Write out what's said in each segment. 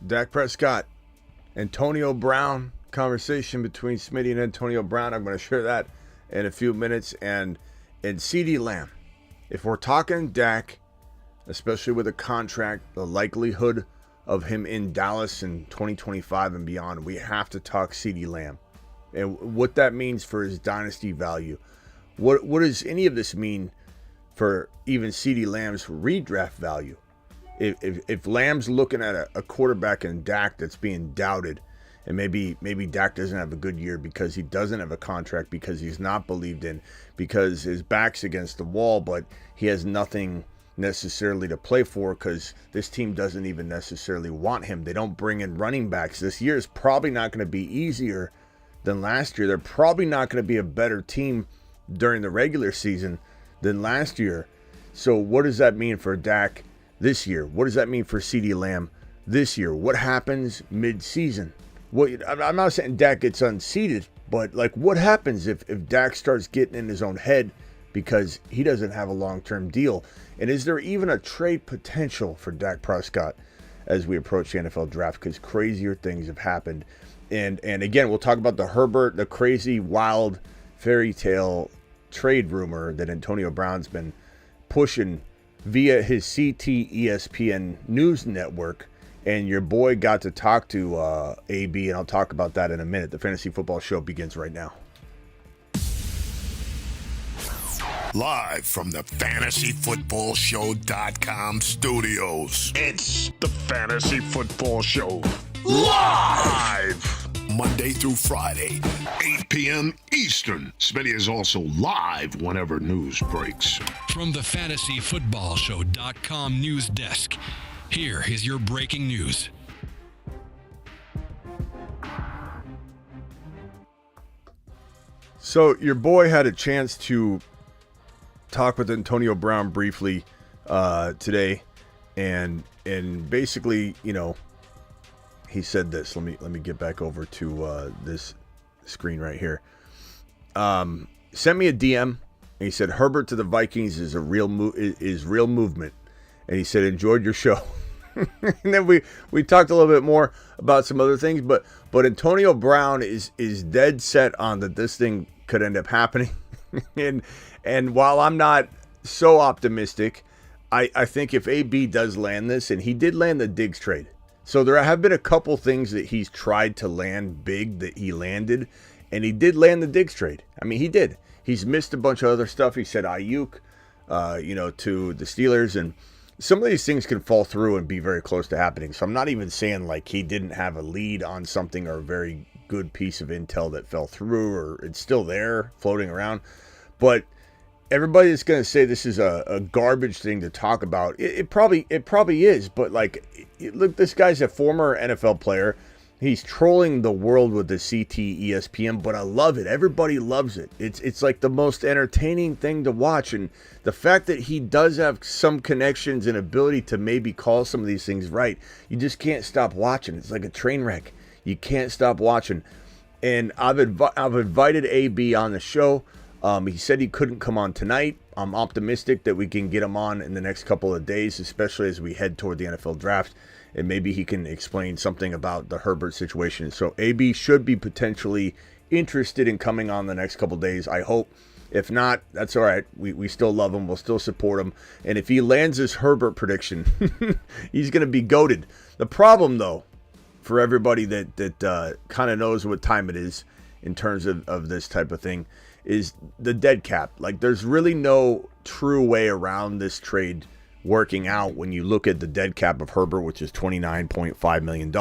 Dak Prescott, Antonio Brown, conversation between Smitty and Antonio Brown. I'm going to share that in a few minutes. And CeeDee Lamb. If we're talking Dak, especially with a contract, the likelihood of him in Dallas in 2025 and beyond, we have to talk CeeDee Lamb and what that means for his dynasty value. What does any of this mean for even CeeDee Lamb's redraft value? If Lamb's looking at a quarterback in Dak that's being doubted, and maybe Dak doesn't have a good year because he doesn't have a contract, because he's not believed in, because his back's against the wall, but he has nothing necessarily to play for because this team doesn't even necessarily want him. They don't bring in running backs. This year is probably not going to be easier than last year. They're probably not going to be a better team during the regular season than last year. So what does that mean for Dak this year? What does that mean for CeeDee Lamb this year? What happens mid-season? I'm not saying Dak gets unseated, but like what happens if Dak starts getting in his own head because he doesn't have a long-term deal? And is there even a trade potential for Dak Prescott as we approach the NFL draft? Because crazier things have happened. And again, we'll talk about the Herbert, the crazy, wild fairy tale trade rumor that Antonio Brown's been pushing via his CT ESPN news network. And your boy got to talk to AB, and I'll talk about that in a minute. The Fantasy Football Show begins right now. Live from the FantasyFootballShow.com studios. It's the Fantasy Football Show. Live! Monday through Friday, 8 p.m. Eastern. Smitty is also live whenever news breaks. From the FantasyFootballShow.com news desk, here is your breaking news. So your boy had a chance to talk with Antonio Brown briefly today, and basically, you know, he said this. Let me get back over to this screen right here. Sent me a DM, and he said Herbert to the Vikings is real movement, and he said enjoyed your show. And then we talked a little bit more about some other things, but Antonio Brown is dead set on that this thing could end up happening. And while I'm not so optimistic, I think if AB does land this, and he did land the Diggs trade, so there have been a couple things that he's tried to land big that he landed, and he did land the Diggs trade. I mean, he did. He's missed a bunch of other stuff. He said Ayuk, to the Steelers, and some of these things can fall through and be very close to happening. So I'm not even saying like he didn't have a lead on something or a very good piece of intel that fell through, or it's still there floating around. But everybody is going to say this is a garbage thing to talk about. It probably is. But like, look, this guy's a former NFL player. He's trolling the world with the CT ESPN, but I love it. Everybody loves it. It's like the most entertaining thing to watch. And the fact that he does have some connections and ability to maybe call some of these things right, you just can't stop watching. It's like a train wreck. You can't stop watching. And I've invited AB on the show. He said he couldn't come on tonight. I'm optimistic that we can get him on in the next couple of days, especially as we head toward the NFL draft. And maybe he can explain something about the Herbert situation. So AB should be potentially interested in coming on the next couple of days, I hope. If not, that's all right. We still love him. We'll still support him. And if he lands his Herbert prediction, he's going to be goated. The problem, though, for everybody that kind of knows what time it is in terms of this type of thing, is the dead cap. Like, there's really no true way around this trade working out when you look at the dead cap of Herbert, which is $29.5 million.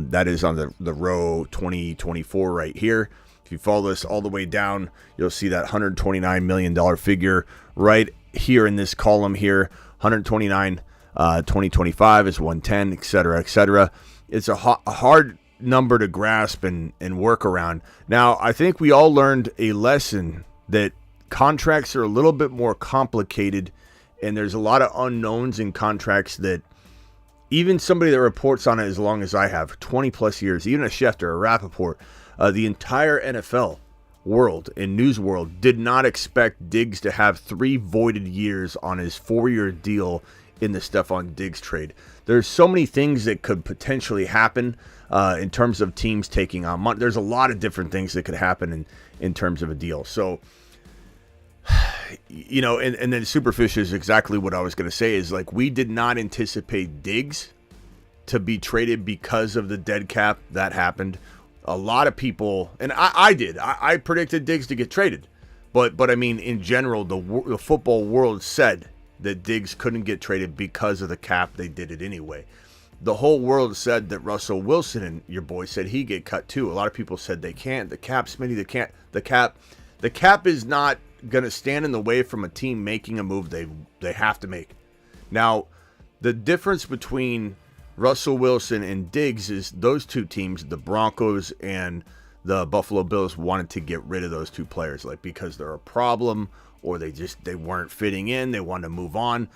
That is on the row 2024 right here. If you follow this all the way down, you'll see that $129 million figure right here in this column here. 129, 2025 is 110, et cetera, et cetera. It's a hard number to grasp and work around. Now, I think we all learned a lesson that contracts are a little bit more complicated, and there's a lot of unknowns in contracts that even somebody that reports on it as long as I have, 20 plus years, even a Schefter, a Rappaport, the entire NFL world and news world did not expect Diggs to have 3 voided years on his 4-year deal in the Stephon Diggs trade. There's so many things that could potentially happen in terms of teams taking on money. There's a lot of different things that could happen in terms of a deal. So, you know, and then Superfish is exactly what I was going to say is like we did not anticipate Diggs to be traded because of the dead cap. That happened. A lot of people, and I did. I predicted Diggs to get traded. But I mean, in general, the football world said that Diggs couldn't get traded because of the cap. They did it anyway. The whole world said that Russell Wilson, and your boy said he get cut too. A lot of people said they can't. The cap, Smitty, they can't. The cap is not going to stand in the way from a team making a move they have to make. Now, the difference between Russell Wilson and Diggs is those two teams, the Broncos and the Buffalo Bills, wanted to get rid of those two players, like because they're a problem or they weren't fitting in. They wanted to move on.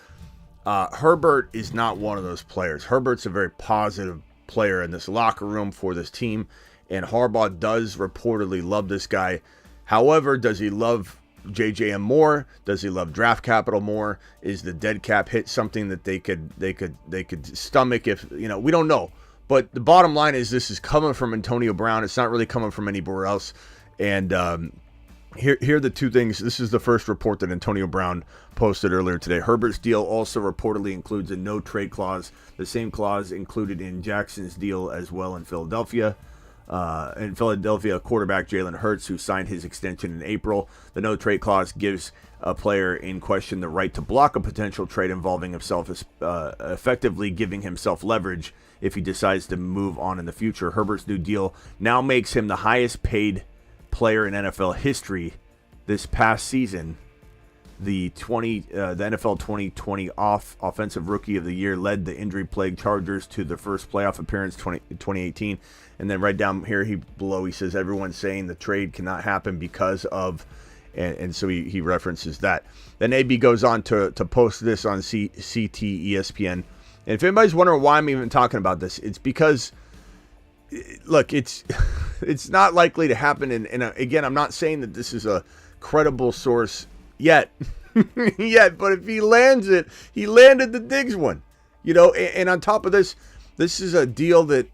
Herbert is not one of those players. Herbert's a very positive player in this locker room for this team, and Harbaugh does reportedly love this guy. However, does he love JJM more? Does he love draft capital more? Is the dead cap hit something that they could stomach? If you know, we don't know. But the bottom line is this is coming from Antonio Brown. It's not really coming from anywhere else. And here are the two things. This is the first report that Antonio Brown posted earlier today. Herbert's deal also reportedly includes a no-trade clause, the same clause included in Jackson's deal as well in Philadelphia. Quarterback Jalen Hurts, who signed his extension in April. The no-trade clause gives a player in question the right to block a potential trade involving himself, effectively giving himself leverage if he decides to move on in the future. Herbert's new deal now makes him the highest paid player in NFL history this past season. The NFL 2020 Offensive Rookie of the Year led the injury-plagued Chargers to the first playoff appearance in 2018. And then right down here below he says everyone's saying the trade cannot happen because of, and so he references that. Then AB goes on to post this on CT ESPN. And if anybody's wondering why I'm even talking about this, it's because, look, it's not likely to happen. And again, I'm not saying that this is a credible source yet, but if he lands it, he landed the Diggs one, you know. And on top of this is a deal that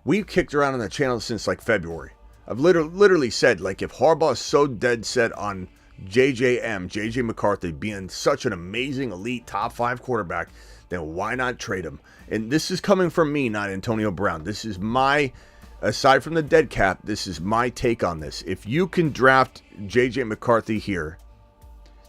we've kicked around on the channel since like February. I've literally said, like, if Harbaugh is so dead set on JJ McCarthy being such an amazing elite top 5 quarterback, then why not trade him? And this is coming from me, not Antonio Brown. This is aside from the dead cap, this is my take on this. If you can draft JJ McCarthy here,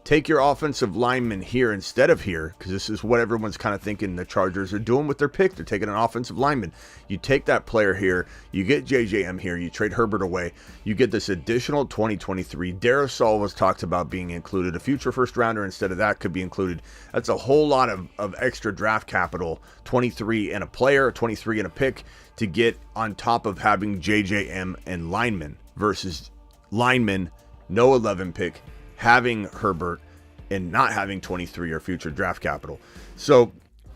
take your offensive lineman here instead of here, because this is what everyone's kind of thinking the Chargers are doing with their pick. They're taking an offensive lineman. You take that player here, you get JJM here, you trade Herbert away, you get this additional 2023. Darrisaw was talked about being included. A future first rounder instead of that could be included. That's a whole lot of extra draft capital, 23 and a player, 23 and a pick, to get on top of having JJM and lineman versus lineman, no 11 pick, having Herbert, and not having 23 or future draft capital. So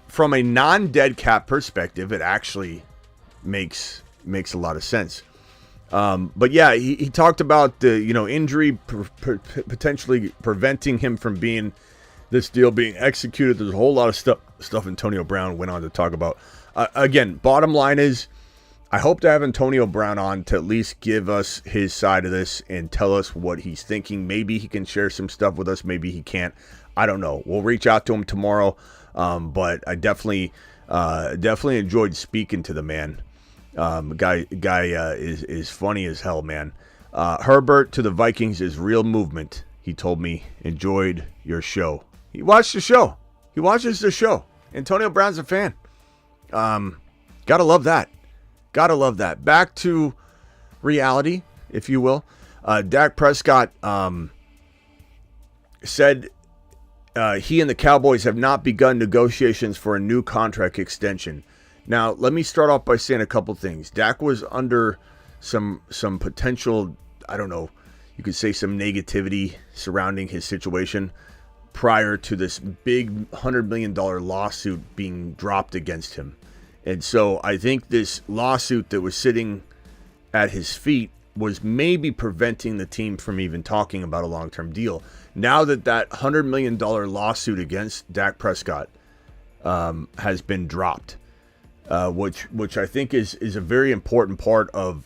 from a non-dead cap perspective, it actually makes a lot of sense. But yeah, he talked about the injury potentially preventing him from this deal being executed. There's a whole lot of stuff Antonio Brown went on to talk about. Again, bottom line is, I hope to have Antonio Brown on to at least give us his side of this and tell us what he's thinking. Maybe he can share some stuff with us. Maybe he can't. I don't know. We'll reach out to him tomorrow. But I definitely enjoyed speaking to the man. Guy is funny as hell, man. Herbert to the Vikings is real movement. He told me, enjoyed your show. He watched the show. He watches the show. Antonio Brown's a fan. Gotta love that. Gotta love that. Back to reality, if you will. Dak Prescott said he and the Cowboys have not begun negotiations for a new contract extension. Now, let me start off by saying a couple things. Dak was under some potential, I don't know, you could say some negativity surrounding his situation prior to this big $100 million lawsuit being dropped against him. And so I think this lawsuit that was sitting at his feet was maybe preventing the team from even talking about a long-term deal. Now that $100 million lawsuit against Dak Prescott has been dropped, which I think is a very important part of,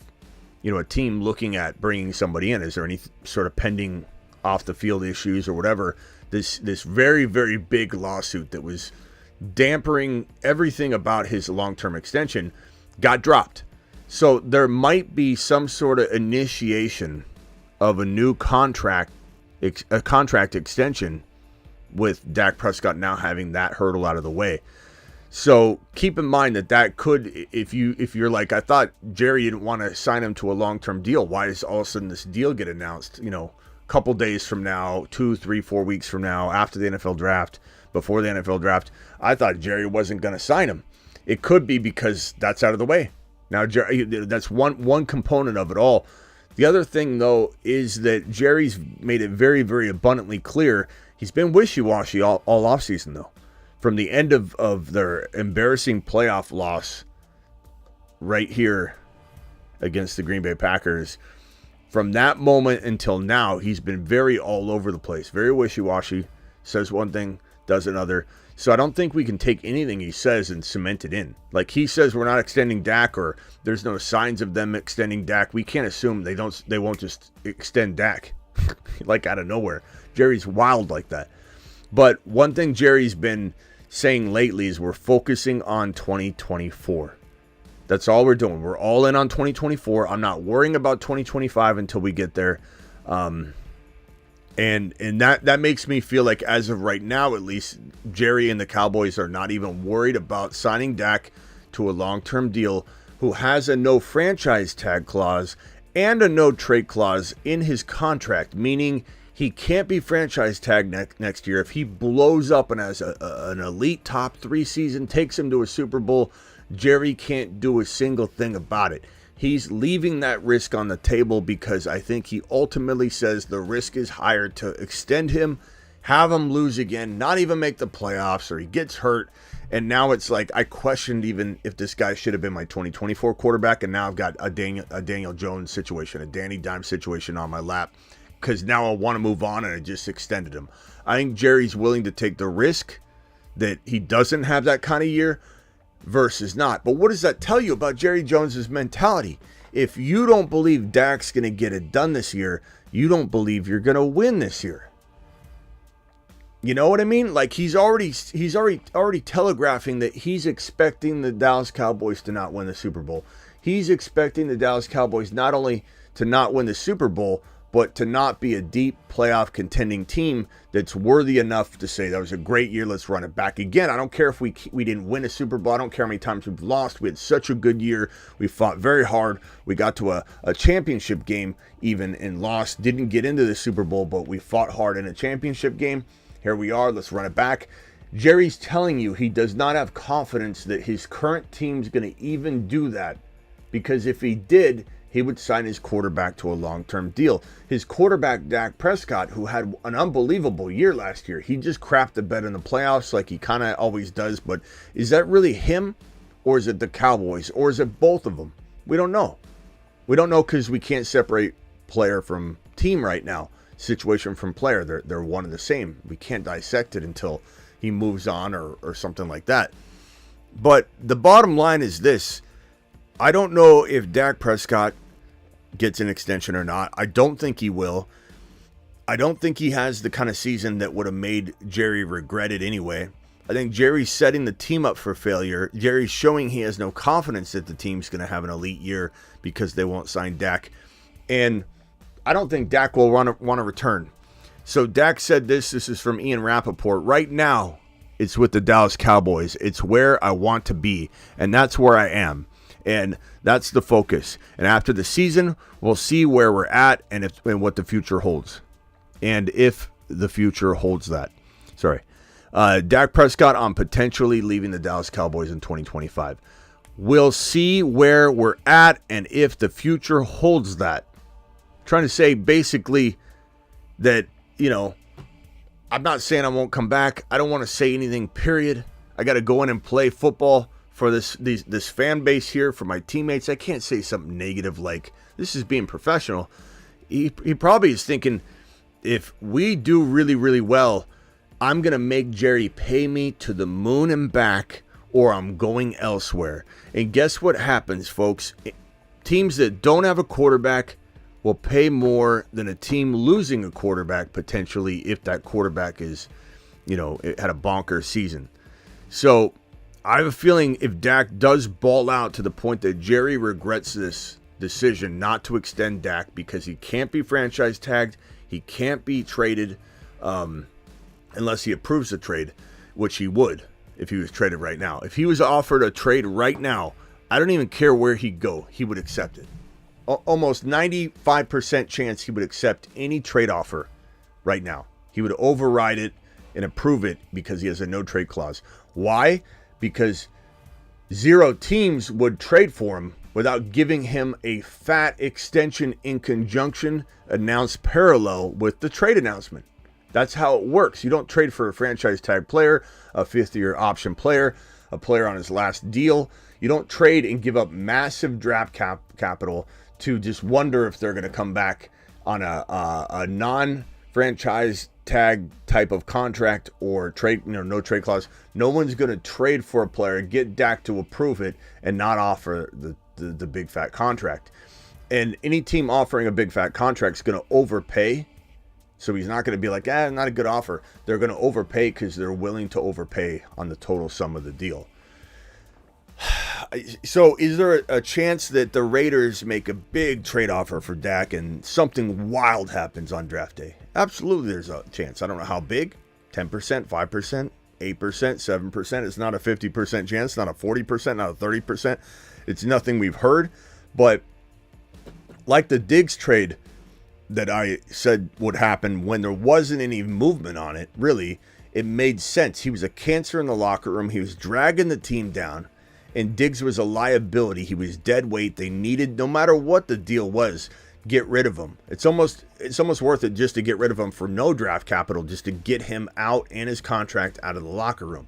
a team looking at bringing somebody in. Is there any sort of pending off the field issues or whatever? This very, very big lawsuit that was dampering everything about his long-term extension got dropped. So there might be some sort of initiation of a new contract extension with Dak Prescott now having that hurdle out of the way. So keep in mind that could, if you're like, I thought Jerry didn't want to sign him to a long-term deal. Why does all of a sudden this deal get announced, a couple days from now, 2, 3, 4 weeks from now, after the NFL draft, before the NFL draft? I thought Jerry wasn't going to sign him. It could be because that's out of the way. Now, Jerry, that's one component of it all. The other thing, though, is that Jerry's made it very, very abundantly clear he's been wishy-washy all offseason, though. From the end of their embarrassing playoff loss right here against the Green Bay Packers, from that moment until now, he's been very all over the place, very wishy-washy, says one thing, does another. So I don't think we can take anything he says and cement it in. Like he says we're not extending Dak, or there's no signs of them extending Dak. We can't assume they won't just extend Dak like out of nowhere. Jerry's wild like that. But one thing Jerry's been saying lately is we're focusing on 2024. That's all we're doing. We're all in on 2024. I'm not worrying about 2025 until we get there. And that makes me feel like, as of right now, at least, Jerry and the Cowboys are not even worried about signing Dak to a long-term deal, who has a no franchise tag clause and a no trade clause in his contract, meaning he can't be franchise tagged next year. If he blows up and has an elite top 3 season, takes him to a Super Bowl, Jerry can't do a single thing about it. He's leaving that risk on the table because I think he ultimately says the risk is higher to extend him, have him lose again, not even make the playoffs, or he gets hurt. And now it's like, I questioned even if this guy should have been my 2024 quarterback, and now I've got a Daniel Jones situation, a Danny Dimes situation on my lap, because now I want to move on, and I just extended him. I think Jerry's willing to take the risk that he doesn't have that kind of year versus not. But what does that tell you about Jerry Jones's mentality? If you don't believe Dak's going to get it done this year, you don't believe you're going to win this year. You know what I mean? Like he's already telegraphing that he's expecting the Dallas Cowboys to not win the Super Bowl. He's expecting the Dallas Cowboys not only to not win the Super Bowl, but to not be a deep playoff contending team that's worthy enough to say that was a great year, let's run it back again. I don't care if we didn't win a Super Bowl. I don't care how many times we've lost. We had such a good year. We fought very hard. We got to a championship game even and lost. Didn't get into the Super Bowl, but we fought hard in a championship game. Here we are. Let's run it back. Jerry's telling you he does not have confidence that his current team's going to even do that, because if he did, he would sign his quarterback to a long-term deal. His quarterback, Dak Prescott, who had an unbelievable year last year, he just crapped the bed in the playoffs like he kind of always does. But is that really him, or is it the Cowboys, or is it both of them? We don't know. We don't know because we can't separate player from team right now, situation from player. They're one and the same. We can't dissect it until he moves on or something like that. But the bottom line is this. I don't know if Dak Prescott gets an extension or not. I don't think he will. I don't think he has the kind of season that would have made Jerry regret it anyway. I think Jerry's setting the team up for failure. Jerry's showing he has no confidence that the team's going to have an elite year because they won't sign Dak. And I don't think Dak will want to return. So Dak said this is from Ian Rappaport. Right now, it's with the Dallas Cowboys. It's where I want to be, and that's where I am. And that's the focus. And after the season, we'll see where we're at and what the future holds. And if the future holds that. Sorry. Dak Prescott on potentially leaving the Dallas Cowboys in 2025. We'll see where we're at and if the future holds that. Trying to say basically that, I'm not saying I won't come back. I don't want to say anything, period. I got to go in and play football for this fan base here, for my teammates. I can't say something negative like, this is being professional. He probably is thinking, if we do really, really well I'm going to make Jerry pay me to the moon and back, or I'm going elsewhere. And guess what happens, folks? Teams that don't have a quarterback will pay more than a team losing a quarterback potentially if that quarterback is, it had a bonker season. So I have a feeling if Dak does ball out to the point that Jerry regrets this decision not to extend Dak because he can't be franchise tagged, he can't be traded unless he approves the trade, which he would if he was traded right now. If he was offered a trade right now, I don't even care where he'd go, he would accept it. Almost 95% chance he would accept any trade offer right now. He would override it and approve it because he has a no trade clause. Why? Because 0 teams would trade for him without giving him a fat extension in conjunction announced parallel with the trade announcement. That's how it works. You don't trade for a franchise tag player, a 5th-year option player, a player on his last deal. You don't trade and give up massive draft capital to just wonder if they're going to come back on a non-franchise tag type of contract or trade, no trade clause. No one's going to trade for a player, get Dak to approve it, and not offer the big fat contract. And any team offering a big fat contract is going to overpay. So he's not going to be like, not a good offer. They're going to overpay because they're willing to overpay on the total sum of the deal. So is there a chance that the Raiders make a big trade offer for Dak and something wild happens on draft day? Absolutely, there's a chance. I don't know how big. 10%, 5%, 8%, 7%. It's not a 50% chance, not a 40%, not a 30%. It's nothing we've heard. But like the Diggs trade that I said would happen when there wasn't any movement on it, really, it made sense. He was a cancer in the locker room. He was dragging the team down. And Diggs was a liability. He was dead weight. They needed, no matter what the deal was, get rid of him. It's almost worth it just to get rid of him for no draft capital, just to get him out and his contract out of the locker room.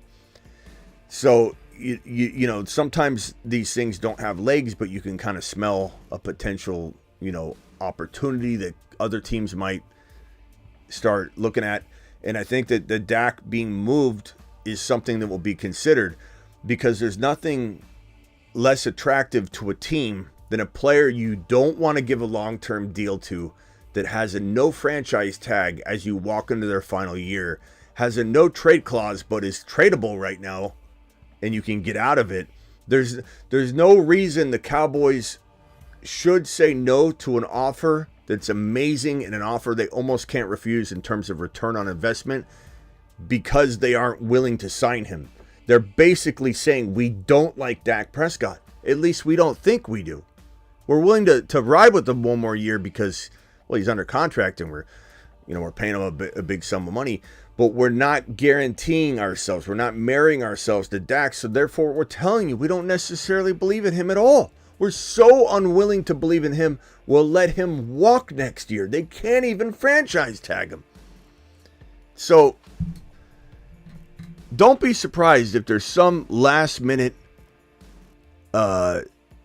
So, sometimes these things don't have legs, but you can kind of smell a potential, opportunity that other teams might start looking at. And I think that the Dak being moved is something that will be considered, because there's nothing less attractive to a team than a player you don't want to give a long-term deal to that has a no franchise tag as you walk into their final year, has a no trade clause but is tradable right now and you can get out of it. There's no reason the Cowboys should say no to an offer that's amazing and an offer they almost can't refuse in terms of return on investment because they aren't willing to sign him. They're basically saying we don't like Dak Prescott. At least we don't think we do. We're willing to ride with him one more year because, well, he's under contract and we're paying him a big sum of money. But we're not guaranteeing ourselves. We're not marrying ourselves to Dak. So therefore, we're telling you we don't necessarily believe in him at all. We're so unwilling to believe in him, we'll let him walk next year. They can't even franchise tag him. So don't be surprised if there's some last minute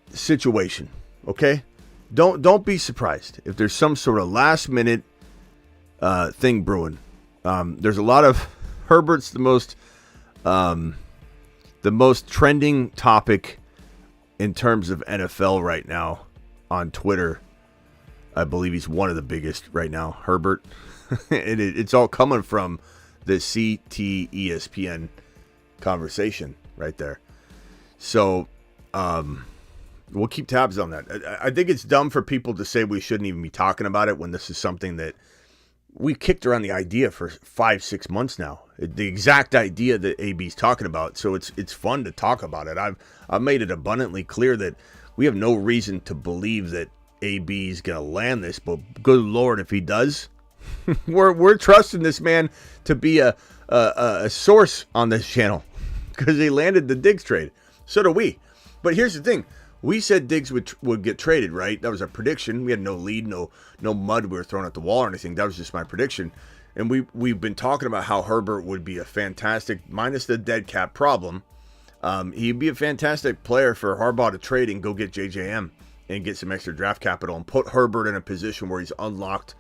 situation, okay? Don't be surprised if there's some sort of last minute thing brewing. There's a lot of Herbert's the most trending topic in terms of NFL right now on Twitter. I believe he's one of the biggest right now, Herbert. It's all coming from the CT ESPN conversation right there. So we'll keep tabs on that. I think it's dumb for people to say we shouldn't even be talking about it when this is something that we kicked around the idea for 5-6 months now. The exact idea that AB's talking about. So it's fun to talk about it. I've made it abundantly clear that we have no reason to believe that AB is going to land this, but good Lord, if he does, we're trusting this man to be a source on this channel because he landed the Diggs trade. So do we. But here's the thing. We said Diggs would get traded, right? That was our prediction. We had no lead, no mud we were throwing at the wall or anything. That was just my prediction. And we've been talking about how Herbert would be a fantastic, minus the dead cap problem, he'd be a fantastic player for Harbaugh to trade and go get JJM and get some extra draft capital and put Herbert in a position where he's unlocked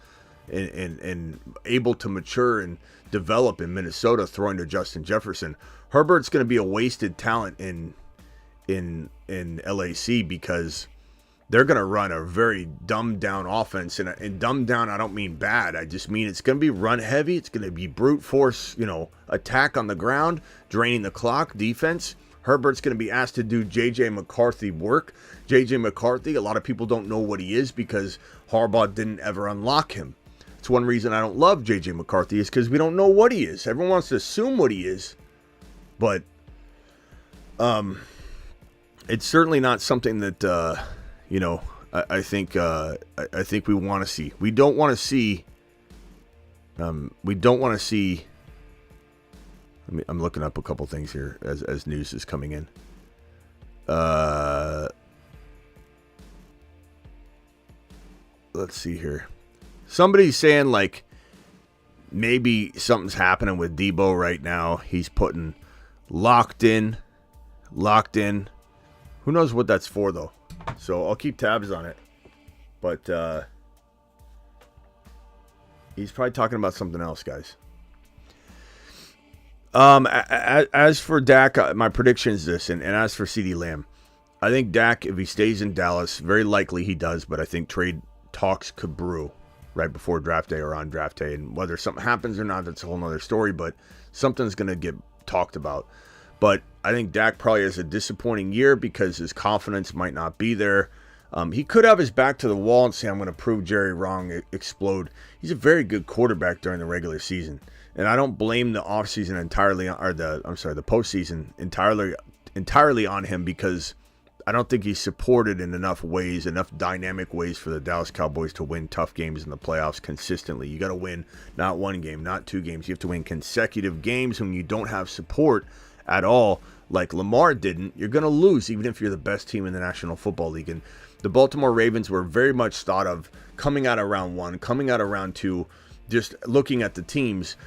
and able to mature and develop in Minnesota, throwing to Justin Jefferson. Herbert's going to be a wasted talent in LAC because they're going to run a very dumbed down offense. And dumbed down, I don't mean bad. I just mean it's going to be run heavy. It's going to be brute force, attack on the ground, draining the clock, defense. Herbert's going to be asked to do J.J. McCarthy work. J.J. McCarthy, a lot of people don't know what he is because Harbaugh didn't ever unlock him. It's one reason I don't love J.J. McCarthy is because we don't know what he is. Everyone wants to assume what he is. But it's certainly not something that, I think we want to see. We don't want to see. I'm looking up a couple things here as news is coming in. Let's see here. Somebody's saying like maybe something's happening with Debo right now. He's putting locked in. Who knows what that's for though? So I'll keep tabs on it. But he's probably talking about something else, guys. As for Dak, my prediction is this, and as for CeeDee Lamb, I think Dak, if he stays in Dallas, very likely he does, but I think trade talks could brew right before draft day or on draft day, and whether something happens or not, that's a whole nother story, but something's going to get talked about. But I think Dak probably has a disappointing year because his confidence might not be there. He could have his back to the wall and say, I'm going to prove Jerry wrong, explode. He's a very good quarterback during the regular season. And I don't blame the offseason entirely, or the postseason entirely on him because I don't think he's supported in enough ways, enough dynamic ways for the Dallas Cowboys to win tough games in the playoffs consistently. You got to win not one game, not two games. You have to win consecutive games when you don't have support at all, like Lamar didn't. You're going to lose even if you're the best team in the National Football League. And the Baltimore Ravens were very much thought of coming out of round one, coming out of round two, just looking at the teams,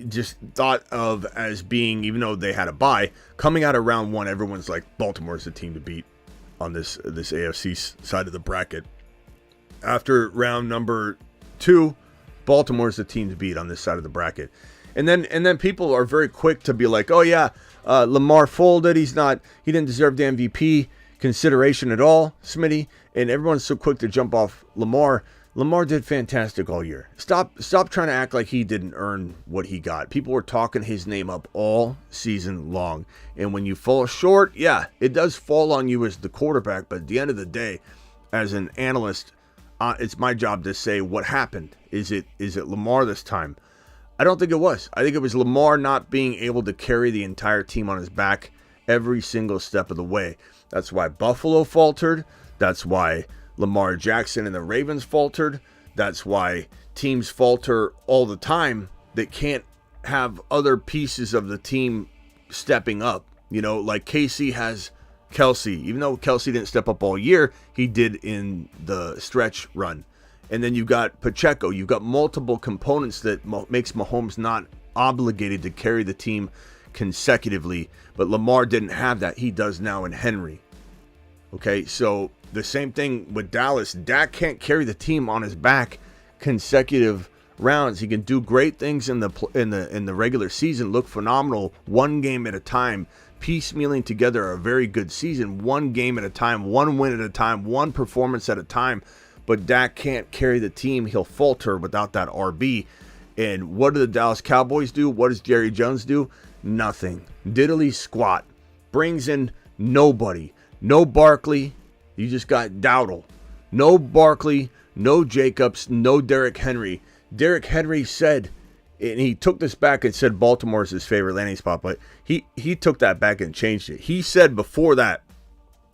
just thought of as being, even though they had a bye, coming out of round one, everyone's like, Baltimore's the team to beat on this AFC side of the bracket. After round number 2, Baltimore's the team to beat on this side of the bracket. And then people are very quick to be like, oh yeah, Lamar folded. He didn't deserve the MVP consideration at all, Smitty. And everyone's so quick to jump off Lamar. Lamar did fantastic all year. Stop trying to act like he didn't earn what he got. People were talking his name up all season long. And when you fall short, yeah, it does fall on you as the quarterback. But at the end of the day, as an analyst, it's my job to say what happened. Is it Lamar this time? I don't think it was. I think it was Lamar not being able to carry the entire team on his back every single step of the way. That's why Buffalo faltered. That's why Lamar Jackson and the Ravens faltered. That's why teams falter all the time that can't have other pieces of the team stepping up. Like KC has Kelsey. Even though Kelsey didn't step up all year, he did in the stretch run. And then you've got Pacheco. You've got multiple components that makes Mahomes not obligated to carry the team consecutively. But Lamar didn't have that. He does now in Henry. Okay, so the same thing with Dallas. Dak can't carry the team on his back consecutive rounds. He can do great things in the regular season, look phenomenal one game at a time, piecemealing together a very good season, one game at a time, one win at a time, one performance at a time. But Dak can't carry the team. He'll falter without that RB. And what do the Dallas Cowboys do? What does Jerry Jones do? Nothing. Diddly squat. Brings in nobody. No Barkley. You just got Dowdle. No Barkley. No Jacobs. No Derrick Henry. Derrick Henry said, and he took this back and said Baltimore is his favorite landing spot, but he took that back and changed it. He said before that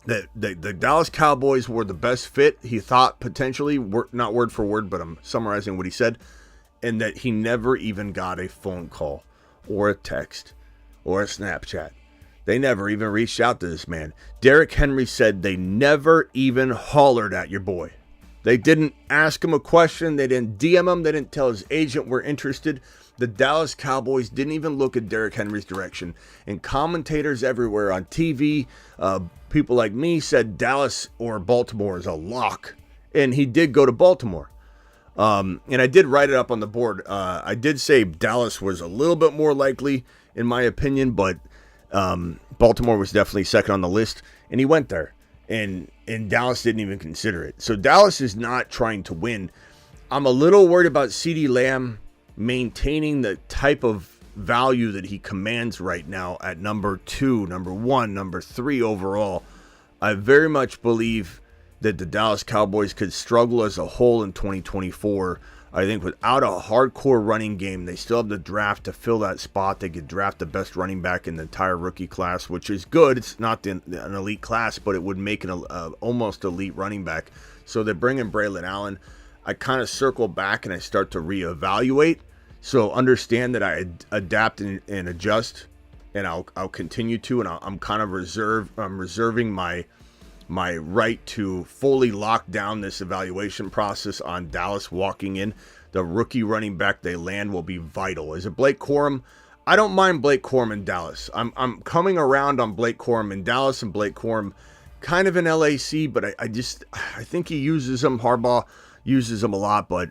the Dallas Cowboys were the best fit, he thought, potentially, not word for word, but I'm summarizing what he said, and that he never even got a phone call or a text or a Snapchat. They never even reached out to this man. Derrick Henry said they never even hollered at your boy. They didn't ask him a question. They didn't DM him. They didn't tell his agent we're interested. The Dallas Cowboys didn't even look at Derrick Henry's direction. And commentators everywhere on TV, people like me said Dallas or Baltimore is a lock. And he did go to Baltimore. And I did write it up on the board. I did say Dallas was a little bit more likely, in my opinion, but Baltimore was definitely second on the list, and he went there. And Dallas didn't even consider it. So Dallas is not trying to win. I'm a little worried about CeeDee Lamb maintaining the type of value that he commands right now at number 2, number 1, number 3 overall. I very much believe that the Dallas Cowboys could struggle as a whole in 2024. I think without a hardcore running game, they still have the draft to fill that spot. They could draft the best running back in the entire rookie class, which is good. It's not an elite class, but it would make an almost elite running back. So they bring in Braylon Allen. I kind of circle back and I start to reevaluate. So understand that I adapt and adjust, and I'll continue to, and I'm kind of reserving my right to fully lock down this evaluation process on Dallas walking in. The rookie running back they land will be vital. Is it Blake Corum? I don't mind Blake Corum in Dallas. I'm coming around on Blake Corum in Dallas and Blake Corum kind of in LAC, but I think he uses him. Harbaugh uses him a lot, but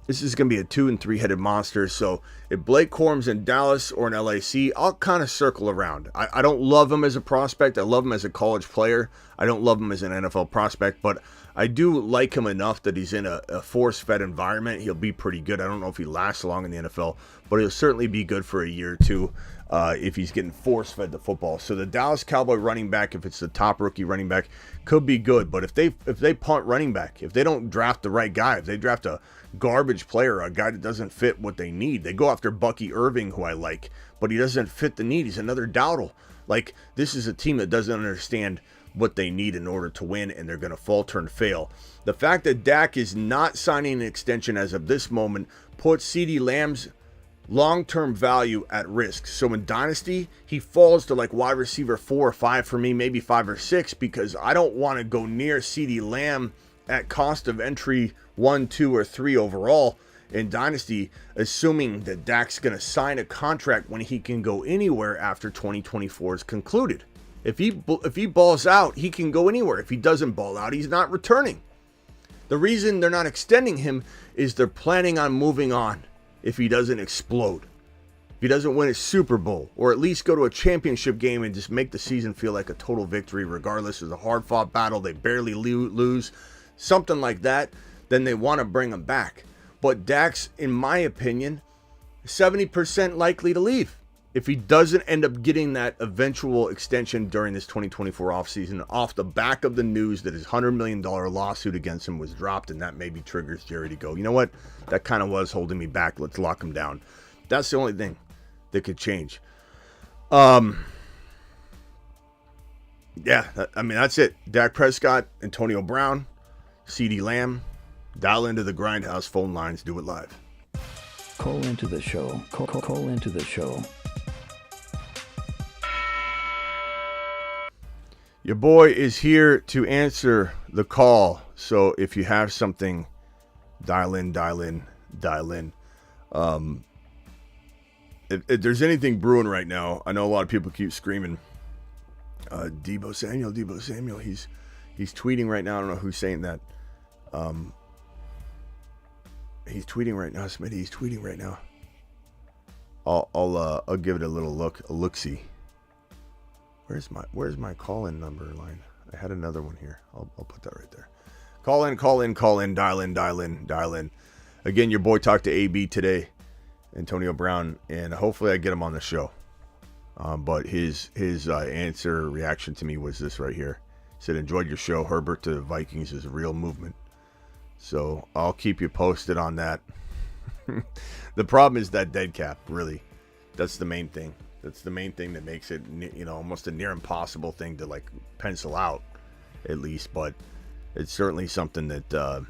this is going to be a 2 and 3-headed monster. So if Blake Corum's in Dallas or in LAC, I'll kind of circle around. I don't love him as a prospect. I love him as a college player. I don't love him as an NFL prospect, but I do like him enough that he's in a force-fed environment. He'll be pretty good. I don't know if he lasts long in the NFL, but he'll certainly be good for a year or two if he's getting force-fed the football. So the Dallas Cowboy running back, if it's the top rookie running back, could be good. But if they punt running back, if they don't draft the right guy, if they draft a garbage player, a guy that doesn't fit what they need, they go after Bucky Irving, who I like, but he doesn't fit the need. He's another Dowdle. Like, this is a team that doesn't understand what they need in order to win, and they're going to falter and fail. The fact that Dak is not signing an extension as of this moment puts CeeDee Lamb's long-term value at risk. So in Dynasty, he falls to like wide receiver 4 or 5 for me, maybe 5 or 6, because I don't want to go near CeeDee Lamb at cost of entry 1, 2, or 3 overall in Dynasty, assuming that Dak's going to sign a contract when he can go anywhere after 2024 is concluded. If he balls out, he can go anywhere. If he doesn't ball out, he's not returning. The reason they're not extending him is they're planning on moving on if he doesn't explode. If he doesn't win a Super Bowl, or at least go to a championship game and just make the season feel like a total victory, regardless of the hard-fought battle, they barely lose, something like that, then they want to bring him back. But Dak's, in my opinion, 70% likely to leave if he doesn't end up getting that eventual extension during this 2024 offseason off the back of the news that his $100 million lawsuit against him was dropped, and that maybe triggers Jerry to go, you know what, that kind of was holding me back, let's lock him down. That's the only thing that could change. Yeah, I mean, that's it. Dak Prescott, Antonio Brown, CeeDee Lamb. Dial into the Grindhouse phone lines. Do it live. Call into the show. Call into the show. Your boy is here to answer the call. So if you have something, dial in. If there's anything brewing right now, I know a lot of people keep screaming, Deebo Samuel. He's tweeting right now. I don't know who's saying that. He's tweeting right now, Smitty. He's tweeting right now. I'll give it a little look-see. Where's my call-in number line? I had another one here. I'll put that right there. Call in, dial in. Again, your boy talked to AB today, Antonio Brown, and hopefully I get him on the show. But his reaction to me was this right here. He said, enjoyed your show. Herbert to the Vikings is a real movement. So I'll keep you posted on that. The problem is that dead cap, really. That's the main thing. That's the main thing that makes it, almost a near impossible thing to like pencil out, at least. But it's certainly something that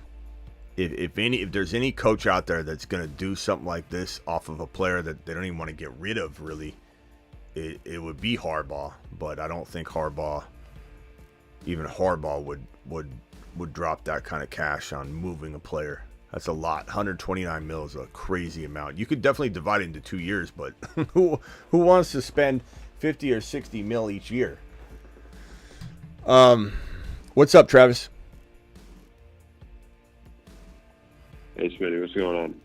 if there's any coach out there that's going to do something like this off of a player that they don't even want to get rid of, really, it would be Harbaugh. But I don't think even Harbaugh would drop that kind of cash on moving a player. That's a lot. 129 mil is a crazy amount. You could definitely divide it into 2 years, but who wants to spend 50 or 60 mil each year? What's up, Travis? Hey, Smitty, what's going on?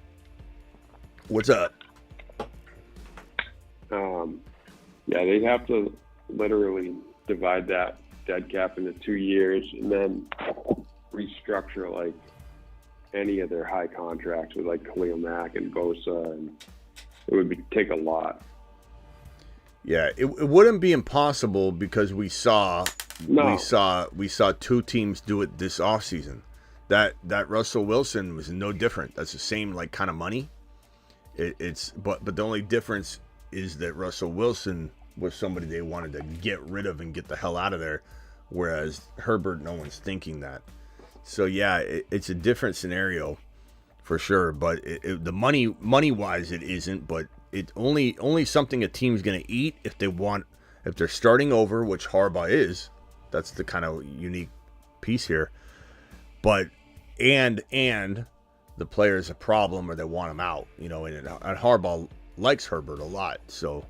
What's up? Yeah, they'd have to literally divide that dead cap into 2 years and then restructure like any of their high contracts with like Khalil Mack and Bosa, and it would take a lot. Yeah, it wouldn't be impossible because we saw two teams do it this offseason. That Russell Wilson was no different. That's the same like kind of money. But the only difference is that Russell Wilson was somebody they wanted to get rid of and get the hell out of there, whereas Herbert, no one's thinking that. So yeah, it's a different scenario for sure. But the money wise, it isn't. But it only something a team's going to eat if they're starting over, which Harbaugh is. That's the kind of unique piece here. But and the player's a problem or they want him out, and Harbaugh likes Herbert a lot. So,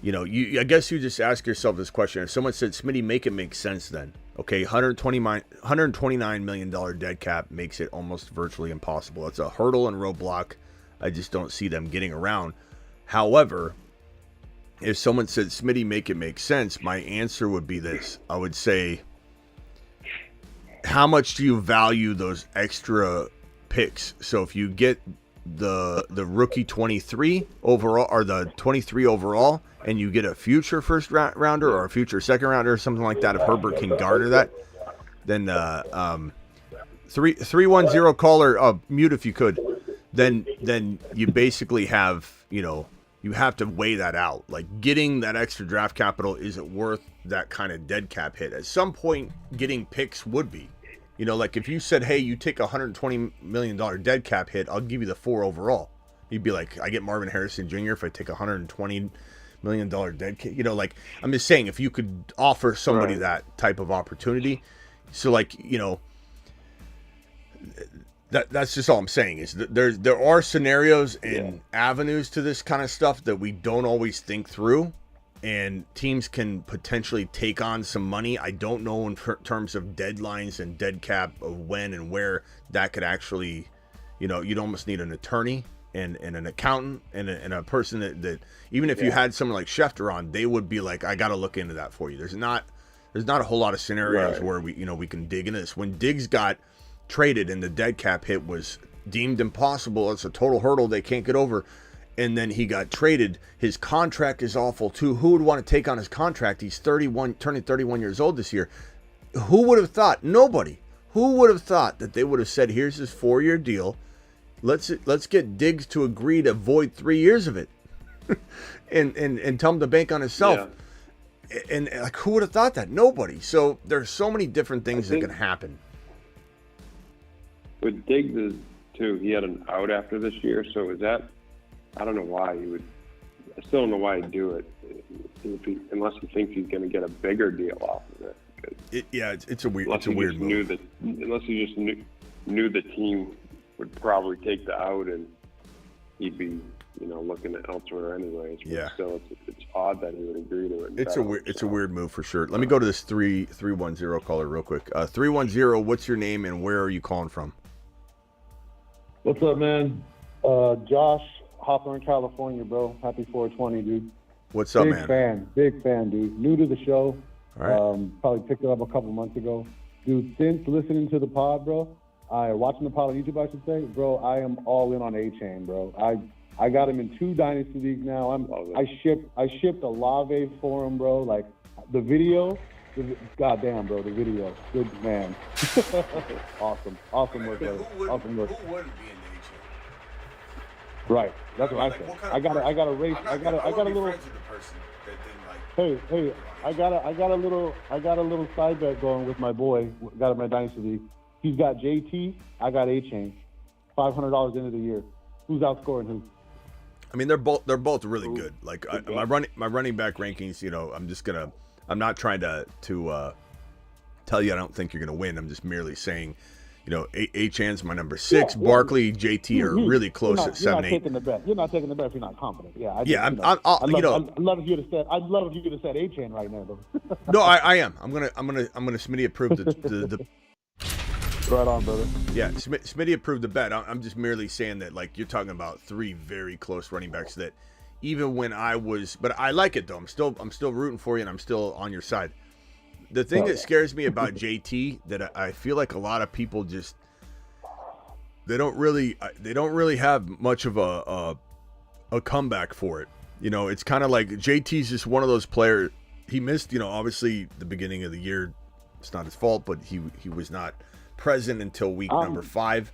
I guess you just ask yourself this question. If someone said, Smitty, make it make sense then. Okay, $129 million dead cap makes it almost virtually impossible. It's a hurdle and roadblock I just don't see them getting around. However, if someone said, Smitty, make it make sense, my answer would be this. I would say, how much do you value those extra picks? So if you get the rookie 23 overall or the 23 overall and you get a future first rounder or a future second rounder or something like that, if Herbert can garner that, then 310 caller, mute if you could, then you basically have, you have to weigh that out. Like, getting that extra draft capital, is it worth that kind of dead cap hit? At some point, getting picks would be. Like if you said, hey, you take a $120 million dead cap hit, I'll give you the 4 overall. You'd be like, I get Marvin Harrison Jr. if I take a $120 million dead cap. Like, I'm just saying, if you could offer somebody that type of opportunity. So, like, that's just all I'm saying is that there are scenarios and avenues to this kind of stuff that we don't always think through. And teams can potentially take on some money. I don't know in terms of deadlines and dead cap of when and where that could actually, you'd almost need an attorney and an accountant and a person that even if you had someone like Schefter on, they would be like, I got to look into that for you. There's not a whole lot of scenarios where we can dig into this. When Diggs got traded and the dead cap hit was deemed impossible, it's a total hurdle they can't get over. And then he got traded. His contract is awful too. Who would want to take on his contract? He's 31, turning 31 years old this year. Who would have thought? Nobody. Who would have thought that they would have said, here's his 4-year deal. Let's get Diggs to agree to void 3 years of it. and tell him to bank on himself. Yeah. And like, who would have thought that? Nobody. So there's so many different things that can happen. With Diggs too, he had an out after this year. So is that, I don't know why he would. I still don't know why he'd do it, unless he thinks he's going to get a bigger deal off of it. It's a weird move. Unless he just knew the team would probably take the out and he'd be, looking at elsewhere anyways. But still, it's odd that he would agree to it. It's a weird move for sure. Let me go to this 310 caller real quick. 310, what's your name and where are you calling from? What's up, man? Josh. Hopper in California, bro. Happy 420, dude. What's up, man? Big fan, dude. New to the show. All right. Probably picked it up a couple months ago. Dude, since listening to the pod, bro, watching the pod on YouTube, I should say, bro, I am all in on A-Chain, bro. I got him in 2 Dynasty leagues now. I shipped a Lave for him, bro. Like, the video, goddamn, bro, the video. Good man. Awesome work, brother. Awesome work. Who wouldn't be in Right, that's what I said. I got a race. I got a little. Hey, I got a little side bet going with my boy. Got in my dynasty league. He's got JT. I got A-Chain. $500 into the year. Who's outscoring who? I mean, they're both really good. Like my running back rankings. I'm not trying to tell you I don't think you're gonna win. I'm just merely saying. A-Chan's my number 6. Yeah, Barkley, JT are really close at 7, 8. You're not taking the bet if you're not confident. Yeah. I'd love if you would have said A-Chain right now, though. No, I am. I'm gonna Smitty approve the Right on, brother. Yeah, Smitty approved the bet. I'm just merely saying that, like, you're talking about three very close running backs that even when I was, but I like it though. I'm still rooting for you, and I'm still on your side. The thing that scares me about JT that I feel like a lot of people just they don't really have much of a comeback for it. You know, it's kind of like JT's just one of those players. He missed, obviously the beginning of the year. It's not his fault, but he was not present until week number 5.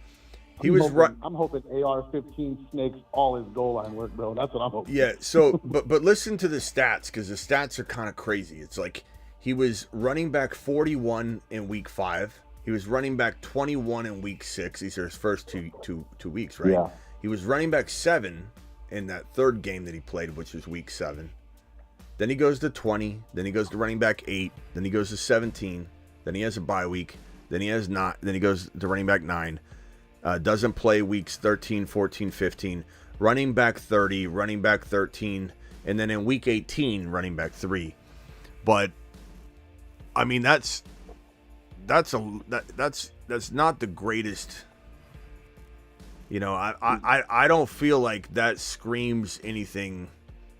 I'm hoping AR-15 snakes all his goal line work, bro. That's what I'm hoping. Yeah. So, but listen to the stats, because the stats are kind of crazy. It's like he was running back 41 in week 5. He was running back 21 in week 6. These are his first two weeks, right? Yeah. He was running back 7 in that third game that he played, which was week 7. Then he goes to 20. Then he goes to running back 8. Then he goes to 17. Then he has a bye week. Then he has not. Then he goes to running back 9. Doesn't play weeks 13, 14, 15. Running back 30, running back 13, and then in week 18, running back 3. But I mean, that's not the greatest. I don't feel like that screams anything.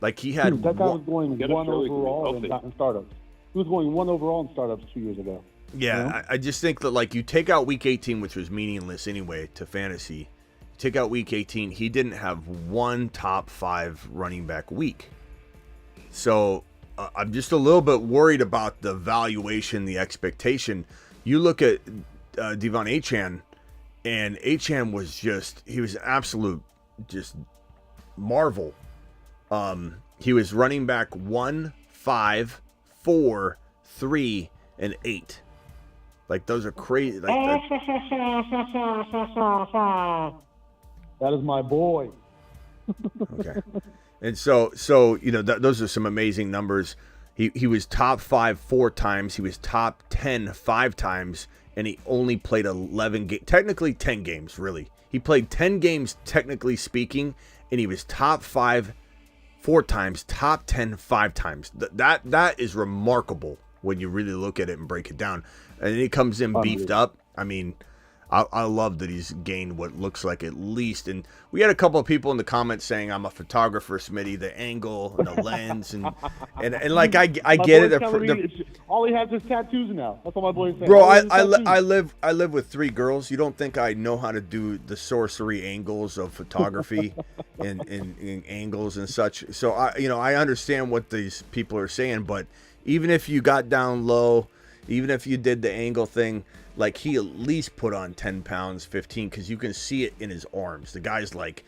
Like he had. That guy was going 1 overall in startups. He was going 1 overall in startups 2 years ago. Yeah, I just think that, like, you take out week 18, which was meaningless anyway to fantasy. Take out week 18, he didn't have one top 5 running back week. So I'm just a little bit worried about the valuation, the expectation. You look at Devon Achane, and Achane was he was an absolute just marvel. He was running back 1, 5, 4, 3, and 8. Like, those are crazy. Like, that is my boy. Okay. And so those are some amazing numbers. He was top 5 4 times. He was top 10 5 times, and he only played 11 games. Technically 10 games, really. He played 10 games, technically speaking, and he was top 5 4 times, top 10 5 times. That is remarkable when you really look at it and break it down. And then he comes in beefed up. I mean, I love that he's gained what looks like at least. And we had a couple of people in the comments saying I'm a photographer, Smitty, the angle and the lens. And like, I get it. All he has is tattoos now. That's what my boy's saying. Bro, I live with 3 girls. You don't think I know how to do the sorcery angles of photography and angles and such. So, I understand what these people are saying. But even if you got down low, even if you did the angle thing, like, he at least put on 10 pounds, 15, because you can see it in his arms. The guy's like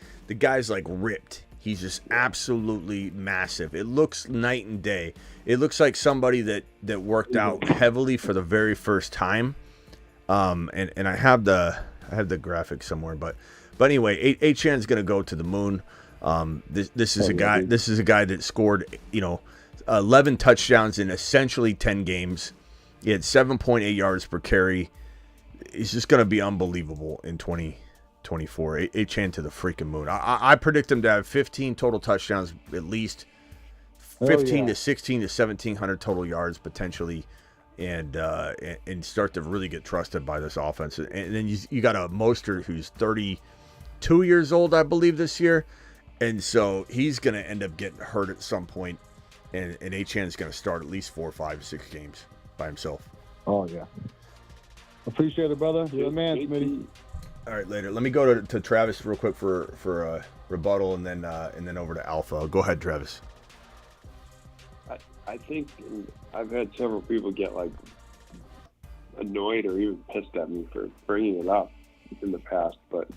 ripped. He's just absolutely massive. It looks night and day. It looks like somebody that worked out heavily for the very first time. And I have the graphic somewhere, but anyway, Achane's gonna go to the moon. This is a guy that scored 11 touchdowns in essentially 10 games. He had 7.8 yards per carry. He's just going to be unbelievable in 2024. Achane to the freaking moon. I predict him to have 15 total touchdowns, at least 15 to 16 to 1,700 total yards potentially, and start to really get trusted by this offense. And then you got a Mostert who's 32 years old, I believe, this year. And so he's going to end up getting hurt at some point, and Achane is going to start at least 4, 5, 6 games by himself. Oh, yeah. Appreciate it, brother. You're a man, Smitty. All right, later. Let me go to Travis real quick for a rebuttal, and then over to Alpha. Go ahead, Travis. I think I've had several people get, like, annoyed or even pissed at me for bringing it up in the past, but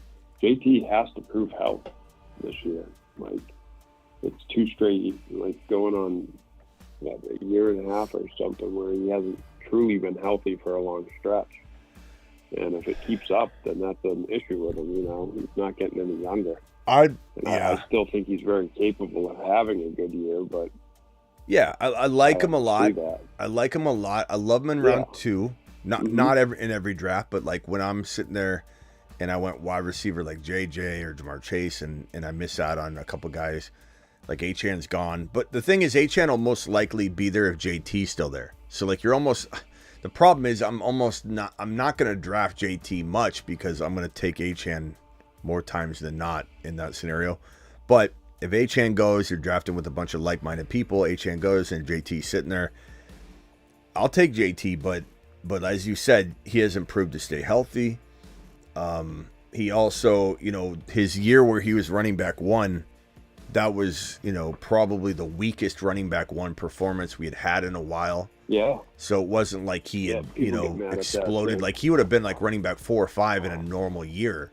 JT has to prove health this year. Like, it's 2 straight, like, going on a year and a half or something where he hasn't truly been healthy for a long stretch. And if it keeps up, then that's an issue with him. He's not getting any younger. I still think he's very capable of having a good year, but yeah, I like him a lot. I like him a lot. I love him in round 2. Not in every draft, but like when I'm sitting there and I went wide receiver like JJ or Jamar Chase, and I miss out on a couple guys. Like, Achane's gone. But the thing is, Achane will most likely be there if JT's still there. So, like, you're almost... The problem is I'm not going to draft JT much because I'm going to take Achane more times than not in that scenario. But if Achane goes, you're drafting with a bunch of like-minded people. Achane goes and JT's sitting there. I'll take JT, but as you said, he hasn't proved to stay healthy. He also, his year where he was running back one, that was, probably the weakest running back one performance we had in a while. Yeah. So it wasn't like he had, exploded. That, like he would have been like running back 4 or 5 in a normal year.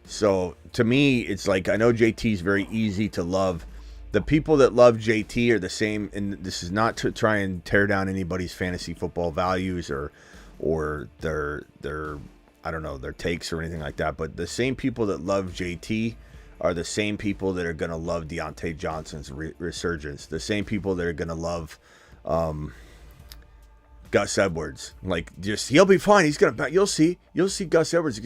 So to me, it's like, I know JT's very easy to love. The people that love JT are the same, and this is not to try and tear down anybody's fantasy football values or their I don't know, their takes or anything like that. But the same people that love JT are the same people that are going to love Deontay Johnson's resurgence. The same people that are going to love Gus Edwards. Like, just, he'll be fine. He's going to, you'll see Gus Edwards.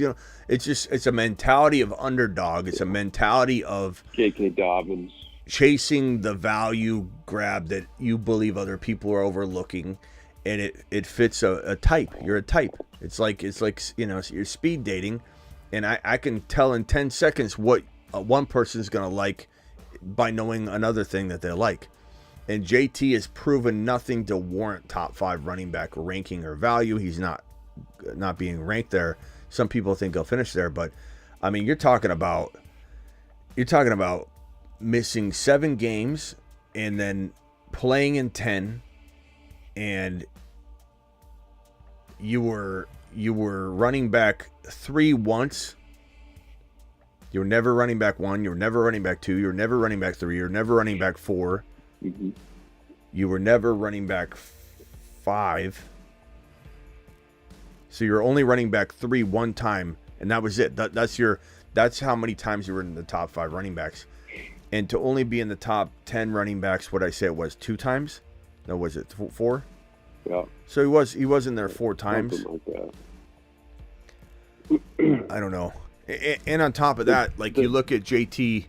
It's a mentality of underdog. It's a mentality of J.K. Dobbins. Chasing the value grab that you believe other people are overlooking, and it fits a type. You're a type. It's like you're speed dating, and I can tell in 10 seconds what one person's gonna like by knowing another thing that they like. And JT has proven nothing to warrant top 5 running back ranking or value. He's not being ranked there. Some people think he'll finish there, but I mean, you're talking about missing 7 games and then playing in 10, and you were running back 3 once. You were never running back 1. You were never running back 2. You were never running back 3. You were never running back 4. Mm-hmm. You were never running back 5. So you're only running back 3 one time, and that was it. That's how many times you were in the top 5 running backs. And to only be in the top 10 running backs, what I say it was 2 times? No, was it 4? Yeah. So he was in there 4 times. Something like that. I don't know. And on top of that, like, you look at JT,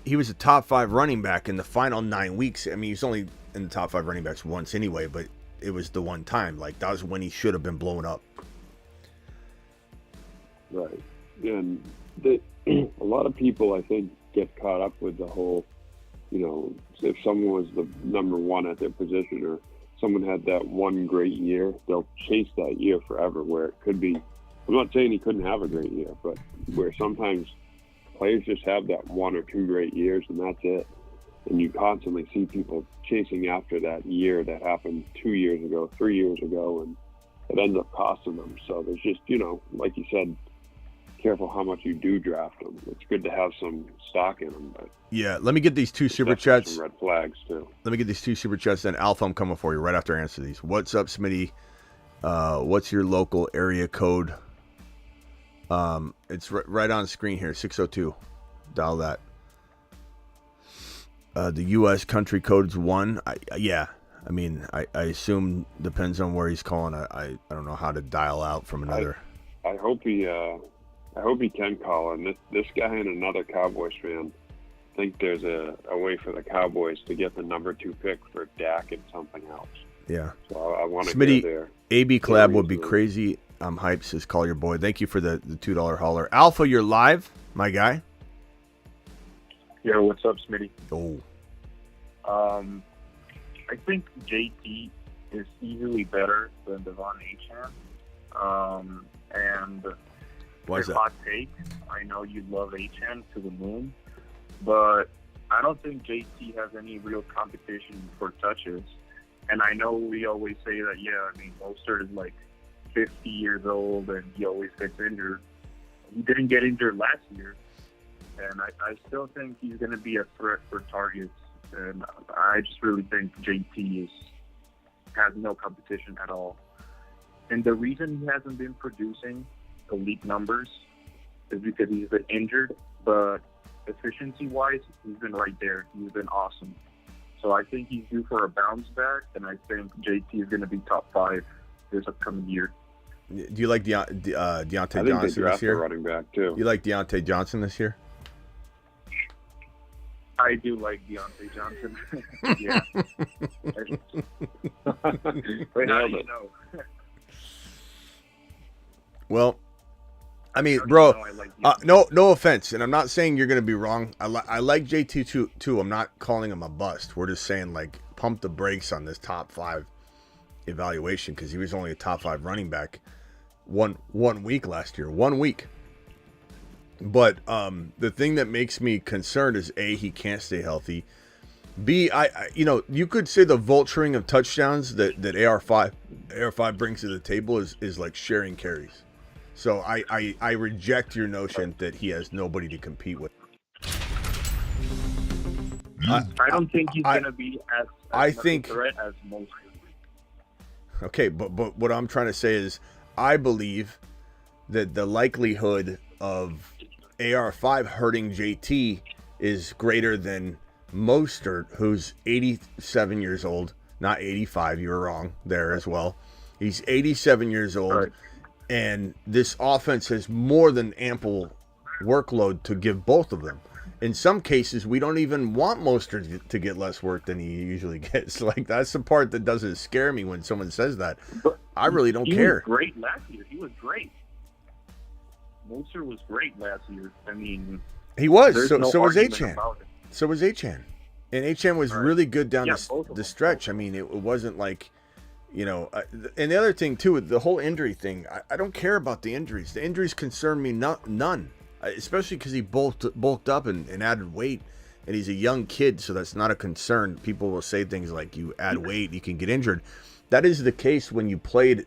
he was a top 5 running back in the final 9 weeks. I mean, he's only in the top 5 running backs once anyway, but it was the one time. Like, that was when he should have been blown up. Right. And a lot of people, I think, get caught up with the whole, if someone was the number 1 at their position, or someone had that one great year, they'll chase that year forever, where it could be, I'm not saying he couldn't have a great year, but where sometimes players just have that 1 or 2 great years and that's it. And you constantly see people chasing after that year that happened 2 years ago, 3 years ago, and it ends up costing them. So there's just, like you said, careful how much you do draft them. It's good to have some stock in them, but yeah, let me get these 2 super chats. Some red flags too. Let me get these 2 super chats, and Alpha, I'm coming for you right after I answer these. What's up, Smitty? What's your local area code? It's right on screen here, 602. Dial that. The U.S. country code's 1. I mean, I assume depends on where he's calling. I don't know how to dial out from another. I hope he can call. And this guy and another Cowboys fan think there's a way for the Cowboys to get the number 2 pick for Dak and something else. Yeah. So I want to Smitty, go there. AB collab would be crazy. I'm hyped, says call your boy. Thank you for the $2 hauler. Alpha, you're live, my guy. Yeah, what's up, Smitty? Oh. I think JT is easily better than Devon Achane. And why is that? Hot take. I know you love Achane to the moon, but I don't think JT has any real competition for touches. And I know we always say that, Mostert is like 50 years old and he always gets injured. He didn't get injured last year, and I still think he's going to be a threat for targets. And I just really think JT has no competition at all. And the reason he hasn't been producing elite numbers is because he's been injured, but efficiency-wise, he's been right there. He's been awesome. So I think he's due for a bounce back, and I think JT is going to be top 5 this upcoming year. Do you like Deontay Johnson this year? Running back too. You like Deontay Johnson this year? I do like Deontay Johnson. Yeah. Wait, how do you know? Well, I mean, How do bro, you know I like Deontay? no offense, and I'm not saying you're gonna be wrong. I like JT too. I'm not calling him a bust. We're just saying like pump the brakes on this top 5 evaluation because he was only a top 5 running back one week last year. 1 week. But the thing that makes me concerned is A, he can't stay healthy. B, I you could say the vulturing of touchdowns that AR5 brings to the table is like sharing carries. So I reject your notion that he has nobody to compete with. I don't think he's going to be as much a threat as most. Okay, but what I'm trying to say is I believe that the likelihood of AR5 hurting JT is greater than Mostert, who's 87 years old, not 85. You were wrong there as well. He's 87 years old, right. And this offense has more than ample workload to give both of them. In some cases, we don't even want Mostert to get less work than he usually gets. Like, that's the part that doesn't scare me when someone says that. But I really don't care. He was great last year. He was great. Mostert was great last year. I mean, he was. So was Achane. So was Achane. And Achane was really good down the stretch. I mean, it wasn't like, and the other thing, too, the whole injury thing, I don't care about the injuries. The injuries concern me none, especially because he bulked up and added weight, and he's a young kid, so that's not a concern. People will say things like, you add weight, you can get injured. That is the case when you played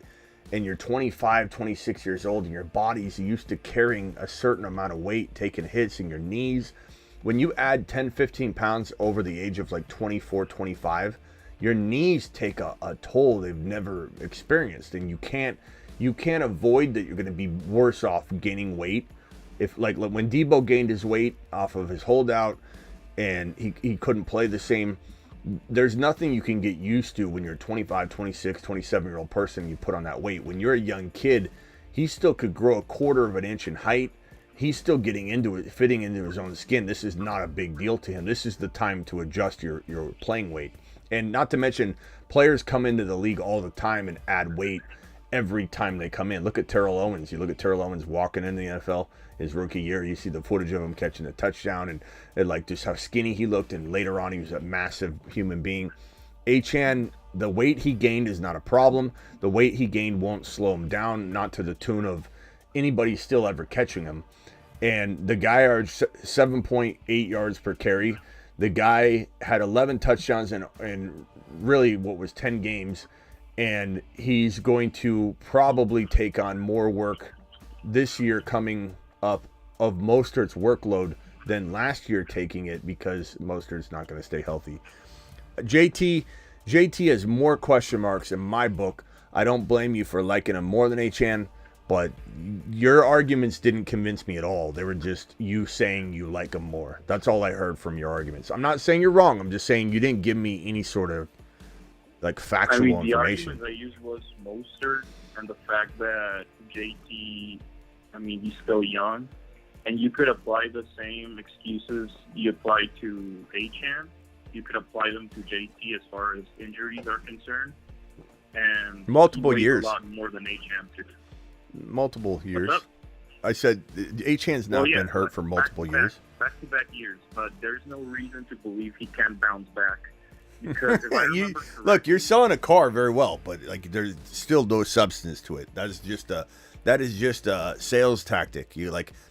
and you're 25, 26 years old, and your body's used to carrying a certain amount of weight, taking hits in your knees. When you add 10, 15 pounds over the age of like 24, 25, your knees take a toll they've never experienced, and you can't avoid that. You're going to be worse off gaining weight. If like when Debo gained his weight off of his holdout and he couldn't play the same, there's nothing you can get used to when you're a 25, 26, 27-year-old person. You put on that weight. When you're a young kid, he still could grow a quarter of an inch in height. He's still getting into it, fitting into his own skin. This is not a big deal to him. This is the time to adjust your playing weight. And not to mention, players come into the league all the time and add weight every time they come in. Look at Terrell Owens. You look at Terrell Owens walking in the NFL his rookie year. You see the footage of him catching a touchdown and like just how skinny he looked. And later on, he was a massive human being. Achane, the weight he gained is not a problem. The weight he gained won't slow him down, not to the tune of anybody still ever catching him. And the guy averaged 7.8 yards per carry. The guy had 11 touchdowns in really what was 10 games. And he's going to probably take on more work this year coming up of Mostert's workload than last year taking it, because Mostert's not going to stay healthy. JT has more question marks in my book. I don't blame you for liking him more than Achane, but your arguments didn't convince me at all. They were just you saying you like him more. That's all I heard from your arguments. I'm not saying you're wrong. I'm just saying you didn't give me any sort of like factual information. The argument I used was Mostert and the fact that JT, he's still young, and you could apply the same excuses you applied to Achane. You could apply them to JT as far as injuries are concerned, and multiple years, a lot more than Achane did. Multiple years. I said Achane's not been hurt for multiple years. Back-to-back years, but there's no reason to believe he can bounce back. Because look, you're selling a car very well, but like there's still no substance to it. That is just a sales tactic.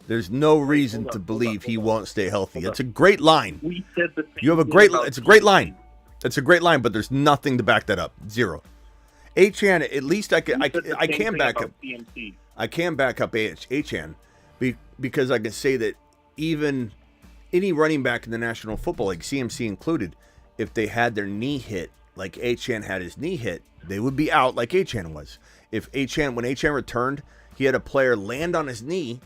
There's no reason to believe he won't stay healthy. It's a great line. We said the same. It's a great line. It's a great line, but there's nothing to back that up. Zero. Achane, at least I can back up. CMC. I can back up Achane because I can say that even any running back in the National Football League, CMC included, if they had their knee hit like Achane had his knee hit, they would be out like Achane was. When Achane returned, he had a player land on his knee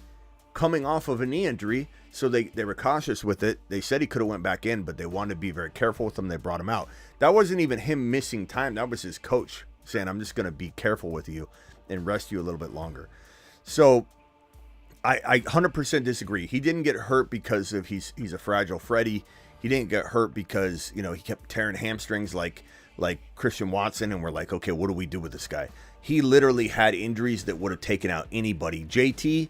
coming off of a knee injury, so they were cautious with it. They said he could have went back in, but they wanted to be very careful with him. They brought him out. That wasn't even him missing time. That was his coach saying, I'm just going to be careful with you and rest you a little bit longer. So I 100% disagree. He didn't get hurt because of he's a fragile Freddy. He didn't get hurt because, you know, he kept tearing hamstrings like Christian Watson, and we're like, okay, what do we do with this guy? He literally had injuries that would have taken out anybody. JT,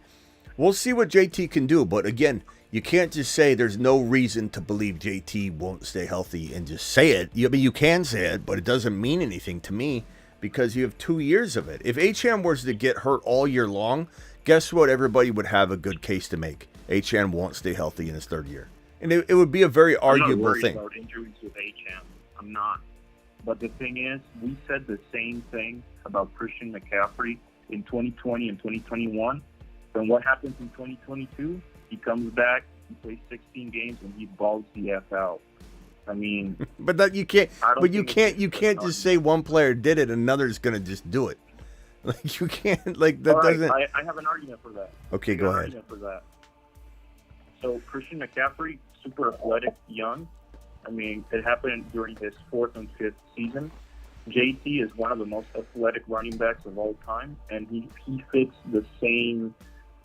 we'll see what JT can do, but again, you can't just say there's no reason to believe JT won't stay healthy and just say it. I mean, you can say it, but it doesn't mean anything to me because you have 2 years of it. If Achane was to get hurt all year long, guess what? Everybody would have a good case to make. Achane won't stay healthy in his 3rd year. And it would be a very arguable thing. I'm not worried about injuries with Achane. I'm not. But the thing is, we said the same thing about Christian McCaffrey in 2020 and 2021. Then what happens in 2022? He comes back, he plays 16 games, and he balls the F out. I mean, but that you can't. But you can't just say one player did it, and another's gonna just do it. Like you can't. Like that doesn't. I have an argument for that. Okay, go ahead. Argument for that. So Christian McCaffrey, super athletic, young. I mean, it happened during his 4th and 5th season. JT is one of the most athletic running backs of all time, and he fits the same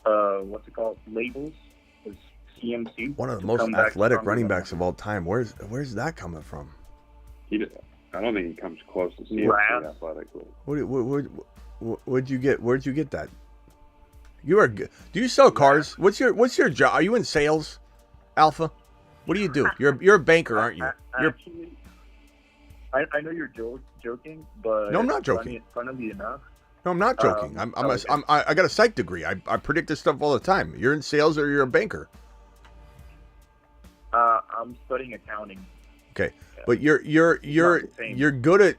labels as CMC. One of the most athletic running backs of all time. Where's that coming from? I don't think he comes close to CMC athletically. Where'd you get that? You are good. Do you sell cars? What's your job? Are you in sales, Alpha? What do you do? You're a banker, aren't you? Actually, I know you're joking, but no, I'm not joking. Funnily enough, no, I'm not joking. I got a psych degree. I predict this stuff all the time. You're in sales or you're a banker? I'm studying accounting. Okay, yeah. But you're good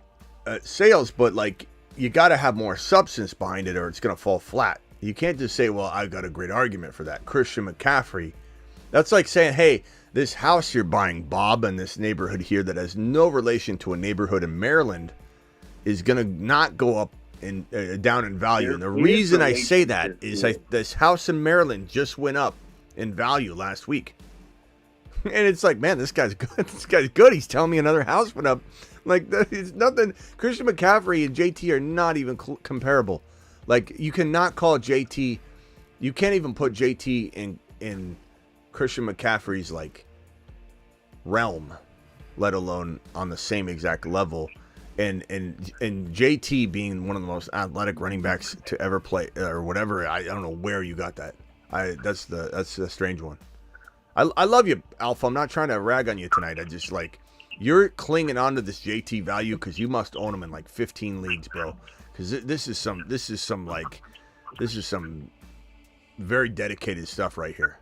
at sales, but like you got to have more substance behind it, or it's gonna fall flat. You can't just say, "Well, I've got a great argument for that." Christian McCaffrey. That's like saying, "Hey, this house you're buying, Bob, in this neighborhood here that has no relation to a neighborhood in Maryland, is gonna not go up in down in value." And the reason I say that is this house in Maryland just went up in value last week. And it's like, man, this guy's good. This guy's good. He's telling me another house went up. Like, it's nothing. Christian McCaffrey and JT are not even comparable. Like, you cannot call JT. You can't even put JT in Christian McCaffrey's, like, realm, let alone on the same exact level. And JT being one of the most athletic running backs to ever play, or whatever. I don't know where you got that. That's a strange one. I love you, Alpha. I'm not trying to rag on you tonight. I just like you're clinging on to this JT value because you must own him in like 15 leagues, bro. Because this is some very dedicated stuff right here.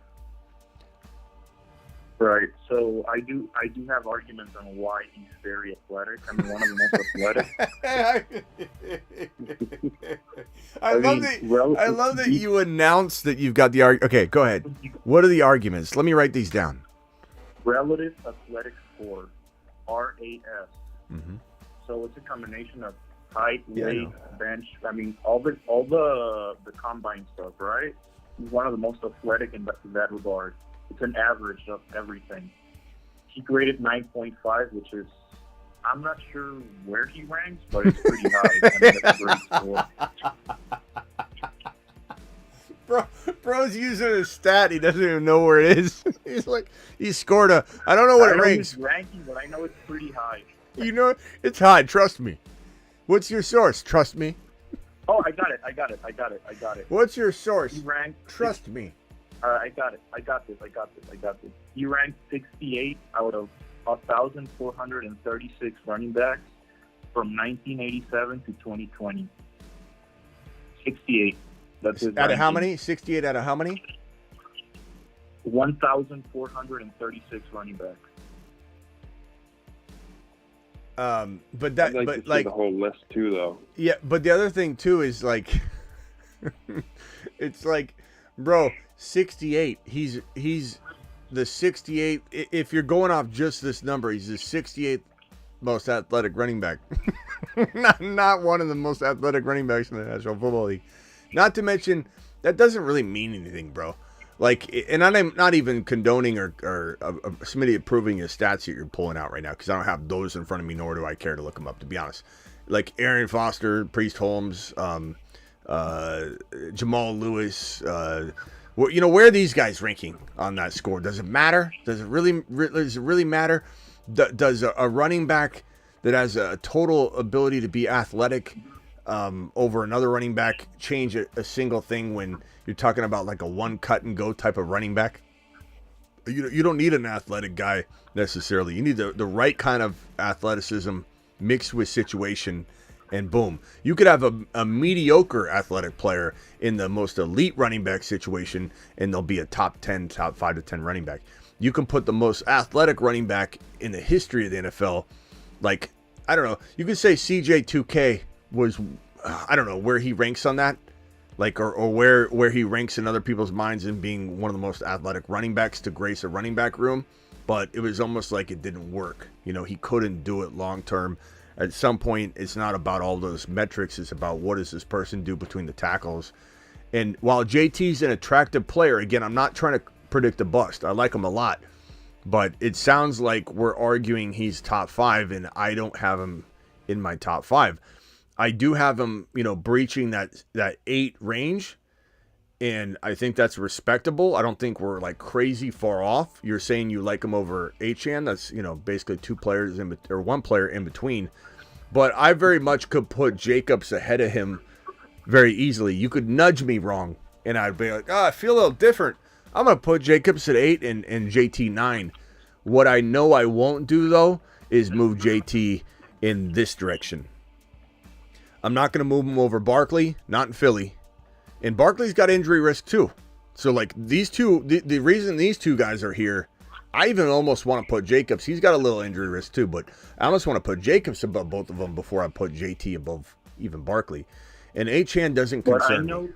Right. So I do have arguments on why he's very athletic. I mean, one of the most athletic. I love that you announced that you've got the argument. Okay, go ahead. What are the arguments? Let me write these down. Relative athletic score, RAS. Mm-hmm. So it's a combination of height, weight, bench. I mean, all the combine stuff, right? He's one of the most athletic in that regard. It's an average of everything. He graded 9.5, which is, I'm not sure where he ranks, but it's pretty high. I mean, that's a great score. Bro's using a stat. He doesn't even know where it is. He's like, he scored I don't know what it ranks. He's ranking, but I know it's pretty high. You know, it's high. Trust me. What's your source? Trust me. Oh, I got it. What's your source? He ranked. Trust me. I got this. He ranked 68 out of 1,436 running backs from 1987 to 2020. 68. That's his out of how many? 68 out of how many? 1,436 running backs. But that, I'd like but to see like the whole list too, though. Yeah, but the other thing too is like, it's like, bro, 68. He's the 68. If you're going off just this number, he's the 68th most athletic running back. not one of the most athletic running backs in the National Football League. Not to mention, that doesn't really mean anything, bro. Like, and I'm not even condoning or Smitty approving his stats that you're pulling out right now, because I don't have those in front of me, nor do I care to look them up, to be honest. Like Arian Foster, Priest Holmes, Jamal Lewis, Well, where are these guys ranking on that score? Does it matter? Does it really matter? Does a running back that has a total ability to be athletic over another running back change a single thing when you're talking about like a one cut and go type of running back? You don't need an athletic guy necessarily. You need the right kind of athleticism mixed with situation, and boom. You could have a mediocre athletic player in the most elite running back situation, and they'll be a top 5 to 10 running back. You can put the most athletic running back in the history of the NFL, like, I don't know, you could say CJ2K was, I don't know where he ranks on that, like, or where he ranks in other people's minds in being one of the most athletic running backs to grace a running back room, but it was almost like it didn't work. He couldn't do it long term. At some point, it's not about all those metrics. It's about what does this person do between the tackles. And while JT's an attractive player, again, I'm not trying to predict a bust. I like him a lot. But it sounds like we're arguing he's top 5, and I don't have him in my top 5. I do have him, breaching that 8 range, and I think that's respectable. I don't think we're like crazy far off. You're saying you like him over Achane. That's, basically 2 players or 1 player in between. But I very much could put Jacobs ahead of him very easily. You could nudge me wrong, and I'd be like, I feel a little different. I'm going to put Jacobs at 8 and JT 9. What I know I won't do, though, is move JT in this direction. I'm not going to move him over Barkley, not in Philly. And Barkley's got injury risk, too. So, like, these two, the reason these 2 guys are here, I even almost want to put Jacobs. He's got a little injury risk, too. But I almost want to put Jacobs above both of them before I put JT above even Barkley. And Achane doesn't concern me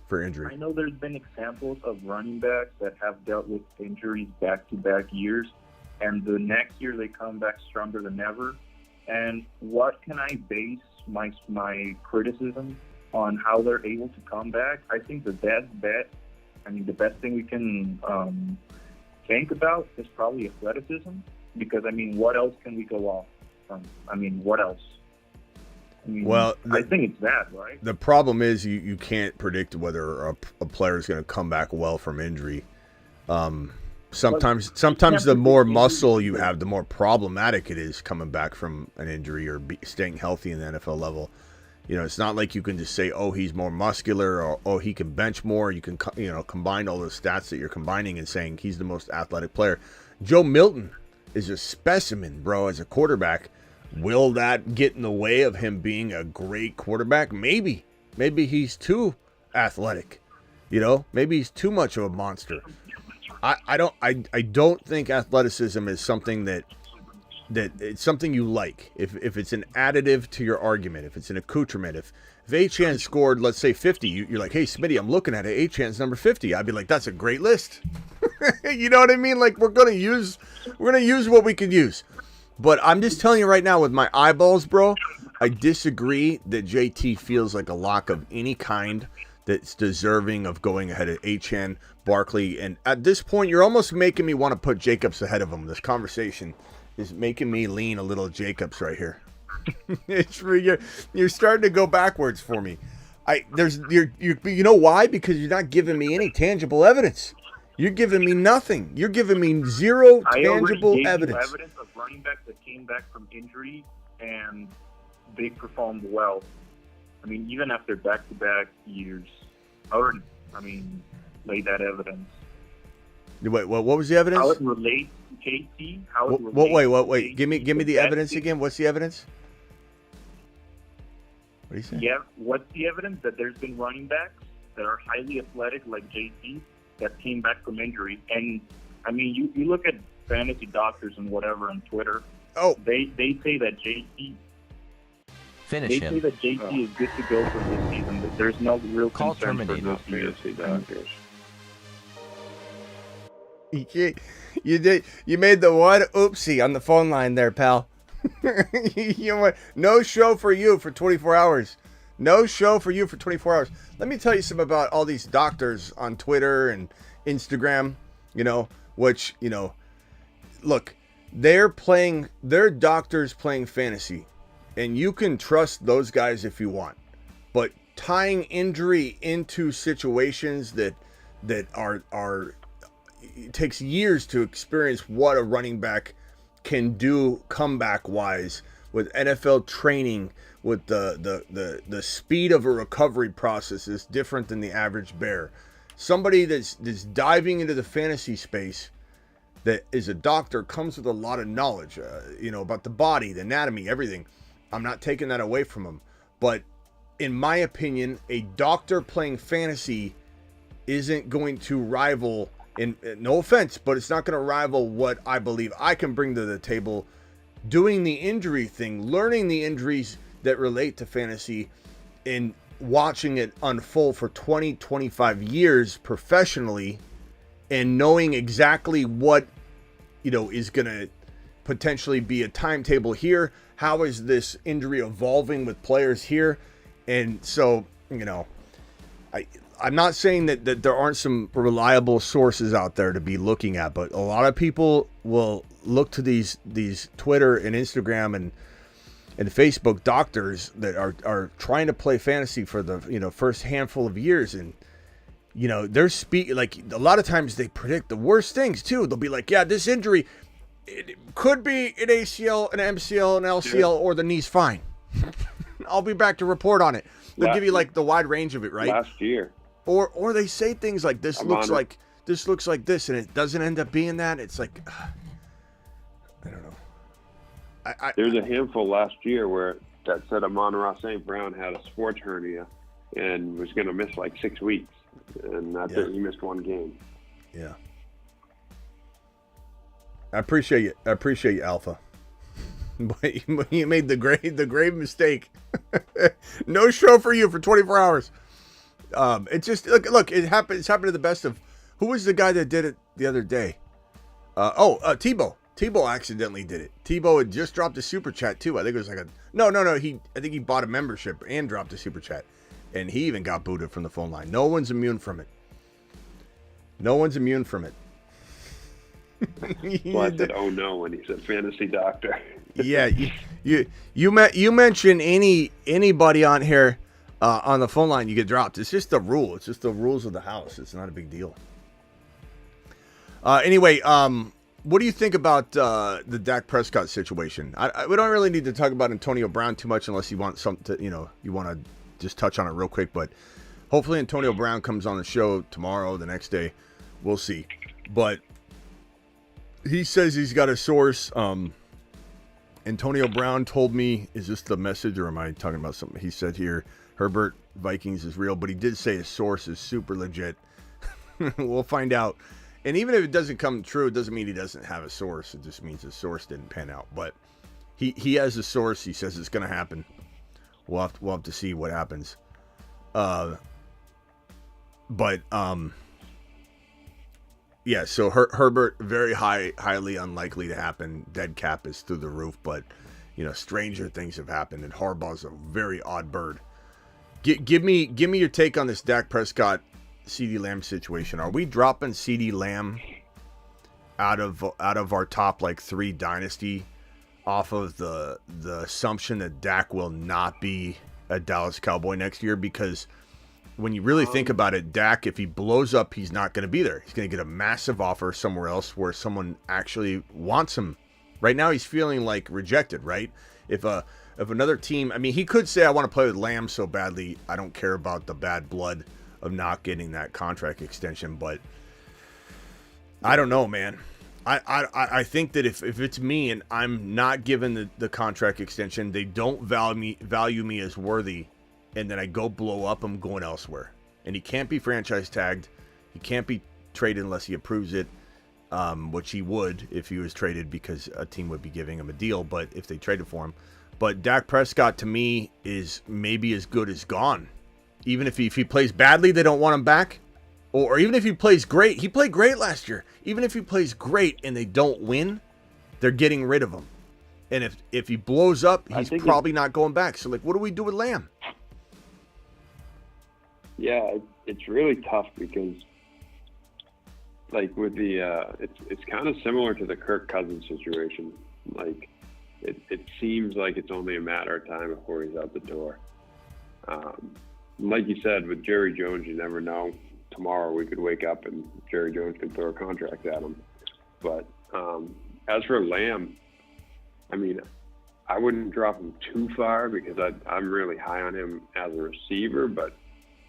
for injury. I know there's been examples of running backs that have dealt with injuries back-to-back years, and the next year they come back stronger than ever. And what can I base my criticism on how they're able to come back? I think the best thing we can think about is probably athleticism, because, what else can we go off from? What else? Well, I think it's that, right? The problem is you can't predict whether a player is going to come back well from injury. Sometimes the more muscle you have, the more problematic it is coming back from an injury or staying healthy in the NFL level. It's not like you can just say, oh, he's more muscular, or oh, he can bench more. You can combine all those stats that you're combining and saying he's the most athletic player. Joe Milton is a specimen, bro, as a quarterback. Will that get in the way of him being a great quarterback? Maybe he's too athletic. Maybe he's too much of a monster. I don't think athleticism is something that it's something you like. If it's an additive to your argument, if it's an accoutrement, if Achane scored, let's say 50, you're like, hey, Smitty, I'm looking at it. Achane's number 50. I'd be like, that's a great list. You know what I mean? Like, we're gonna use what we can use. But I'm just telling you right now, with my eyeballs, bro, I disagree that JT feels like a lock of any kind that's deserving of going ahead of Achane, Barkley. And at this point, you're almost making me want to put Jacobs ahead of him. This conversation is making me lean a little Jacobs right here. You're starting to go backwards for me. You know why? Because you're not giving me any tangible evidence. You're giving me nothing. You're giving me zero tangible evidence. You evidence of running backs that came back from injury and they performed well. Even after back-to-back years, I already, laid that evidence. Wait, what was the evidence? How it relates to JT? Wait. Give me the evidence again. What's the evidence? What are you saying? Yeah, what's the evidence? That there's been running backs that are highly athletic, like JT, that came back from injury. And, you look at fantasy doctors and whatever on Twitter. Oh. They say that JT... Finish him. They say that JT is good to go for this season, but there's no real Call concern for terminated. this season. You made the one oopsie on the phone line there, pal. No show for you for 24 hours. No show for you for 24 hours. Let me tell you something about all these doctors on Twitter and Instagram, which, look, they're doctors playing fantasy, and you can trust those guys if you want. But tying injury into situations that that are it takes years to experience what a running back can do comeback wise with NFL training, with the speed of a recovery process is different than the average bear. Somebody that's diving into the fantasy space that is a doctor comes with a lot of knowledge, about the body, the anatomy, everything. I'm not taking that away from him, but in my opinion, a doctor playing fantasy isn't going to rival, in no offense, but it's not going to rival what I believe I can bring to the table, doing the injury thing, learning the injuries that relate to fantasy, and watching it unfold for 20, 25 years professionally, and knowing exactly what, is going to potentially be a timetable here. How is this injury evolving with players here? And so, I'm not saying that there aren't some reliable sources out there to be looking at, but a lot of people will look to these Twitter and Instagram and Facebook doctors that are trying to play fantasy for the first handful of years, and they're like a lot of times they predict the worst things too. They'll be like, yeah, this injury, it could be an ACL, an MCL, an LCL, or the knee's fine. I'll be back to report on it. They'll give you like the wide range of it, right? Last year. Or they say things like this looks like this, and it doesn't end up being that. It's like, I don't know. There's a handful last year where that said Amon-Ra St. Brown had a sports hernia and was going to miss like 6 weeks, and that's it. He missed one game. Yeah. I appreciate you, Alpha. But you made the grave mistake. No show for you for 24 hours. It's just look. It's happened to the best of. Who was the guy that did it the other day? Tebow. Tebow accidentally did it. Tebow had just dropped a super chat too. I think it was like no. I think he bought a membership and dropped a super chat, and he even got booted from the phone line. No one's immune from it. Well, I said, oh no, when he said fantasy doctor. Yeah, you mention anybody on here on the phone line, you get dropped. It's just the rule. It's just the rules of the house. It's not a big deal. Anyway, what do you think about the Dak Prescott situation? We don't really need to talk about Antonio Brown too much unless you want something to, you want to just touch on it real quick. But hopefully Antonio Brown comes on the show tomorrow, the next day. We'll see. But he says he's got a source. Antonio Brown told me, is this the message or am I talking about something? He said here, Herbert, Vikings is real, but he did say his source is super legit. We'll find out. And even if it doesn't come true, it doesn't mean he doesn't have a source. It just means his source didn't pan out. But he has a source. He says it's going to happen. We'll have to see what happens. Yeah, so Herbert, very highly unlikely to happen. Dead cap is through the roof, but stranger things have happened, and Harbaugh's a very odd bird. Give me your take on this Dak Prescott, CeeDee Lamb situation. Are we dropping CeeDee Lamb out of our top like 3 dynasty off of the assumption that Dak will not be a Dallas Cowboy next year? Because when you really think about it, Dak, if he blows up, he's not going to be there. He's going to get a massive offer somewhere else where someone actually wants him. Right now, he's feeling like rejected, right? If another team, I mean, he could say, I want to play with Lamb so badly, I don't care about the bad blood of not getting that contract extension. But I don't know, man. I think that if it's me and I'm not given the contract extension, they don't value me as worthy, and then I go blow up, I'm going elsewhere. And he can't be franchise tagged. He can't be traded unless he approves it, which he would if he was traded, because a team would be giving him a deal, but if they traded for him. But Dak Prescott, to me, is maybe as good as gone. Even if he plays badly, they don't want him back. Or even if he plays great. He played great last year. Even if he plays great and they don't win, they're getting rid of him. And if he blows up, he's probably not going back. So, like, what do we do with Lamb? Yeah, it's really tough because, like, with the it's kind of similar to the Kirk Cousins situation. Like, it seems like it's only a matter of time before he's out the door. Like you said, with Jerry Jones, you never know. tomorrow we could wake up and Jerry Jones could throw a contract at him. But as for Lamb, I mean, I wouldn't drop him too far because I'm really high on him as a receiver. But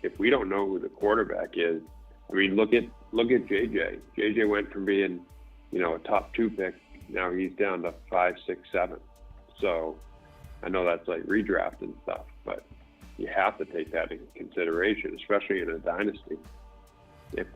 if we don't know who the quarterback is, I mean, look at JJ. JJ went from being, a top 2 pick. Now he's down to 5, 6, 7. So I know that's like redraft and stuff, but you have to take that into consideration, especially in a dynasty. If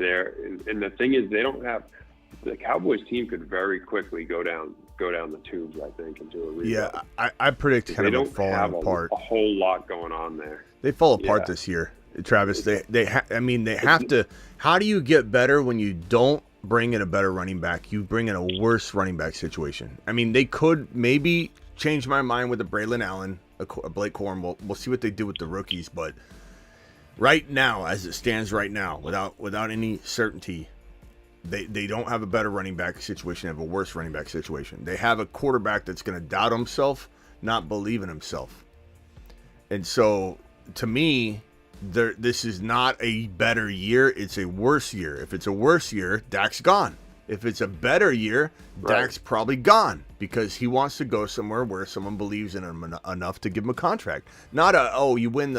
and the thing is, the Cowboys team could very quickly go down the tubes, I think, into a redraft. Yeah, I predict kind of falling apart. A whole lot going on there. They fall apart this year, Travis. They have to. How do you get better when you don't bring in a better running back? You bring in a worse running back situation. I mean, they could maybe change my mind with a Braylon Allen, a Blake Corum. We'll see what they do with the rookies, but right now, as it stands right now, without any certainty, they don't have a better running back situation. They have a worse running back situation. They have a quarterback that's going to doubt himself, not believe in himself. And so, to me, this is not a better year. It's a worse year. If it's a worse year, Dak's gone. If it's a better year, Dak's probably gone because he wants to go somewhere where someone believes in him enough to give him a contract. Not you win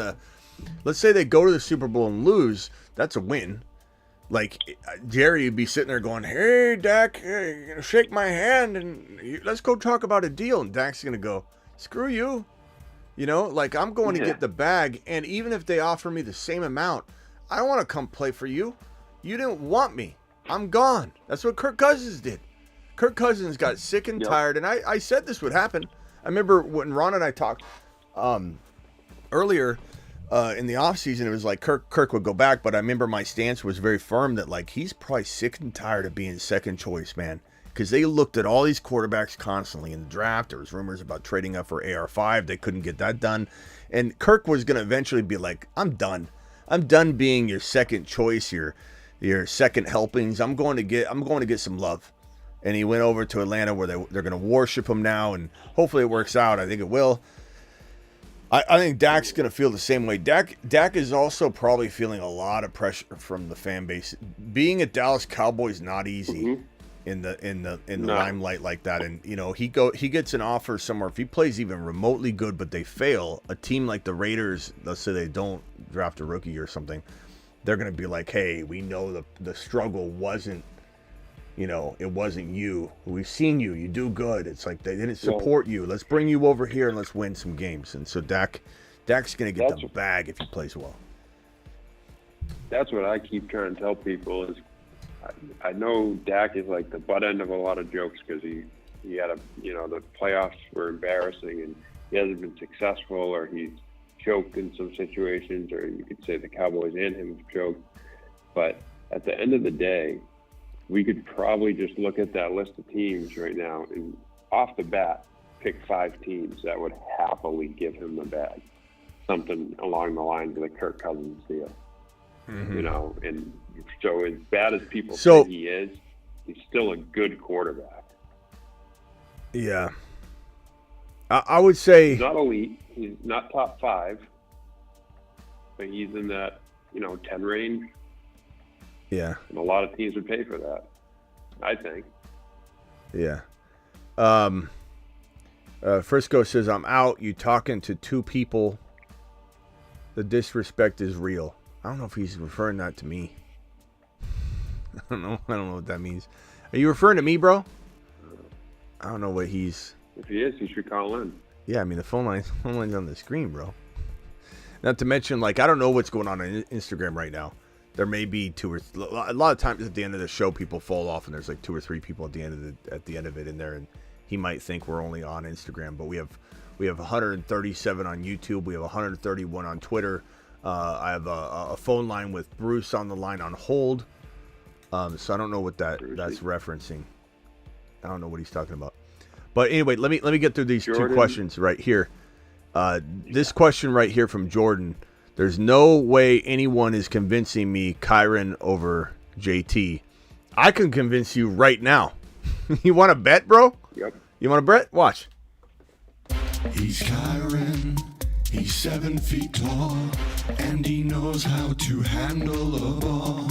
let's say they go to the Super Bowl and lose. That's a win. Like, Jerry would be sitting there going, hey, Dak, you're going to shake my hand and let's go talk about a deal. And Dak's going to go, screw you. I'm going to get the bag. And even if they offer me the same amount, I don't want to come play for you. You didn't want me. I'm gone. That's what Kirk Cousins did. Kirk Cousins got sick and tired. And I said this would happen. I remember when Ron and I talked earlier in the offseason, it was like Kirk would go back. But I remember my stance was very firm that, like, he's probably sick and tired of being second choice, man. Because they looked at all these quarterbacks constantly in the draft. There was rumors about trading up for AR5. They couldn't get that done. And Kirk was going to eventually be like, I'm done. I'm done being your second choice, your second helpings. I'm going to get some love. And he went over to Atlanta where they're going to worship him now. And hopefully it works out. I think it will. I think Dak's going to feel the same way. Dak is also probably feeling a lot of pressure from the fan base. Being a Dallas Cowboy is not easy. Mm-hmm. In the limelight like that, and he gets an offer somewhere. If he plays even remotely good, but they fail, a team like the Raiders, let's say they don't draft a rookie or something, they're gonna be like, hey, we know the struggle wasn't, it wasn't you. We've seen you. You do good. It's like they didn't support you. Let's bring you over here and let's win some games. And so Dak's gonna get the bag if he plays well. That's what I keep trying to tell people is. I know Dak is like the butt end of a lot of jokes because he had the playoffs were embarrassing and he hasn't been successful or he's choked in some situations, or you could say the Cowboys and him have choked. But at the end of the day, we could probably just look at that list of teams right now and off the bat pick 5 teams that would happily give him the bag. Something along the lines of the Kirk Cousins deal. Mm-hmm. And so as bad as people say he is, he's still a good quarterback. Yeah. I would say he's not elite. He's not top 5, but he's in that, 10 range. Yeah. And a lot of teams would pay for that, I think. Yeah. Frisco says, I'm out. You talking to 2 people. The disrespect is real. I don't know if he's referring that to me. I don't know what that means. Are you referring to me, bro? I don't know what he's... If he is, he should call in. Yeah, I mean, the phone line's on the screen, bro. Not to mention, I don't know what's going on Instagram right now. There may be 2 or... A lot of times at the end of the show, people fall off, and there's 2 or 3 people at the end of it in there, and he might think we're only on Instagram, but we have 137 on YouTube. We have 131 on Twitter. I have a phone line with Bruce on the line on hold. So I don't know what that's referencing. I don't know what he's talking about. But anyway, let me get through these 2 questions right here. This question right here from Jordan. There's no way anyone is convincing me Kyron over JT. I can convince you right now. You want to bet, bro? Yep. You want to bet? Watch. He's Kyron. He's 7 feet tall, and he knows knows how to handle a ball.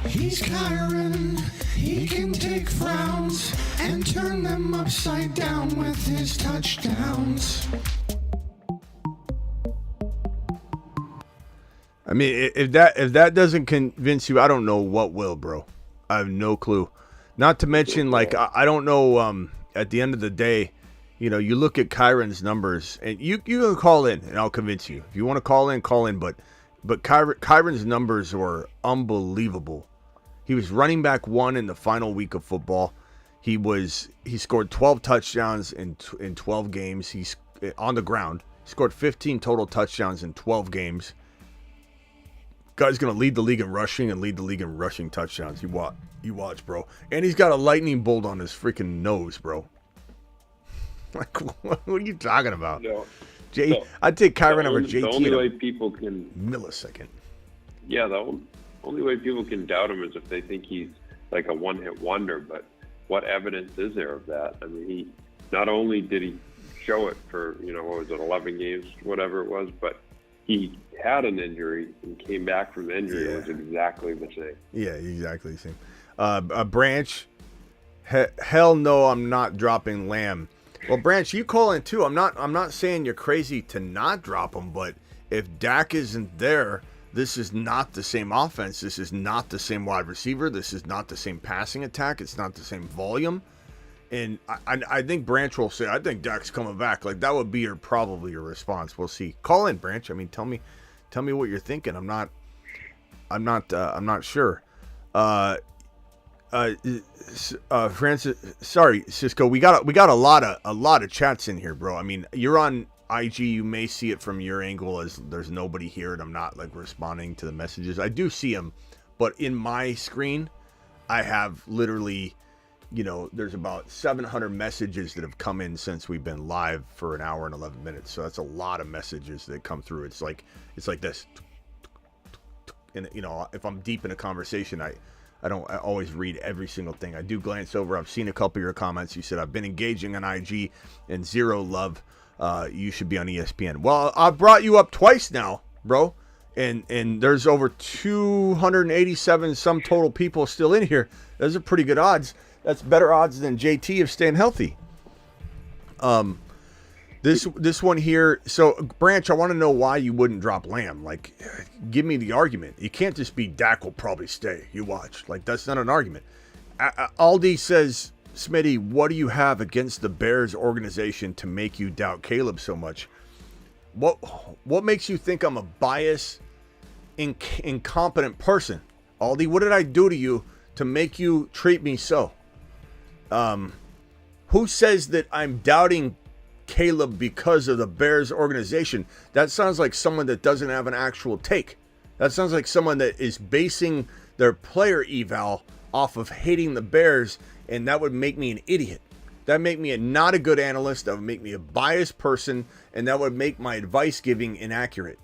He's Kyron, he can take frowns and turn them upside down with his touchdowns. I mean, if that doesn't convince you, I don't know what will, bro. I have no clue. Not to mention, like, I don't know, at the end of the day, you know, you look at Kyron's numbers, and you can call in, and I'll convince you. If you want to call in, but Kyron's numbers were unbelievable. He was running back 1 in the final week of football. He scored 12 touchdowns in 12 games. He's on the ground. He scored 15 total touchdowns in 12 games. Guy's going to lead the league in rushing and lead the league in rushing touchdowns. You watch, bro. And he's got a lightning bolt on his freaking nose, bro. Like, what are you talking about? No. I'd take Kyron over JT. The only way people can millisecond. Yeah, the only way people can doubt him is if they think he's like a one-hit wonder. But what evidence is there of that? I mean, he not only did he show it for, what was it, 11 games, whatever it was, but he had an injury and came back from the injury. It was exactly the same. Yeah, exactly the same. Branch, hell no, I'm not dropping Lamb. Well, Branch, you call in too. I'm not saying you're crazy to not drop him, but if Dak isn't there, this is not the same offense. This is not the same wide receiver. This is not the same passing attack. It's not the same volume. And I think Branch will say, I think Dak's coming back. Like, that would be probably your response. We'll see. Call in, Branch. I mean, tell me what you're thinking. I'm not sure. Francis, sorry, Cisco. We got a lot of chats in here, bro. I mean, you're on IG. You may see it from your angle as there's nobody here, and I'm not like responding to the messages. I do see them, but in my screen, I have literally, there's about 700 messages that have come in since we've been live for an hour and 11 minutes. So that's a lot of messages that come through. It's like this, and if I'm deep in a conversation, I don't always read every single thing. I do glance over. I've seen a couple of your comments. You said, I've been engaging on IG and zero love. You should be on ESPN. Well, I brought you up twice now, bro. And there's over 287 some total people still in here. Those are pretty good odds. That's better odds than JT of staying healthy. This one here. So, Branch, I want to know why you wouldn't drop Lamb. Like, give me the argument. You can't just be Dak will probably stay. You watch. Like, that's not an argument. Aldi says, Smitty, what do you have against the Bears organization to make you doubt Caleb so much? What makes you think I'm a biased, incompetent person? Aldi, what did I do to you to make you treat me so? Who says that I'm doubting Caleb because of the Bears organization? That sounds like someone that doesn't have an actual take. That sounds like someone that is basing their player eval off of hating the Bears, and that would make me an idiot. That would make me not a good analyst. That would make me a biased person, and that would make my advice giving inaccurate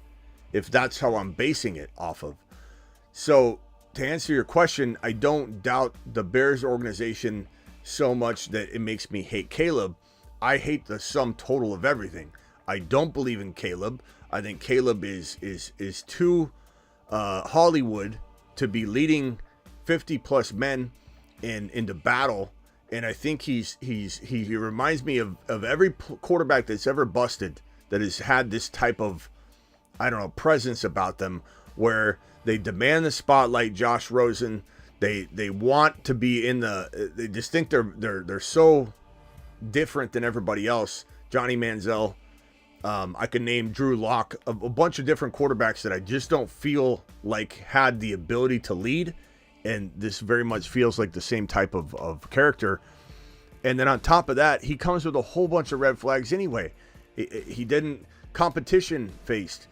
if that's how I'm basing it off of. So, to answer your question, I don't doubt the Bears organization so much that it makes me hate Caleb. I hate the sum total of everything. I don't believe in Caleb. I think Caleb is too Hollywood to be leading 50 plus men into battle. And I think he reminds me of every quarterback that's ever busted that has had this type of, presence about them, where they demand the spotlight. Josh Rosen, they want to be they just think they're so different than everybody else. Johnny Manziel, I could name Drew Lock, a bunch of different quarterbacks that I just don't feel like had the ability to lead, and this very much feels like the same type of character. And then on top of that, he comes with a whole bunch of red flags anyway. He didn't competition faced,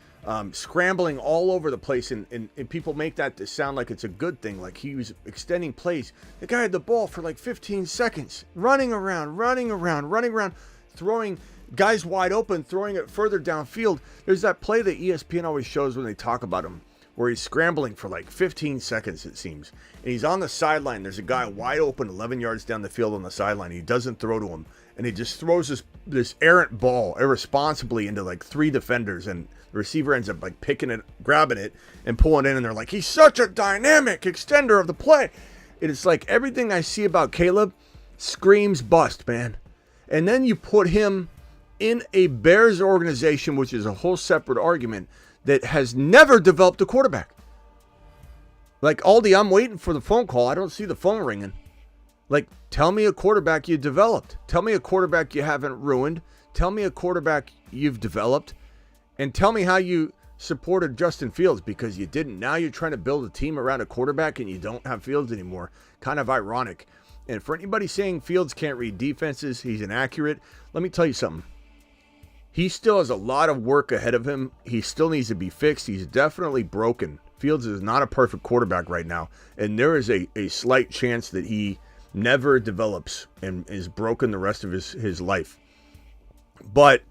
scrambling all over the place, and people make that to sound like it's a good thing, like he was extending plays. The guy had the ball for like 15 seconds, running around, throwing guys wide open, throwing it further downfield. There's that play that ESPN always shows when they talk about him, where he's scrambling for like 15 seconds, it seems. And he's on the sideline. There's a guy wide open 11 yards down the field on the sideline. He doesn't throw to him. And he just throws this errant ball irresponsibly into like 3 defenders. And The receiver ends up like picking it, grabbing it, and pulling in, and they're like, he's such a dynamic extender of the play. It's like everything I see about Caleb screams bust, man. And then you put him in a Bears organization, which is a whole separate argument, that has never developed a quarterback. Like, Aldi, I'm waiting for the phone call. I don't see the phone ringing. Like, tell me a quarterback you developed. Tell me a quarterback you haven't ruined. Tell me a quarterback you've developed. And tell me how you supported Justin Fields, because you didn't. Now you're trying to build a team around a quarterback and you don't have Fields anymore. Kind of ironic. And for anybody saying Fields can't read defenses, he's inaccurate, let me tell you something. He still has a lot of work ahead of him. He still needs to be fixed. He's definitely broken. Fields is not a perfect quarterback right now. And there is a slight chance that he never develops and is broken the rest of his life. But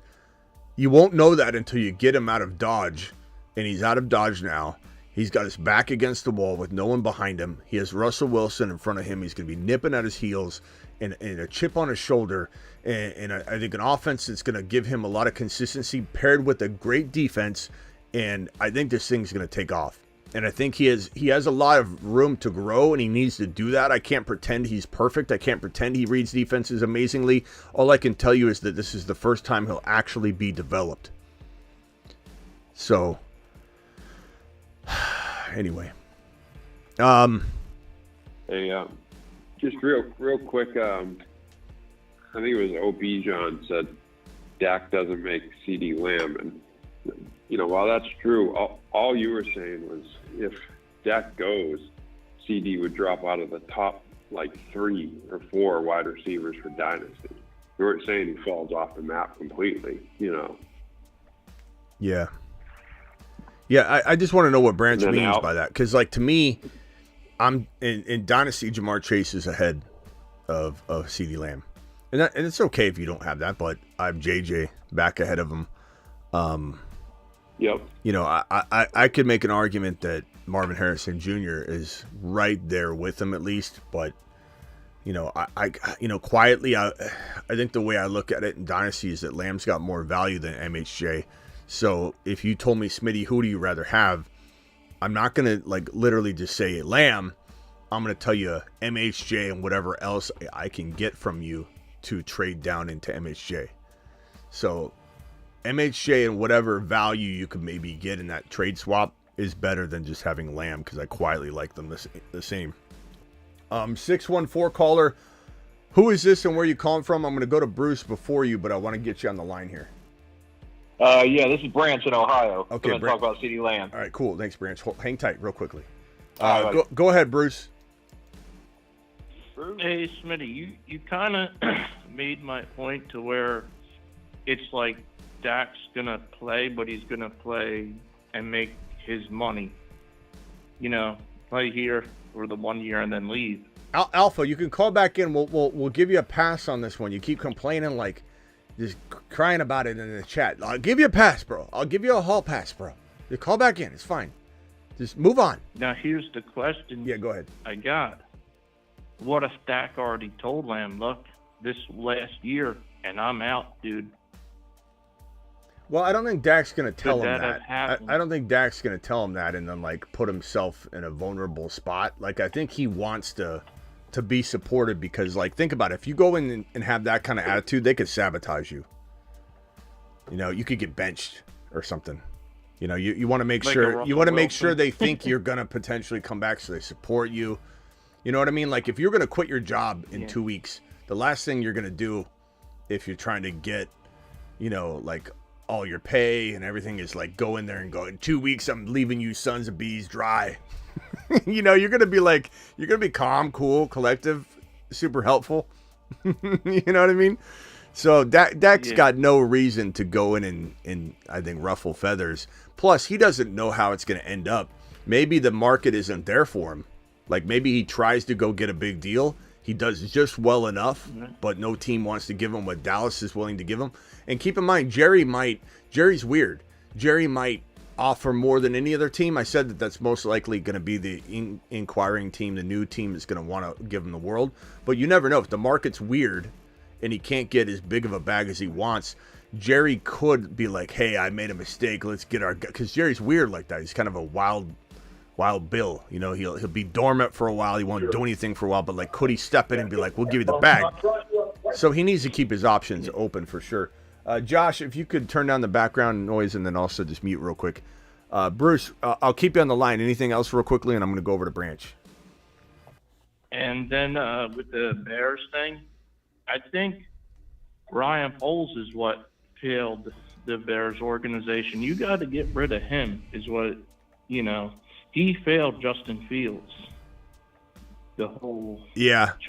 you won't know that until you get him out of Dodge. And he's out of Dodge now. He's got his back against the wall with no one behind him. He has Russell Wilson in front of him. He's going to be nipping at his heels and a chip on his shoulder. And I think an offense that's going to give him a lot of consistency paired with a great defense. And I think this thing's going to take off. And I think he has a lot of room to grow, and he needs to do that. I can't pretend he's perfect. I can't pretend he reads defenses amazingly. All I can tell you is that this is the first time he'll actually be developed. So, anyway. Hey, just real quick, I think it was OB John said Dak doesn't make CD Lamb. And, while that's true, all you were saying was if Dak goes, CD would drop out of the top, 3 or 4 wide receivers for Dynasty. You weren't saying he falls off the map completely, Yeah. Yeah, I just want to know what Branch means by that. Because, to me, I'm in Dynasty, Jamar Chase is ahead of CeeDee Lamb. And it's okay if you don't have that, but I have JJ back ahead of him. Yep. I could make an argument that Marvin Harrison Jr. is right there with him at least, but quietly, I think the way I look at it in Dynasty is that Lamb's got more value than MHJ. So if you told me, Smitty, who do you rather have? I'm not going to literally just say Lamb. I'm going to tell you MHJ and whatever else I can get from you to trade down into MHJ. So MHJ and whatever value you could maybe get in that trade swap is better than just having Lamb, because I quietly like them the same. 614 caller, who is this and where you calling from? I'm going to go to Bruce before you, but I want to get you on the line here. Yeah, this is Branch in Ohio. Okay, going to talk about CeeDee Lamb. All right, cool. Thanks, Branch. Hang tight real quickly. Right. Go ahead, Bruce. Hey, Smitty, you kind of made my point to where it's like Dak's going to play, but he's going to play and make his money. Play here for the 1 year and then leave. Alpha, you can call back in. We'll give you a pass on this one. You keep complaining, just crying about it in the chat. I'll give you a pass, bro. I'll give you a hall pass, bro. Just call back in. It's fine. Just move on. Now, here's the question. Yeah, go ahead. I got. What if Dak already told Lamb, look, this last year, and I'm out, dude? Well, I don't think Dak's going to tell him that. I don't think Dak's going to tell him that and then, put himself in a vulnerable spot. I think he wants to be supported because, think about it. If you go in and have that kind of attitude, they could sabotage you. You could get benched or something. You want to make sure you want to make sure they think you're going to potentially come back so they support you. You know what I mean? If you're going to quit your job in 2 weeks, the last thing you're going to do if you're trying to get, all your pay and everything is go in there and go, in 2 weeks, I'm leaving you sons of bees dry. You're going to be you're going to be calm, cool, collective, super helpful. You know what I mean? So Dak's got no reason to go in and I think ruffle feathers. Plus, he doesn't know how it's going to end up. Maybe the market isn't there for him. Maybe he tries to go get a big deal. He does just well enough, but no team wants to give him what Dallas is willing to give him. And keep in mind, Jerry's weird. Jerry might offer more than any other team. I said that's most likely going to be the inquiring team, the new team is going to want to give him the world. But you never know. If the market's weird and he can't get as big of a bag as he wants, Jerry could be like, hey, I made a mistake. Let's get our guy. Because Jerry's weird like that. He's kind of a wild Bill. You know, he'll be dormant for a while. He won't do anything for a while. But, like, could he step in and be like, we'll give you the bag? So he needs to keep his options open for sure. Josh, if you could turn down the background noise and then also just mute real quick. Bruce, I'll keep you on the line. Anything else real quickly, and I'm going to go over to Branch. And then with the Bears thing, I think Ryan Poles is what failed the Bears organization. You got to get rid of him is what, you know. He failed Justin Fields. The whole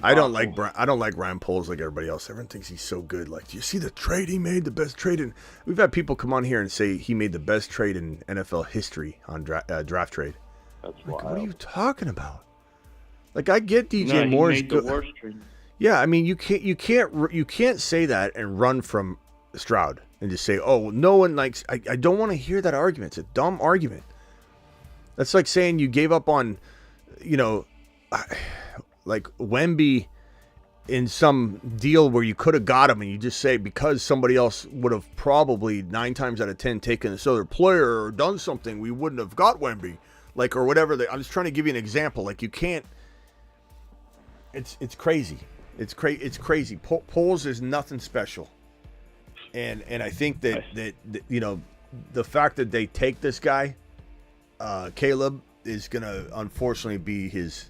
I don't like Ryan Poles like everybody else. Everyone thinks he's so good. Like, do you see the trade he made? The best trade in. We've had people come on here and say he made the best trade in NFL history on draft trade. That's like, wild. what are you talking about? Like, I get DJ Moore's good. The worst trade. Yeah, I mean, you can't say that and run from Stroud and just say, oh, no one likes. I don't want to hear that argument. It's a dumb argument. That's like saying you gave up on, you know, like Wemby in some deal where you could have got him, and you just say because somebody else would have probably 9 times out of 10 taken this other player or done something, we wouldn't have got Wemby, like, or whatever. I'm just trying to give you an example. Like, you can't. It's crazy. It's crazy. Poles is nothing special, and I think that you know, the fact that they take this guy, Caleb, is gonna unfortunately be his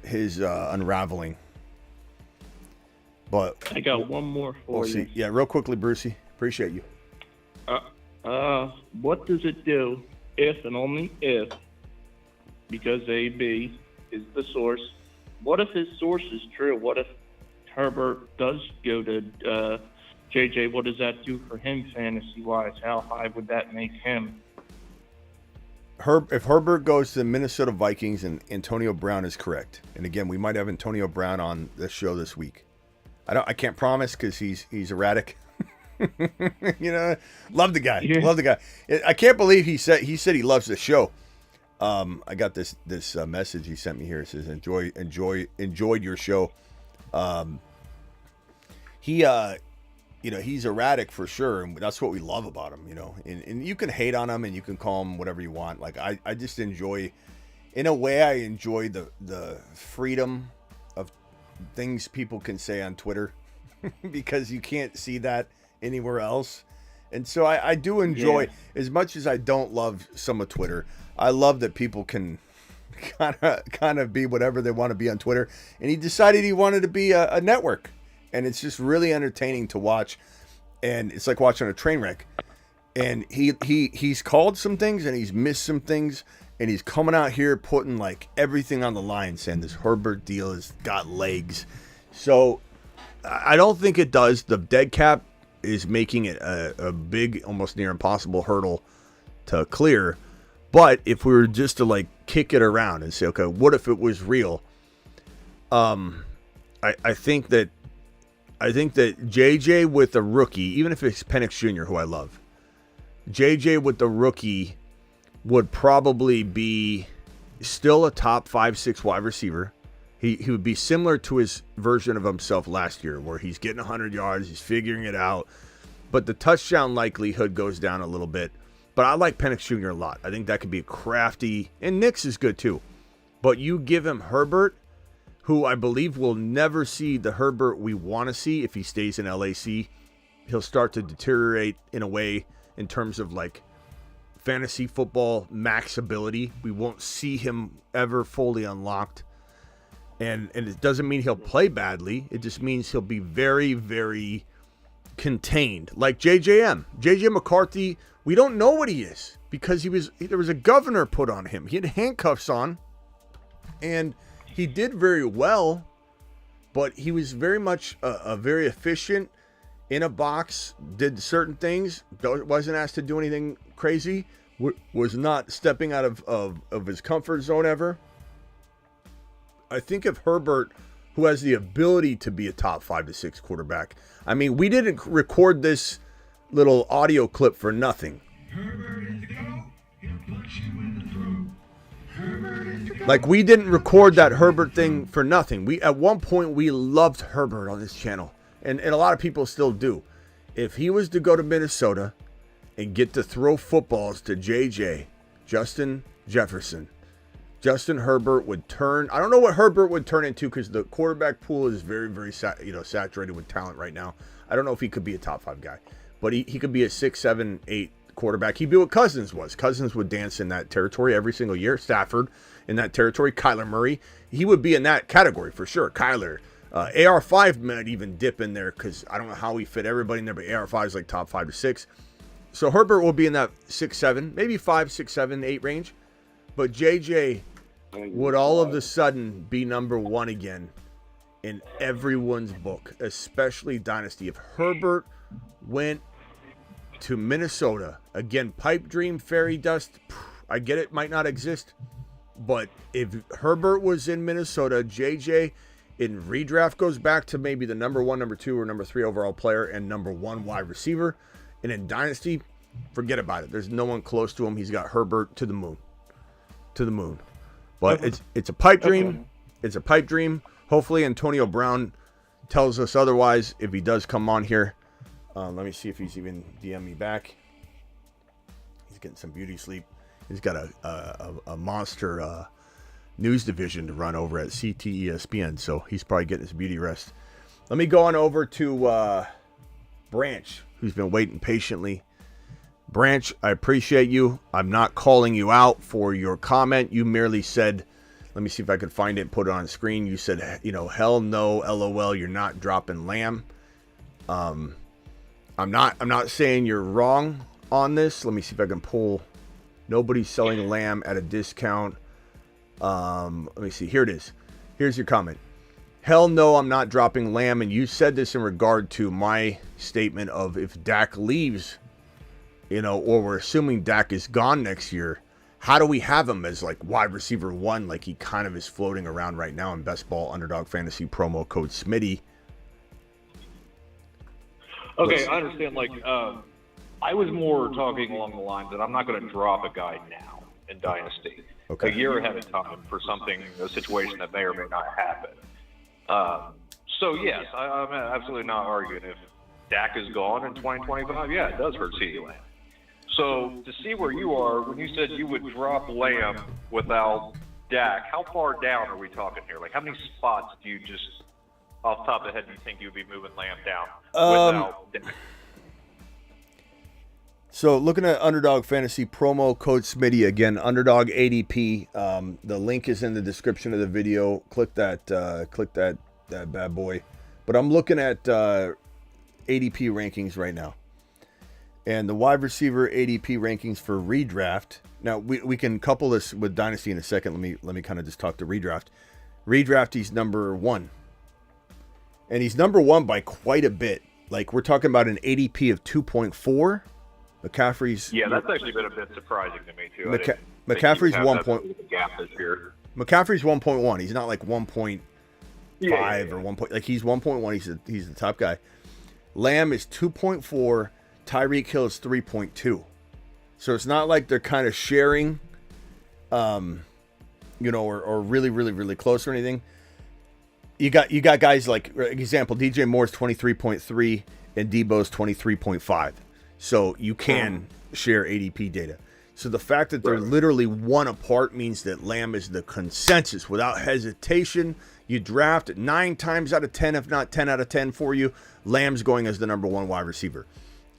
unraveling. But I got one more for you. See. Yeah, real quickly, Brucey. Appreciate you. What does it do if and only if, because AB is the source, what if his source is true? What if Herbert does go to JJ? What does that do for him fantasy-wise? How high would that make him? If Herbert goes to the Minnesota Vikings and Antonio Brown is correct, and again, we might have Antonio Brown on this show this week. I can't promise because he's erratic. You know, love the guy. Yeah. Love the guy. I can't believe he said he loves the show. I got this message he sent me here. It says enjoyed your show. You know, he's erratic for sure, and that's what we love about him, you know. And you can hate on him and you can call him whatever you want. Like, I just enjoy, in a way, I enjoy the freedom of things people can say on Twitter because you can't see that anywhere else. And so I do enjoy, as much as I don't love some of Twitter, I love that people can kind of be whatever they want to be on Twitter. And he decided he wanted to be a network. And it's just really entertaining to watch, and it's like watching a train wreck. And he's called some things, and he's missed some things, and he's coming out here putting like everything on the line, saying this Herbert deal has got legs. So I don't think it does. The dead cap is making it a big, almost near impossible hurdle to clear. But if we were just to like kick it around and say, okay, what if it was real? I think that JJ with a rookie, even if it's Penix Jr., who I love, JJ with the rookie would probably be still a top 5-6 wide receiver. He would be similar to his version of himself last year, where he's getting 100 yards, he's figuring it out, but the touchdown likelihood goes down a little bit. But I like Penix Jr. a lot. I think that could be a crafty, and Nix is good too. But you give him Herbert, who I believe will never see the Herbert we want to see if he stays in LAC. He'll start to deteriorate in a way in terms of like fantasy football max ability. We won't see him ever fully unlocked. And it doesn't mean he'll play badly. It just means he'll be very, very contained. Like JJ McCarthy, we don't know what he is because there was a governor put on him. He had handcuffs on, and he did very well, but he was very much a very efficient in a box, did certain things, wasn't asked to do anything crazy, was not stepping out of his comfort zone ever. I think if Herbert, who has the ability to be a top 5 to 6 quarterback, I mean, we didn't record this little audio clip for nothing. Herbert is the GOAT. He'll punch you in the throat. Herbert is the GOAT. Like, we didn't record that Herbert thing for nothing. At one point we loved Herbert on this channel, and a lot of people still do. if he was to go to Minnesota and get to throw footballs to JJ, Justin Jefferson, Justin Herbert would turn. I don't know what Herbert would turn into because the quarterback pool is very, very saturated with talent right now. I don't know if he could be a top 5 guy, but he could be a 6, 7, 8 quarterback. He'd be what Cousins was. Cousins would dance in that territory every single year. Stafford in that territory. Kyler Murray, he would be in that category for sure. Kyler, AR5 might even dip in there because I don't know how he fit everybody in there, but AR5 is like top 5 to 6. So Herbert will be in that 6, 7, maybe 5, 6, 7, 8 range. But JJ would all of a sudden be number 1 again in everyone's book, especially Dynasty. If Herbert went to Minnesota, again, pipe dream, fairy dust, I get it, might not exist. But if Herbert was in Minnesota, JJ in redraft goes back to maybe the number 1, number 2, or number 3 overall player and number 1 wide receiver. And in Dynasty, forget about it. There's no one close to him. He's got Herbert to the moon. To the moon. But it's a pipe dream. Okay. It's a pipe dream. Hopefully Antonio Brown tells us otherwise if he does come on here. Let me see if he's even DM me back. He's getting some beauty sleep. He's got a monster news division to run over at CTESPN, so he's probably getting his beauty rest. Let me go on over to Branch, who's been waiting patiently. Branch, I appreciate you. I'm not calling you out for your comment. You merely said, let me see if I can find it and put it on screen. You said, hell no, LOL, you're not dropping Lamb. I'm not saying you're wrong on this. Let me see if I can pull. Nobody's selling Lamb at a discount. Let me see. Here it is. Here's your comment. Hell no, I'm not dropping Lamb. And you said this in regard to my statement of if Dak leaves, or we're assuming Dak is gone next year, how do we have him as like wide receiver 1, like he kind of is floating around right now in Best Ball Underdog Fantasy promo code Smitty? Okay, I understand. I was more talking along the lines that I'm not going to drop a guy now in Dynasty. Okay. A year ahead of time for a situation that may or may not happen. So yes, I'm absolutely not arguing if Dak is gone in 2025. Yeah, it does hurt CeeDee Lamb. So to see where you are, when you said you would drop Lamb without Dak, how far down are we talking here? Like how many spots do you just, off the top of the head, do you think you would be moving Lamb down without Dak? So looking at Underdog Fantasy promo code Smitty, again, Underdog ADP. The link is in the description of the video. Click that bad boy. But I'm looking at ADP rankings right now. And the wide receiver ADP rankings for redraft. Now we can couple this with Dynasty in a second. Let me kind of just talk to redraft. Redraft, he's number 1. And he's number 1 by quite a bit. Like we're talking about an ADP of 2.4. McCaffrey's... Yeah, that's actually been a bit surprising to me, too. McCaffrey's 1. Gap this year. McCaffrey's 1.1. He's not like 1.5 or 1. Like he's 1.1. He's the top guy. Lamb is 2.4. Tyreek Hill is 3.2. So it's not like they're kind of sharing, or really, really, really close or anything. You got guys like, for example, DJ Moore's 23.3 and Debo's 23.5. So you can share ADP data. So the fact that they're literally 1 apart means that Lamb is the consensus without hesitation. You draft 9 times out of 10, if not 10 out of 10 for you. Lamb's going as the number 1 wide receiver.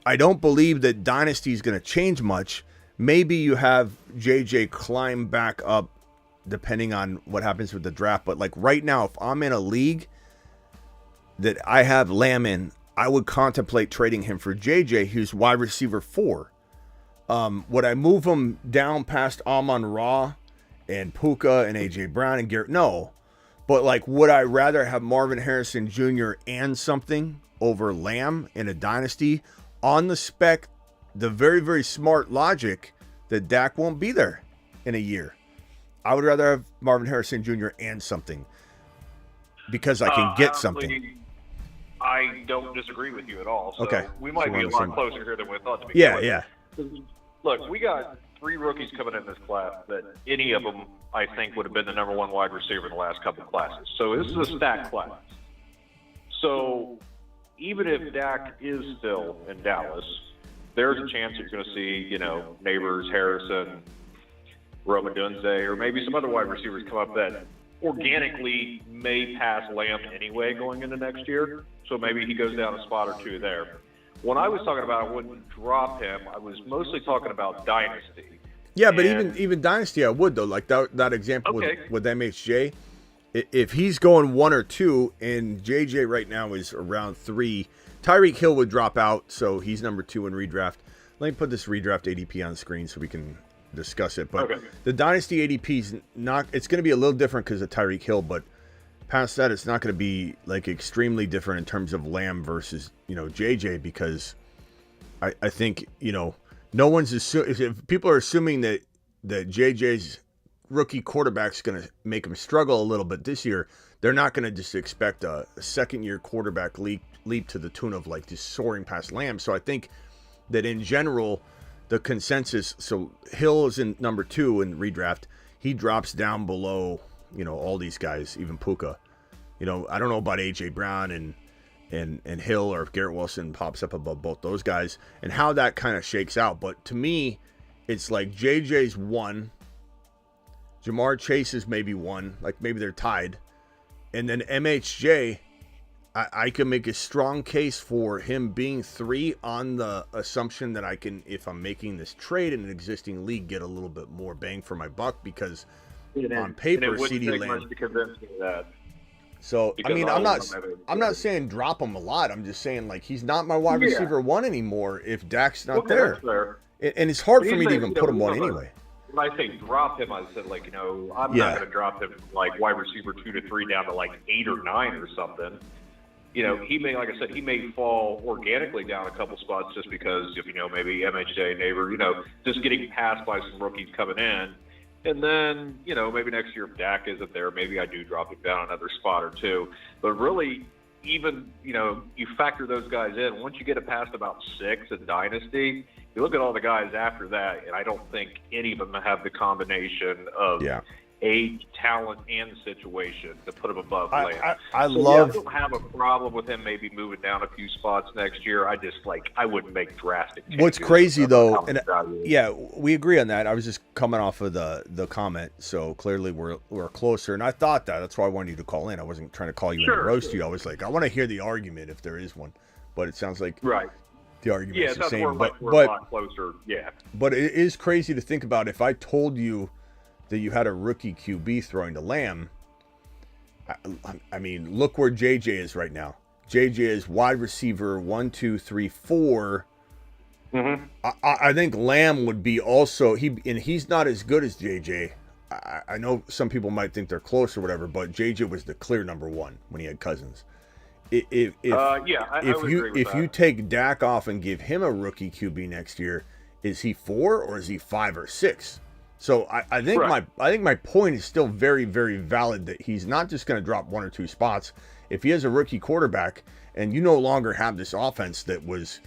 I don't believe that Dynasty is going to change much. Maybe you have JJ climb back up depending on what happens with the draft. But like right now, if I'm in a league that I have Lamb in, I would contemplate trading him for JJ, who's wide receiver 4. Would I move him down past Amon-Ra and Puka and AJ Brown and Garrett? No. But like, would I rather have Marvin Harrison Jr. and something over Lamb in a dynasty on the spec? The very, very smart logic that Dak won't be there in a year. I would rather have Marvin Harrison Jr. and something because I can get something. I don't disagree with you at all. So okay. We might be a lot closer here than we thought to be. Yeah. Look, we got 3 rookies coming in this class that any of them, I think, would have been the number 1 wide receiver in the last couple of classes. So this is a stacked class. So even if Dak is still in Dallas, there's a chance you're going to see, Neighbors, Harrison, Romadunze, or maybe some other wide receivers come up that organically may pass Lamb anyway going into next year. So maybe he goes down a spot or two there. When I was talking about I wouldn't drop him, I was mostly talking about Dynasty. Yeah, but even Dynasty I would, though. Like that example with MHJ. If he's going 1 or 2 and JJ right now is around 3, Tyreek Hill would drop out, so he's number 2 in redraft. Let me put this redraft ADP on the screen so we can discuss it. But the Dynasty ADP is not, it's going to be a little different because of Tyreek Hill, but past that, it's not going to be like extremely different in terms of Lamb versus, JJ, because I think, no one's assuming, if people are assuming that JJ's rookie quarterback's going to make him struggle a little bit this year, they're not going to just expect a second-year quarterback leap to the tune of like just soaring past Lamb. So I think that in general, the consensus, so Hill is in number 2 in redraft. He drops down below, all these guys, even Puka. I don't know about A.J. Brown and Hill, or if Garrett Wilson pops up above both those guys and how that kind of shakes out. But to me, it's like JJ's 1. Jamar Chase is maybe 1, like maybe they're tied. And then MHJ, I can make a strong case for him being 3 on the assumption that I can, if I'm making this trade in an existing league, get a little bit more bang for my buck, because on paper, CeeDee Lamb. To convince me of that. So, Because I mean, I'm not saying drop him a lot. I'm just saying, like, he's not my wide receiver 1 anymore if Dak's not there. And it's hard for me to even put him 1 anyway. When I say drop him, I said, like, I'm not going to drop him like wide receiver 2 to 3 down to like 8 or 9 or something. He may, like I said, he may fall organically down a couple spots just because of, maybe MHJ, Neighbor, just getting passed by some rookies coming in. And then, maybe next year if Dak isn't there, maybe I do drop him down another spot or 2. But really, even, you factor those guys in. Once you get it past about 6 in Dynasty, you look at all the guys after that, and I don't think any of them have the combination of age, talent, and situation to put him above Lamb. I don't have a problem with him maybe moving down a few spots next year. I just, I wouldn't make drastic changes. What's crazy, though, and we agree on that. I was just coming off of the comment, so clearly we're closer, and I thought that. That's why I wanted you to call in. I wasn't trying to call you in and roast you. I was like, I want to hear the argument if there is one, but it sounds like the argument's the same. We're a lot closer, But it is crazy to think about. If I told you that you had a rookie QB throwing to Lamb, I mean, look where JJ is right now. JJ is wide receiver 1, 2, 3, 4. Mm-hmm. I think Lamb would be also, he's not as good as JJ. I know some people might think they're close or whatever, but JJ was the clear number 1 when he had Cousins. If you take Dak off and give him a rookie QB next year, is he 4 or is he 5 or 6? So I think my point is still very, very valid, that he's not just going to drop 1 or 2 spots. If he has a rookie quarterback and you no longer have this offense that was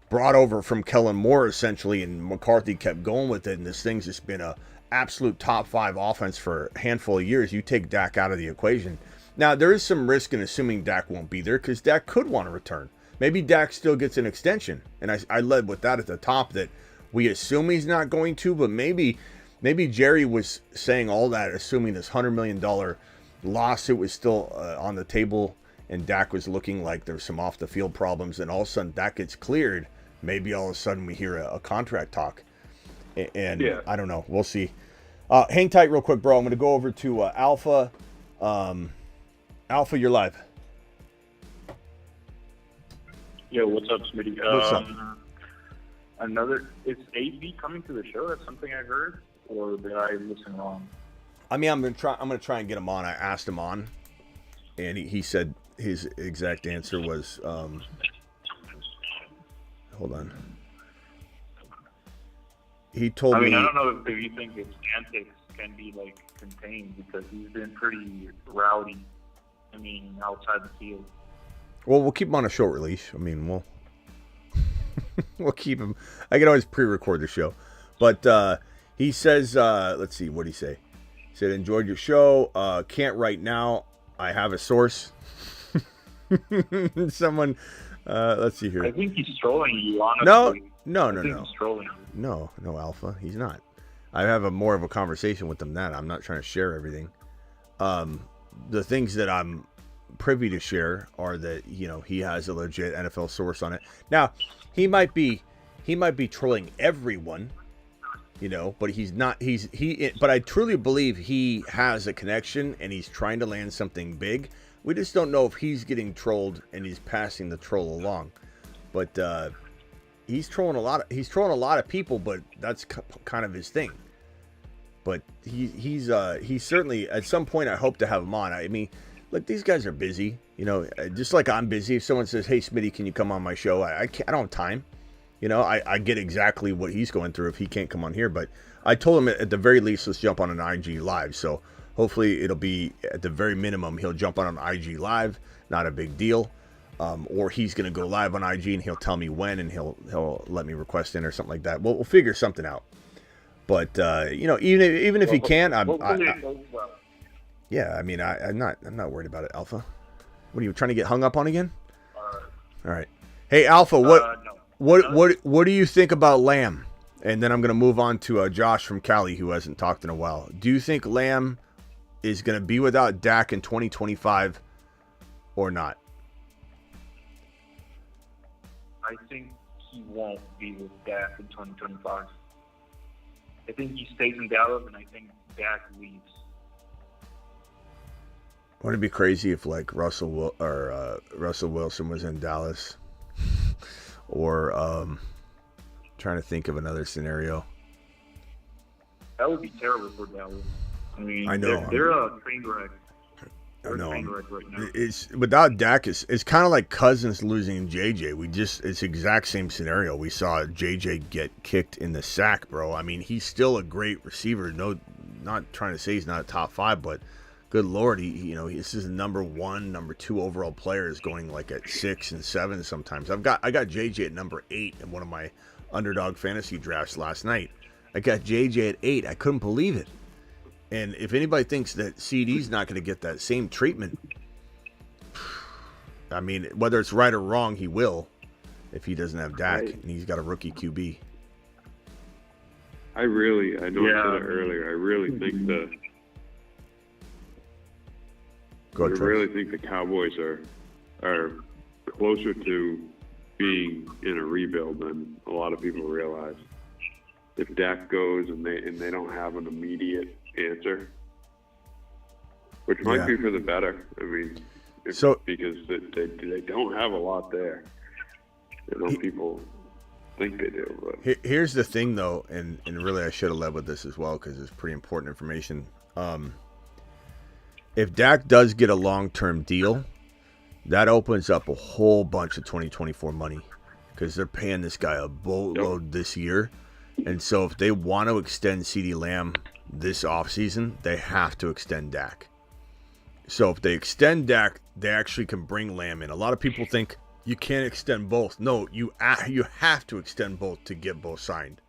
brought over from Kellen Moore essentially, and McCarthy kept going with it, and this thing's just been a absolute top 5 offense for a handful of years, you take Dak out of the equation. Now, there is some risk in assuming Dak won't be there, because Dak could want to return. Maybe Dak still gets an extension, and I led with that at the top, that we assume he's not going to, but maybe Jerry was saying all that, assuming this $100 million lawsuit was still on the table, and Dak was looking like there was some off-the-field problems, and all of a sudden Dak gets cleared. Maybe all of a sudden we hear a contract talk, and I don't know. We'll see. Hang tight real quick, bro. I'm going to go over to Alpha. Alpha, you're live. Yo, what's up, Smitty? What's up? Is AB coming to the show? That's something I heard, or did I listen wrong? I mean, I'm gonna try and get him on. I asked him on, and he said his exact answer was, hold on. He told me. I don't know if you think his antics can be contained, because he's been pretty rowdy. Outside the field. Well, we'll keep him on a short release. We'll keep him. I can always pre-record the show, but he says, let's see, what did he say? He said, enjoyed your show. Can't right now. I have a source. Someone, let's see here. I think he's trolling you, honestly. No. He's trolling you. No, Alpha. He's not. I have more of a conversation with him than that. I'm not trying to share everything. The things that I'm privy to share are that, he has a legit NFL source on it. Now, he might be trolling everyone, but he's not. But I truly believe he has a connection and he's trying to land something big. We just don't know if he's getting trolled and he's passing the troll along. But he's trolling a lot of people, but that's kind of his thing. But he's certainly, at some point, I hope to have him on. I mean, look, these guys are busy, just like I'm busy. If someone says, "Hey, Smitty, can you come on my show?" I don't have time. I get exactly what he's going through if he can't come on here. But I told him at the very least, let's jump on an IG live. So hopefully it'll be, at the very minimum, he'll jump on an IG live. Not a big deal. Or he's going to go live on IG and he'll tell me when, and he'll let me request in or something like that. We'll figure something out. But even if he can, yeah. I mean, I'm not worried about it. Alpha, what are you trying to get hung up on again? All right. Hey, Alpha, what do you think about Lamb? And then I'm going to move on to Josh from Cali, who hasn't talked in a while. Do you think Lamb is going to be without Dak in 2025 or not? I think he won't be with Dak in 2025. I think he stays in Dallas, and I think Dak leaves. Wouldn't it be crazy if Russell Wilson was in Dallas? Or trying to think of another scenario. That would be terrible for Dallas. I mean, I know they're a train wreck. I know. Right now. It's without Dak. It's kind of like Cousins losing JJ. It's the exact same scenario. We saw JJ get kicked in the sack, bro. I mean, he's still a great receiver. No, not trying to say he's not a top 5, but good Lord, this is the number 1, number 2 overall players going like at 6 and 7 sometimes. I got JJ at number 8 in one of my underdog fantasy drafts last night. I got JJ at 8. I couldn't believe it. And if anybody thinks that CD's not going to get that same treatment, I mean, whether it's right or wrong, he will if he doesn't have Dak and he's got a rookie QB. I know I said it earlier. I really think think the Cowboys are closer to being in a rebuild than a lot of people realize. If Dak goes and they don't have an immediate answer, which might be for the better. I mean, because they don't have a lot there. People think they do. But here's the thing, though, and really I should have led with this as well because it's pretty important information. If Dak does get a long-term deal, that opens up a whole bunch of 2024 money because they're paying this guy a boatload this year. And so if they want to extend CeeDee Lamb this offseason, they have to extend Dak. So if they extend Dak, they actually can bring Lamb in. A lot of people think you can't extend both. No, you have to extend both to get both signed.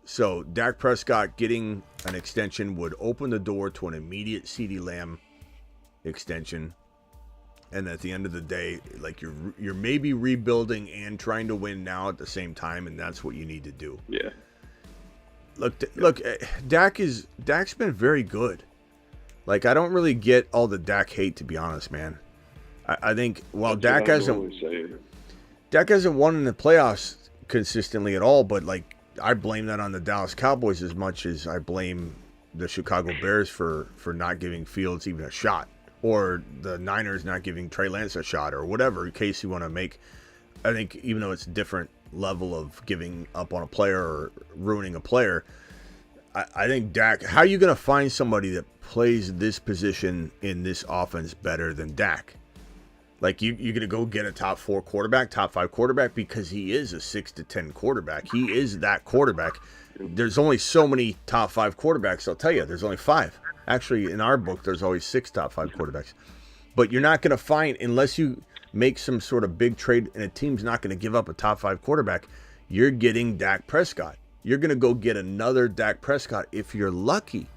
So Dak Prescott getting an extension would open the door to an immediate CeeDee Lamb extension. And at the end of the day, like you're maybe rebuilding and trying to win now at the same time, and that's what you need to do. Yeah. Look, Dak's been very good. Like, I don't really get all the Dak hate, to be honest, man. I think while Dak hasn't won in the playoffs consistently at all, but like I blame that on the Dallas Cowboys as much as I blame the Chicago Bears for not giving Fields even a shot, or the Niners not giving Trey Lance a shot, or whatever case you want to make. I think even though it's a different level of giving up on a player or ruining a player, I think Dak, how are you going to find somebody that plays this position in this offense better than Dak? Like, you're going to go get a top 4 quarterback, top 5 quarterback, because he is a 6 to 10 quarterback. He is that quarterback. There's only so many top 5 quarterbacks, I'll tell you. There's only 5. Actually, in our book, there's always 6 top 5 quarterbacks. But you're not going to find, unless you make some sort of big trade and a team's not going to give up a top 5 quarterback, you're getting Dak Prescott. You're going to go get another Dak Prescott if you're lucky.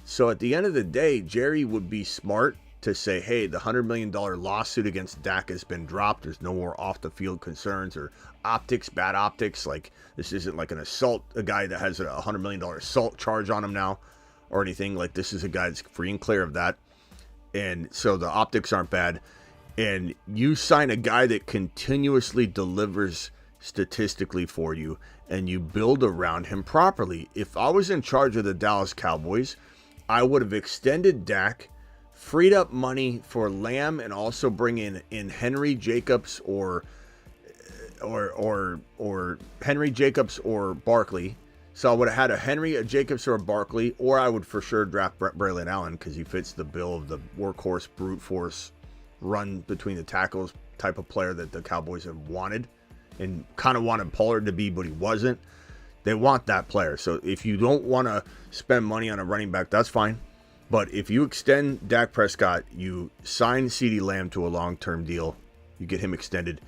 So at the end of the day, Jerry would be smart to say, hey, the $100 million lawsuit against Dak has been dropped. There's no more off the field concerns or bad optics. Like, this isn't like an assault, a guy that has a $100 million assault charge on him now or anything. Like, this is a guy that's free and clear of that. And so the optics aren't bad. And you sign a guy that continuously delivers statistically for you, and you build around him properly. If I was in charge of the Dallas Cowboys, I would have extended Dak, freed up money for Lamb, and also bring in Henry Jacobs or Henry Jacobs or Barkley. So I would have had a Henry, a Jacobs, or a Barkley, or I would for sure draft Braylon Allen because he fits the bill of the workhorse, brute force, run between the tackles type of player that the Cowboys have wanted and kind of wanted Pollard to be, but he wasn't. They want that player. So if you don't want to spend money on a running back, that's fine. But if you extend Dak Prescott, you sign CeeDee Lamb to a long-term deal, you get him extended,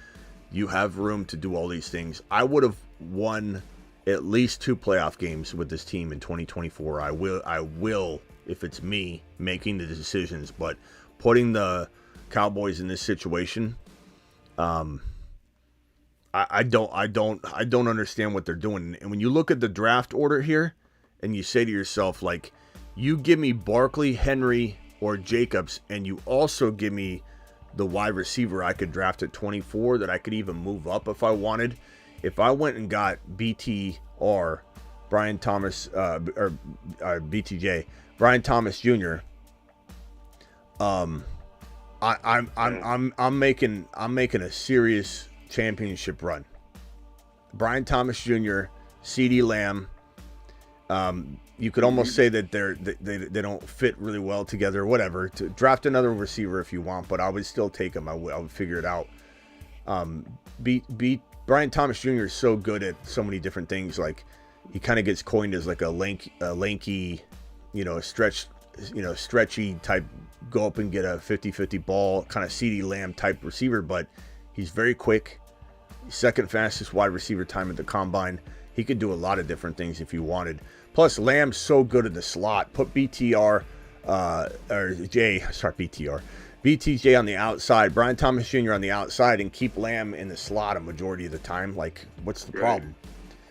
you have room to do all these things. I would have won at least 2 playoff games with this team in 2024. I will, if it's me making the decisions, but putting the Cowboys in this situation, I don't understand what they're doing. And when you look at the draft order here, and you say to yourself, like, you give me Barkley, Henry, or Jacobs, and you also give me the wide receiver I could draft at 24 that I could even move up if I wanted. If I went and got BTR, Brian Thomas, or BTJ, Brian Thomas Jr., I'm making a serious championship run. Brian Thomas Jr., CeeDee Lamb. You could almost say that they don't fit really well together. Whatever. To draft another receiver if you want, but I would still take him. I would figure it out. Brian Thomas Jr. is so good at so many different things. Like, he kind of gets coined as like a lanky, stretchy type, go up and get a 50-50 ball, kind of CeeDee Lamb type receiver, but he's very quick. Second fastest wide receiver time at the combine. He could do a lot of different things if you wanted. Plus, Lamb's so good in the slot. Put BTJ on the outside, Brian Thomas Jr. on the outside, and keep Lamb in the slot a majority of the time. Like, what's the problem?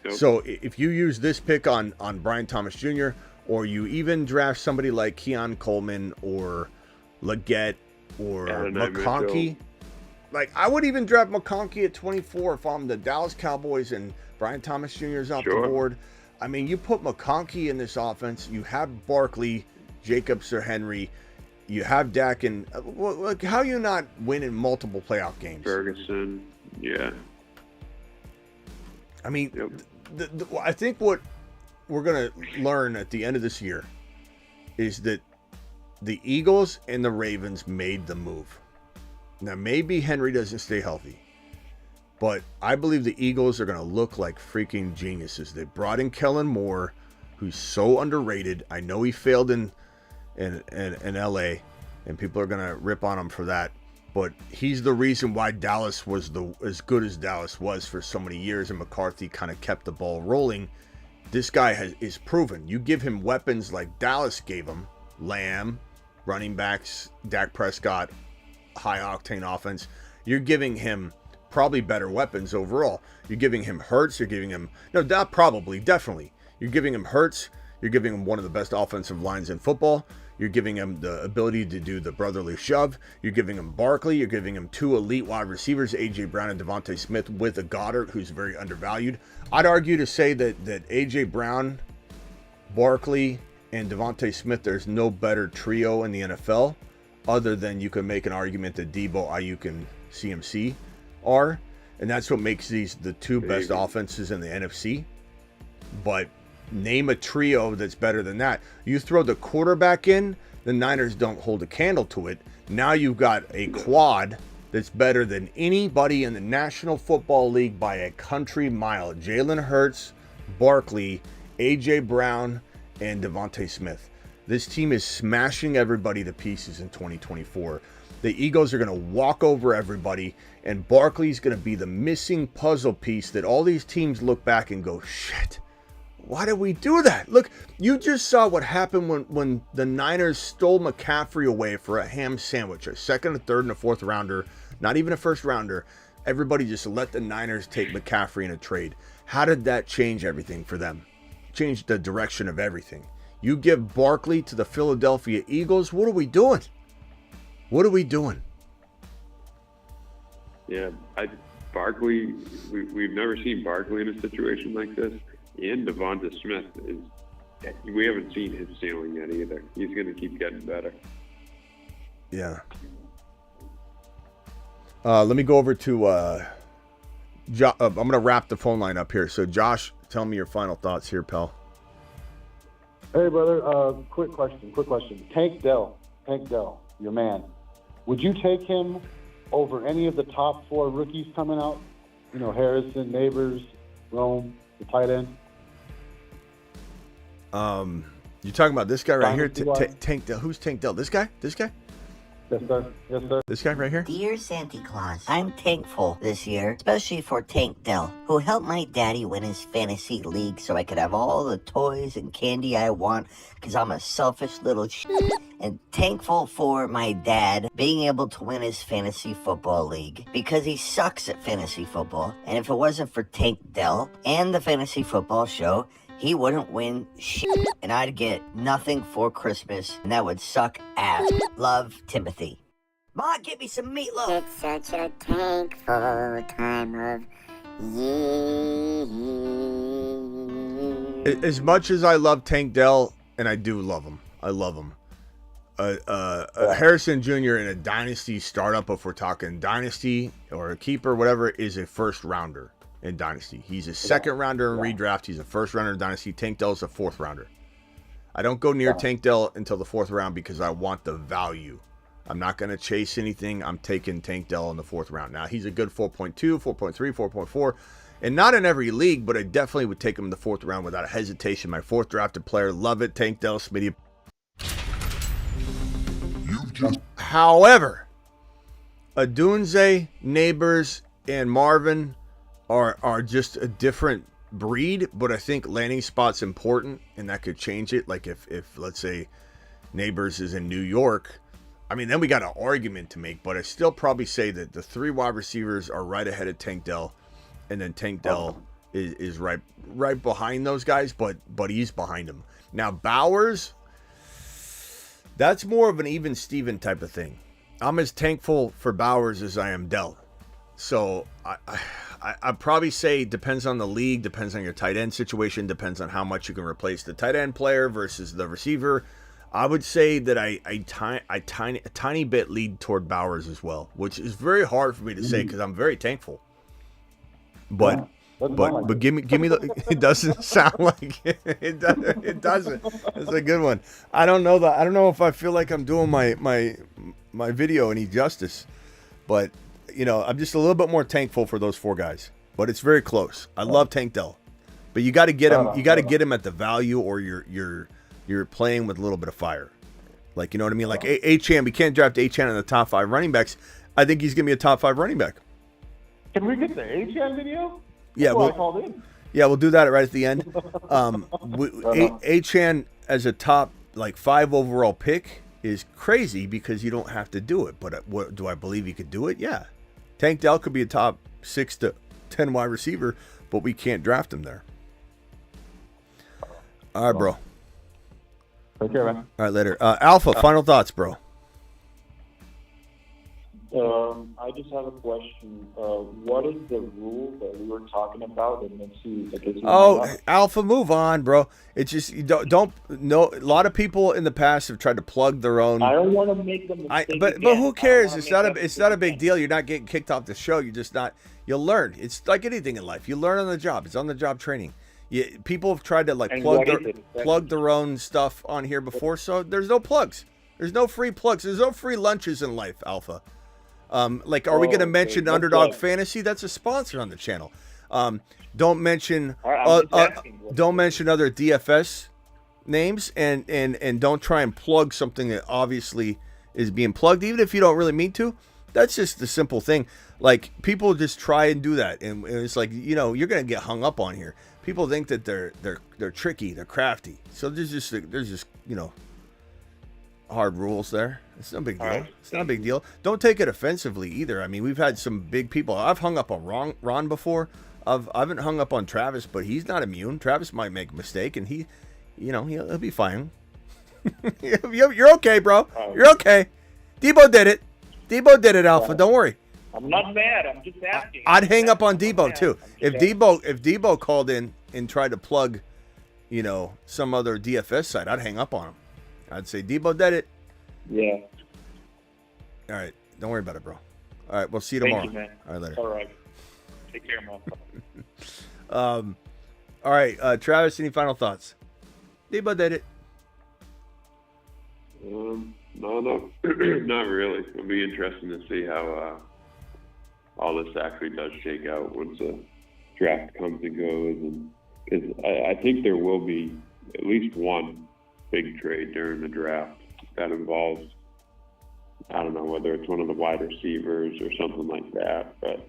Yep. So if you use this pick on Brian Thomas Jr., or you even draft somebody like Keon Coleman or Leggett or McConkey, like, I would even draft McConkey at 24 if I'm the Dallas Cowboys and Brian Thomas Jr. is off the board. I mean, you put McConkey in this offense, you have Barkley, Jacobs, or Henry, you have Dak, and look, how are you not winning multiple playoff games? Ferguson, yeah. I mean, I think what we're going to learn at the end of this year is that the Eagles and the Ravens made the move. Now, maybe Henry doesn't stay healthy, but I believe the Eagles are going to look like freaking geniuses. They brought in Kellen Moore, who's so underrated. I know he failed in LA, and people are going to rip on him for that, but he's the reason why Dallas was as good as Dallas was for so many years, and McCarthy kind of kept the ball rolling. This guy is proven. You give him weapons like Dallas gave him, Lamb, running backs, Dak Prescott, high-octane offense. You're giving him probably better weapons overall. You're giving him Hurts. You're giving him... No, not probably, definitely. You're giving him Hurts. You're giving him one of the best offensive lines in football. You're giving him the ability to do the brotherly shove. You're giving him Barkley. You're giving him 2 elite wide receivers, A.J. Brown and Devontae Smith, with a Goddard who's very undervalued. I'd argue to say that A.J. Brown, Barkley, and Devontae Smith, there's no better trio in the NFL, other than you can make an argument that Debo, Ayuk, and CMC are. And that's what makes these the 2 best offenses in the NFC. But name a trio that's better than that. You throw the quarterback in, the Niners don't hold a candle to it. Now you've got a quad that's better than anybody in the National Football League by a country mile. Jalen Hurts, Barkley, A.J. Brown, and Devontae Smith. This team is smashing everybody to pieces in 2024. The Eagles are going to walk over everybody, and Barkley's going to be the missing puzzle piece that all these teams look back and go, shit, Why did we do that? Look, you just saw what happened when the Niners stole McCaffrey away for a ham sandwich, a second, a third, and a fourth rounder, not even a first rounder. Everybody just let the Niners take McCaffrey in a trade. How did that change everything for them? Change the direction of everything. You give Barkley to the Philadelphia Eagles. What are we doing? What are we doing? Yeah, Barkley, we've never seen Barkley in a situation like this. And Devonta Smith we haven't seen his ceiling yet either. He's going to keep getting better. Yeah. Let me go over to I'm going to wrap the phone line up here. So, Josh, tell me your final thoughts here, pal. Hey, brother. Quick question. Tank Dell, your man. Would you take him over any of the top 4 rookies coming out? Harrison, Neighbors, Rome, the tight end. You're talking about this guy right here, Tank Dell. Who's Tank Dell? This guy? Yes, sir. This guy right here? Dear Santa Claus, I'm thankful this year, especially for Tank Dell, who helped my daddy win his fantasy league so I could have all the toys and candy I want, because I'm a selfish little and thankful for my dad being able to win his fantasy football league, because he sucks at fantasy football, and if it wasn't for Tank Dell and the fantasy football show, he wouldn't win shit, and I'd get nothing for Christmas, and that would suck ass. Love, Timothy. Ma, get me some meatloaf. It's such a thankful time of year. As much as I love Tank Dell, and I do love him, I love him. Harrison Jr. in a dynasty startup, if we're talking dynasty or a keeper, whatever, is a first rounder. In Dynasty. He's a second rounder in redraft. He's a first rounder in Dynasty. Tank Dell's a fourth rounder. I don't go near Tank Dell until the fourth round because I want the value. I'm not going to chase anything. I'm taking Tank Dell in the fourth round. Now, he's a good 4.2, 4.3, 4.4, and not in every league, but I definitely would take him in the fourth round without a hesitation. My fourth drafted player. Love it. Tank Dell, Smitty. However, Adunze, Neighbors, and Marvin are just a different breed, but I think landing spot's important, and that could change it. Like if let's say Neighbors is in New York, I mean, then we got an argument to make, but I still probably say that the 3 wide receivers are right ahead of Tank Dell, and then Tank Dell is right behind those guys, but he's behind him. Now Bowers, that's more of an even Steven type of thing. I'm as thankful for Bowers as I am Dell. So I'd probably say depends on the league, depends on your tight end situation, depends on how much you can replace the tight end player versus the receiver. I would say that a tiny bit lead toward Bowers as well, which is very hard for me to say because I'm very thankful. But give me the. It doesn't sound like it. It doesn't. It's a good one. I don't know that. I don't know if I feel like I'm doing my video any justice, but. I'm just a little bit more thankful for those 4 guys, but it's very close. I love Tank Dell, but you got to get him. You got to get him at the value, or you're playing with a little bit of fire. Like, you know what I mean? Like Achane, we can't draft Achane in the top 5 running backs. I think he's gonna be a top 5 running back. Can we get the Achane video? Yeah, we'll do that right at the end. Achane as a top 5 overall pick is crazy because you don't have to do it. But what do I believe he could do it? Yeah. Tank Dell could be a top 6 to 10 wide receiver, but we can't draft him there. All right, bro. Take care, man. All right, later. Alpha, final thoughts, bro. I just have a question. What is the rule that we were talking about that makes you? Alpha, move on, bro. It's just you don't know. A lot of people in the past have tried to plug their own. I don't want to make them. But who cares? It's not a big deal. You're not getting kicked off the show. You're just not. You'll learn. It's like anything in life. You learn on the job. It's on the job training. People have tried to plug their own stuff on here before, so there's no plugs. There's no free plugs. There's no free lunches in life, Alpha. Are we going to mention Underdog Fantasy? That's a sponsor on the channel. Don't mention other DFS names, and don't try and plug something that obviously is being plugged, even if you don't really mean to. That's just the simple thing. Like, people just try and do that, and it's like, you know, you're gonna get hung up on here. People think that they're tricky, they're crafty. So there's just you know, hard rules there. It's no big deal. Right. It's not a big deal. Don't take it offensively either. I mean, we've had some big people. I've hung up on Ron before. I haven't hung up on Travis, but he's not immune. Travis might make a mistake, and he, you know, he'll be fine. You're okay, bro. You're okay. Debo did it. Debo did it, Alpha. Don't worry. I'm not mad. I'm just asking. I'd hang up on Debo too. If Debo called in and tried to plug, you know, some other DFS site, I'd hang up on him. I'd say Debo did it. Yeah. All right. Don't worry about it, bro. All right. We'll see you tomorrow. Thank you, man. All right, later. All right. Take care, man. All right, Travis. Any final thoughts? Debo did it. No, not really. It'll be interesting to see how all this actually does shake out once the draft comes and goes. And cause I think there will be at least one big trade during the draft that involves, I don't know whether it's one of the wide receivers or something like that, but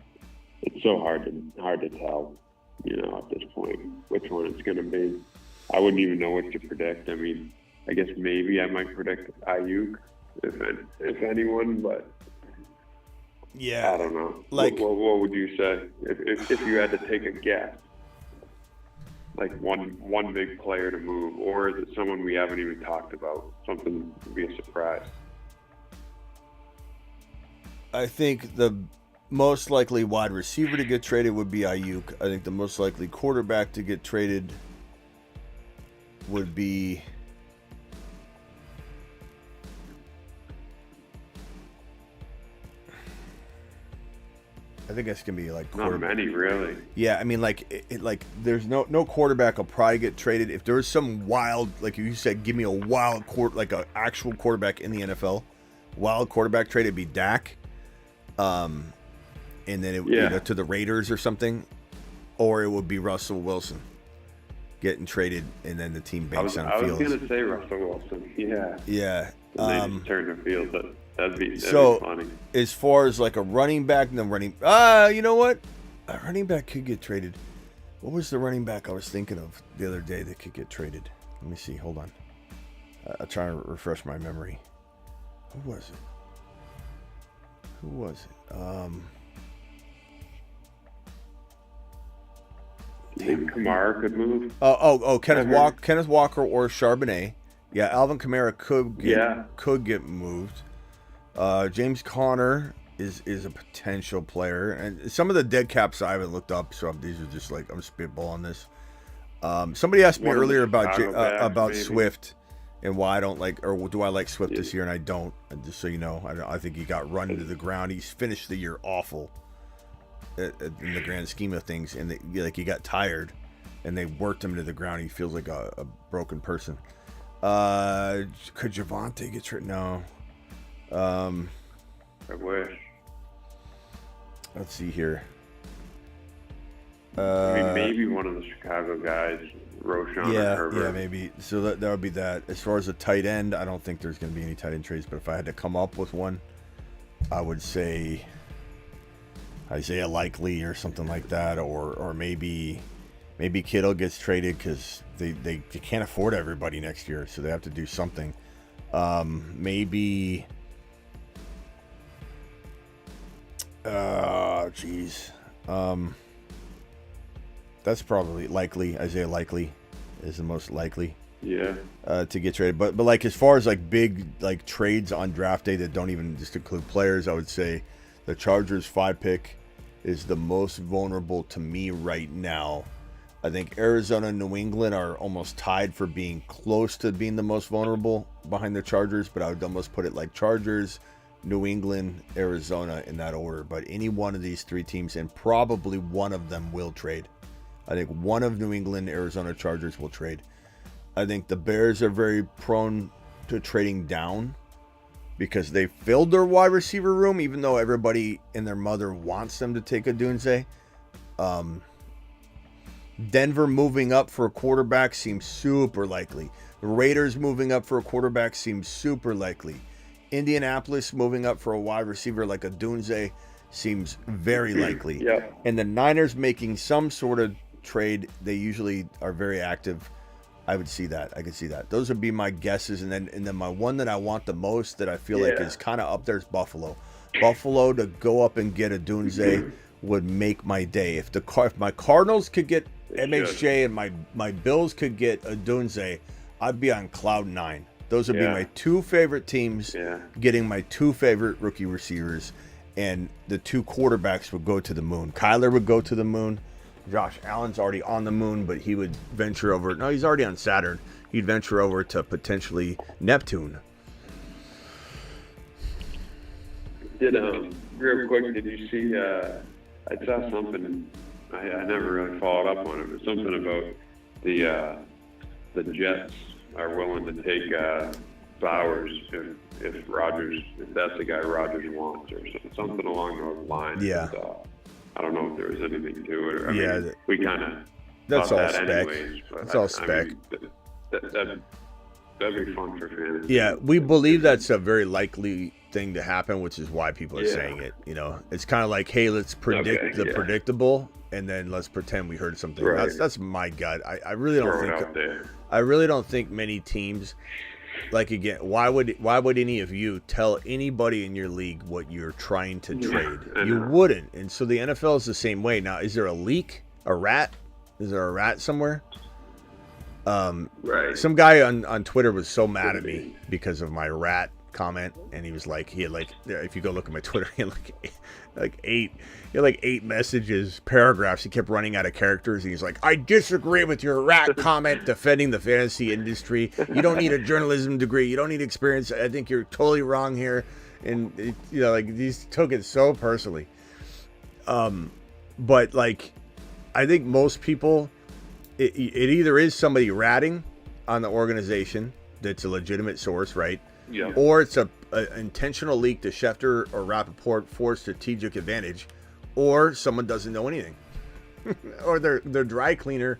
it's so hard to tell, you know, at this point which one it's going to be. I wouldn't even know what to predict. I mean, I guess maybe I might predict Ayuk, if anyone, but yeah, I don't know. Like, what would you say if you had to take a guess? Like one big player to move, or is it someone we haven't even talked about? Something to be a surprise. I think the most likely wide receiver to get traded would be Ayuk. I think the most likely quarterback to get traded would be I think it's gonna be like not many, really. Yeah, I mean, like like there's no quarterback will probably get traded. If there was some wild, like you said, give me a wild like an actual quarterback in the NFL, wild quarterback trade, it'd be Dak, and then it you know, to the Raiders or something, or it would be Russell Wilson getting traded, and then the team banks on Fields. I was gonna say Russell Wilson. Yeah. Yeah. And they just turned the field, but that'd be funny. As far as like a running back, you know what? A running back could get traded. What was the running back I was thinking of the other day that could get traded? Let me see. Hold on. I'll try to refresh my memory. Who was it? You think Kamara could move? Kenneth Walker or Charbonnet. Yeah, Alvin Kamara could get moved. James Conner is a potential player, and some of the dead caps I haven't looked up, so these are just like I'm spitballing this. Somebody asked me earlier about Swift and why I don't like, or do I like Swift this year, and I don't. And just so you know, I think he got run into the ground. He's finished the year awful in the grand scheme of things, and he got tired, and they worked him to the ground. He feels like a broken person. Could Javonte get traded? No. I wish. Let's see here. I mean, maybe one of the Chicago guys, Roshan or Herbert. Yeah, maybe. So that would be that. As far as a tight end, I don't think there's going to be any tight end trades. But if I had to come up with one, I would say Isaiah Likely or something like that, or maybe Kittle gets traded because they can't afford everybody next year, so they have to do something. Maybe. That's probably likely. Isaiah Likely is the most likely. Yeah. To get traded, but like as far as like big like trades on draft day that don't even just include players, I would say the Chargers 5 pick is the most vulnerable to me right now. I think Arizona and New England are almost tied for being close to being the most vulnerable behind the Chargers, but I would almost put it like Chargers, New England, Arizona in that order. But any one of these three teams, and probably one of them, will trade. I think one of New England, Arizona, Chargers will trade. I think the Bears are very prone to trading down because they filled their wide receiver room, even though everybody and their mother wants them to take a Dunze. Denver moving up for a quarterback seems super likely. The Raiders moving up for a quarterback seems super likely. Indianapolis moving up for a wide receiver like a Dunze seems very likely. Yeah. And the Niners making some sort of trade. They usually are very active. I would see that. I could see that. Those would be my guesses. And then my one that I want the most that I feel like is kind of up there is Buffalo. Buffalo to go up and get a Dunze would make my day. If my Cardinals could get MHJ and my Bills could get a Dunze, I'd be on cloud 9. Those would be my two favorite teams getting my two favorite rookie receivers, and the two quarterbacks would go to the moon. Kyler would go to the moon. Josh Allen's already on the moon, but he would venture over. No, he's already on Saturn. He'd venture over to potentially Neptune. Real quick, did you see, I saw something, I never really followed up on it, but something about the Jets are willing to take Bowers if that's the guy Rodgers wants, or something along those lines. Yeah. And, I don't know if there was anything to it. Or, I mean, we kind of that's all that spec. anyways, but That's all spec. That'd be fun for fantasy. Yeah, we believe that's a very likely thing to happen, which is why people are saying it. You know, it's kind of like, hey, let's predict the predictable, and then let's pretend we heard something. Right. That's my gut. I really don't think many teams. Like, again, why would any of you tell anybody in your league what you're trying to trade? You wouldn't. And so the NFL is the same way. Now, is there a leak? A rat? Is there a rat somewhere? Right. Some guy on Twitter was so mad at me because of my rat comment, and he was like, if you go look at my Twitter, he had like eight messages, paragraphs. He kept running out of characters, and he's like, I disagree with your rat comment defending the fantasy industry. You don't need a journalism degree. You don't need experience. I think you're totally wrong here. And these took it so personally. But like, I think most people, it either is somebody ratting on the organization that's a legitimate source, right? Yeah. Or it's a intentional leak to Schefter or Rappaport for strategic advantage, or someone doesn't know anything, or their dry cleaner,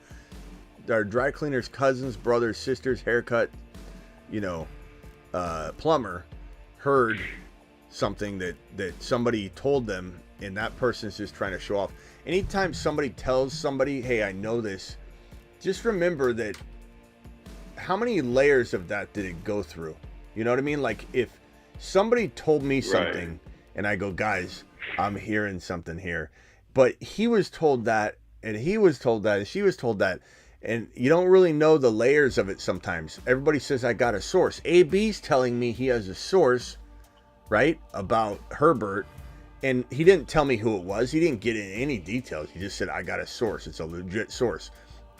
their dry cleaner's cousins, brothers, sisters, haircut, plumber heard something that somebody told them, and that person's just trying to show off. Anytime somebody tells somebody, hey, I know this, just remember that how many layers of that did it go through? You know what I mean? Like, if somebody told me something and I go, guys, I'm hearing something here, but he was told that, and he was told that, and she was told that, and you don't really know the layers of it sometimes. Everybody says, I got a source. AB's telling me he has a source, right, about Herbert, and he didn't tell me who it was. He didn't get in any details. He just said, I got a source. It's a legit source.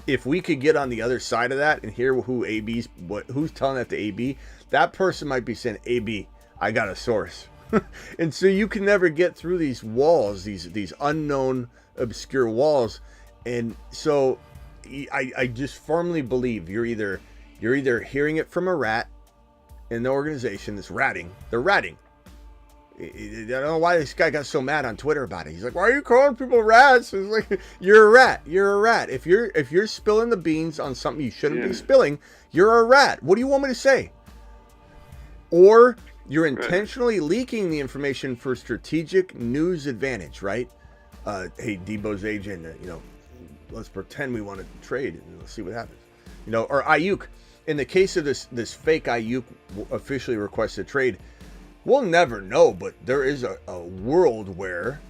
If we could get on the other side of that and hear who's telling that to AB, that person might be saying, AB, I got a source. And so you can never get through these walls, these unknown, obscure walls. And so I just firmly believe you're either hearing it from a rat in the organization that's ratting. They're ratting. I don't know why this guy got so mad on Twitter about it. He's like, why are you calling people rats? It's like, you're a rat. You're a rat. If you're spilling the beans on something you shouldn't be spilling, you're a rat. What do you want me to say? Or you're intentionally leaking the information for strategic news advantage, right? Hey, Debo's agent, let's pretend we want to trade and let's see what happens. Or Ayuk. In the case of this fake Ayuk officially requested trade, we'll never know, but there is a world where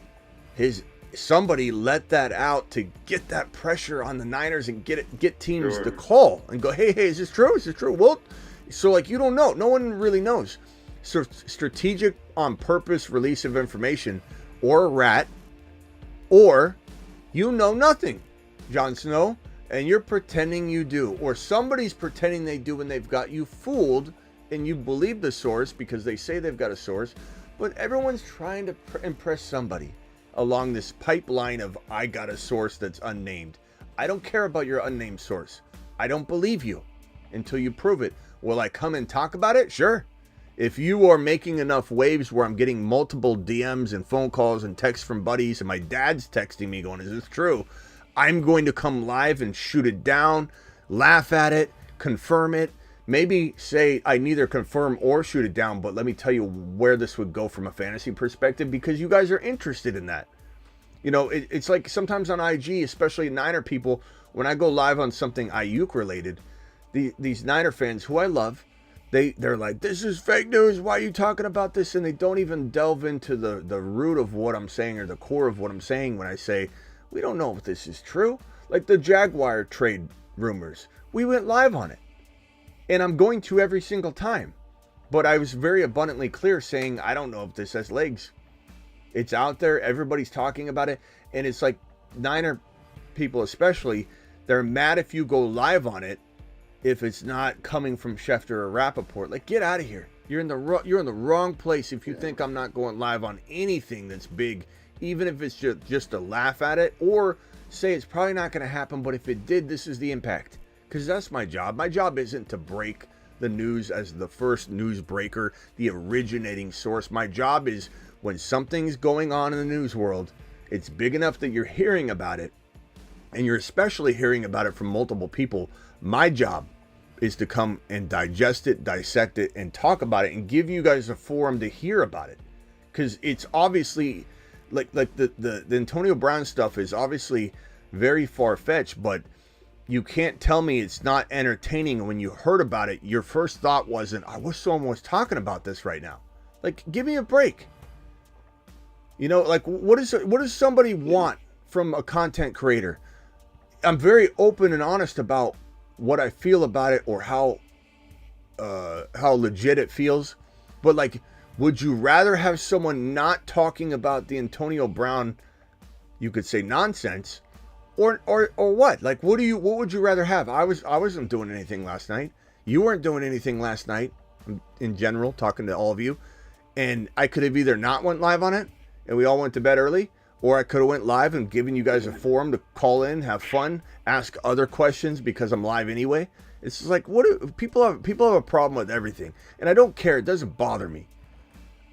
somebody let that out to get that pressure on the Niners and get teams to call and go, hey, is this true? Is this true? Well, so like, you don't know. No one really knows. So strategic on purpose release of information, or a rat, or you know nothing, Jon Snow, and you're pretending you do, or somebody's pretending they do, and they've got you fooled. And you believe the source because they say they've got a source, but everyone's trying to impress somebody along this pipeline of, I got a source that's unnamed. I don't care about your unnamed source. I don't believe you until you prove it. Will I come and talk about it? Sure. If you are making enough waves where I'm getting multiple DMs and phone calls and texts from buddies, and my dad's texting me going, is this true? I'm going to come live and shoot it down, laugh at it, confirm it, maybe say I neither confirm or shoot it down, but let me tell you where this would go from a fantasy perspective, because you guys are interested in that. You know, it's like sometimes on IG, especially Niner people, when I go live on something Ayuk related, these Niner fans who I love, they're like, this is fake news, why are you talking about this? And they don't even delve into the root of what I'm saying or the core of what I'm saying when I say, we don't know if this is true. Like the Jaguar trade rumors, we went live on it. And I'm going to every single time. But I was very abundantly clear saying, I don't know if this has legs. It's out there, everybody's talking about it. And it's like Niner people especially, they're mad if you go live on it if it's not coming from Schefter or Rappaport. Like, get out of here. You're in the wrong place if you think I'm not going live on anything that's big, even if it's just to laugh at it or say it's probably not going to happen, but if it did, this is the impact. Because that's my job. My job isn't to break the news as the first news breaker, the originating source. My job is when something's going on in the news world, it's big enough that you're hearing about it, and you're especially hearing about it from multiple people. My job is to come and digest it, dissect it, and talk about it, and give you guys a forum to hear about it. Because it's obviously, like the Antonio Brown stuff is obviously very far-fetched, but you can't tell me it's not entertaining. When you heard about it, your first thought wasn't, I wish someone was talking about this right now. Like, give me a break. You know, like, what does somebody want from a content creator? I'm very open and honest about what I feel about it or how legit it feels. But, like, would you rather have someone not talking about the Antonio Brown, you could say, nonsense, or what? Like, what would you rather have? I wasn't doing anything last night. You weren't doing anything last night, in general, talking to all of you. And I could have either not went live on it, and we all went to bed early, or I could have went live and given you guys a forum to call in, have fun, ask other questions because I'm live anyway. It's just like, people have a problem with everything, and I don't care. It doesn't bother me.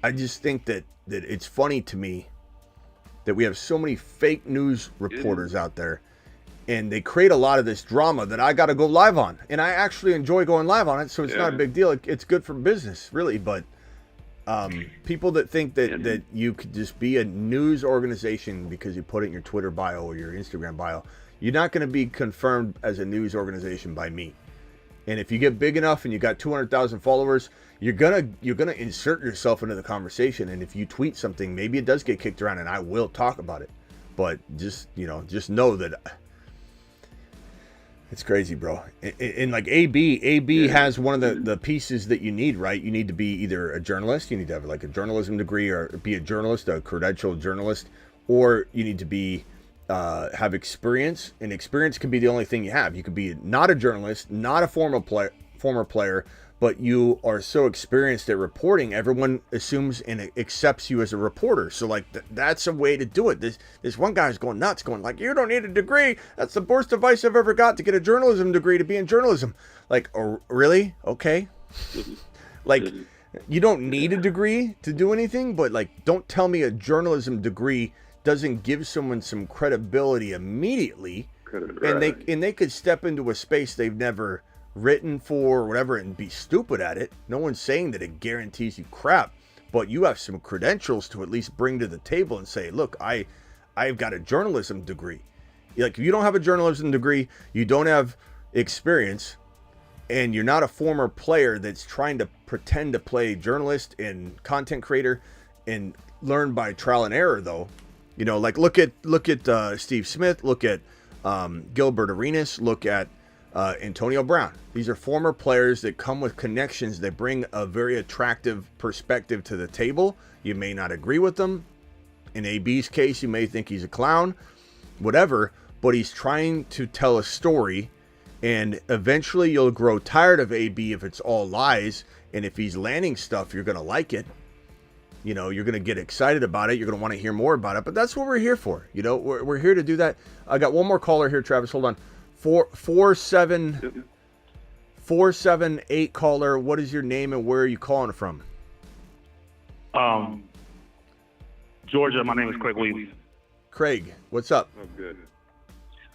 I just think that it's funny to me that we have so many fake news reporters out there, and they create a lot of this drama that I got to go live on, and I actually enjoy going live on it, so it's not a big deal. It's good for business, really, but people that think that you could just be a news organization because you put it in your Twitter bio or your Instagram bio, you're not going to be confirmed as a news organization by me. And if you get big enough and you got 200,000 followers, you're gonna insert yourself into the conversation. And if you tweet something, maybe it does get kicked around, and I will talk about it. But just know that it's crazy, bro. And like AB has one of the pieces that you need, right? You need to be either a journalist, you need to have like a journalism degree, or be a journalist, a credentialed journalist, or you need to be have experience. And experience could be the only thing you have. You could be not a journalist, not a former player, but you are so experienced at reporting, everyone assumes and accepts you as a reporter. So like that's a way to do it. This one guy's going nuts, going like, you don't need a degree. That's the worst advice I've ever got, to get a journalism degree to be in journalism. Like, oh, really? Okay. Like, you don't need a degree to do anything, but like, don't tell me a journalism degree doesn't give someone some credibility immediately. And they could step into a space they've never written for or whatever and be stupid at it. No one's saying that it guarantees you crap, but you have some credentials to at least bring to the table and say, look, I've got a journalism degree. Like, if you don't have a journalism degree, you don't have experience, and you're not a former player that's trying to pretend to play journalist and content creator and learn by trial and error, though. You know, like look at Steve Smith, look at Gilbert Arenas, look at Antonio Brown. These are former players that come with connections that bring a very attractive perspective to the table. You may not agree with them. In AB's case, you may think he's a clown, whatever, but he's trying to tell a story, and eventually you'll grow tired of AB if it's all lies, and if he's landing stuff, you're going to like it. You know, you're going to get excited about it. You're going to want to hear more about it, but that's what we're here for. You know, we're here to do that. I got one more caller here, Travis. Hold on. 478 caller. What is your name and where are you calling from? Georgia. My name is Craig Weaves. Craig, what's up? Oh, good.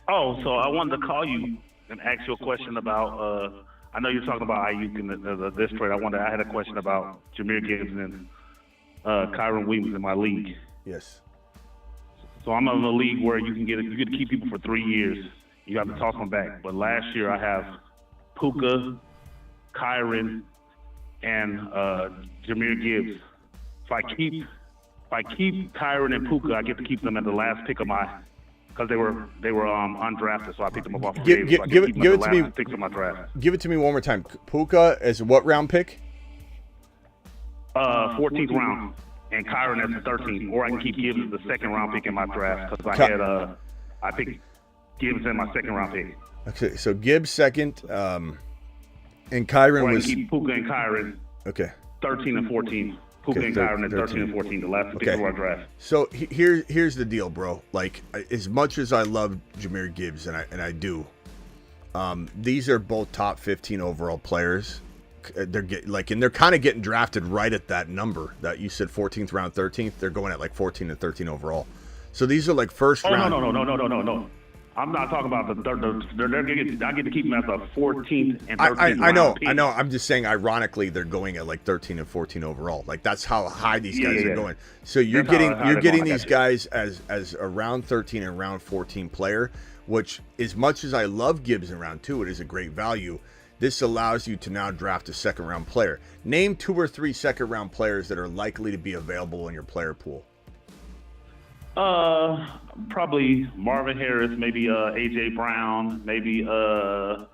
Oh, so I wanted to call you and ask you a question about. I know you're talking about Ayuk and this trade. I had a question about Jahmyr Gibbs and Kyron Williams in my league. Yes. So I'm in a league where you can keep people for 3 years. You have to toss them back. But last year I have Puka, Kyron, and Jahmyr Gibbs. If I keep Kyron and Puka, I get to keep them at the last pick of my, because they were undrafted, so I picked them up off of Give it to me. Picks of my draft. Give it to me one more time. Puka is what round pick? 14th round, and Kyron as the 13th, or I can keep Gibbs as the second round pick in my draft because I picked Gibbs in my second round pick. Okay, so Gibbs second, and Kyron or I was. can keep Puka and Kyron. Okay. 13 and 14. Puka and Kyron at 13 and 14, the last pick of our draft. So here's the deal, bro. Like, as much as I love Jahmyr Gibbs, and I do, these are both top 15 overall players. They're they're kind of getting drafted right at that number that you said, 14th round, 13th. They're going at like 14 and 13 overall. So these are like first round. No. I'm not talking about I get to keep them as a 14th and 13th. I know. I'm just saying, ironically, they're going at like 13 and 14 overall. Like, that's how high these guys are going. So you're getting these guys as a round 13 and round 14 player, which, as much as I love Gibbs in round 2, it is a great value. This allows you to now draft a second round player. Name 2 or 3 second round players that are likely to be available in your player pool. Probably Marvin Harris, maybe AJ Brown, maybe I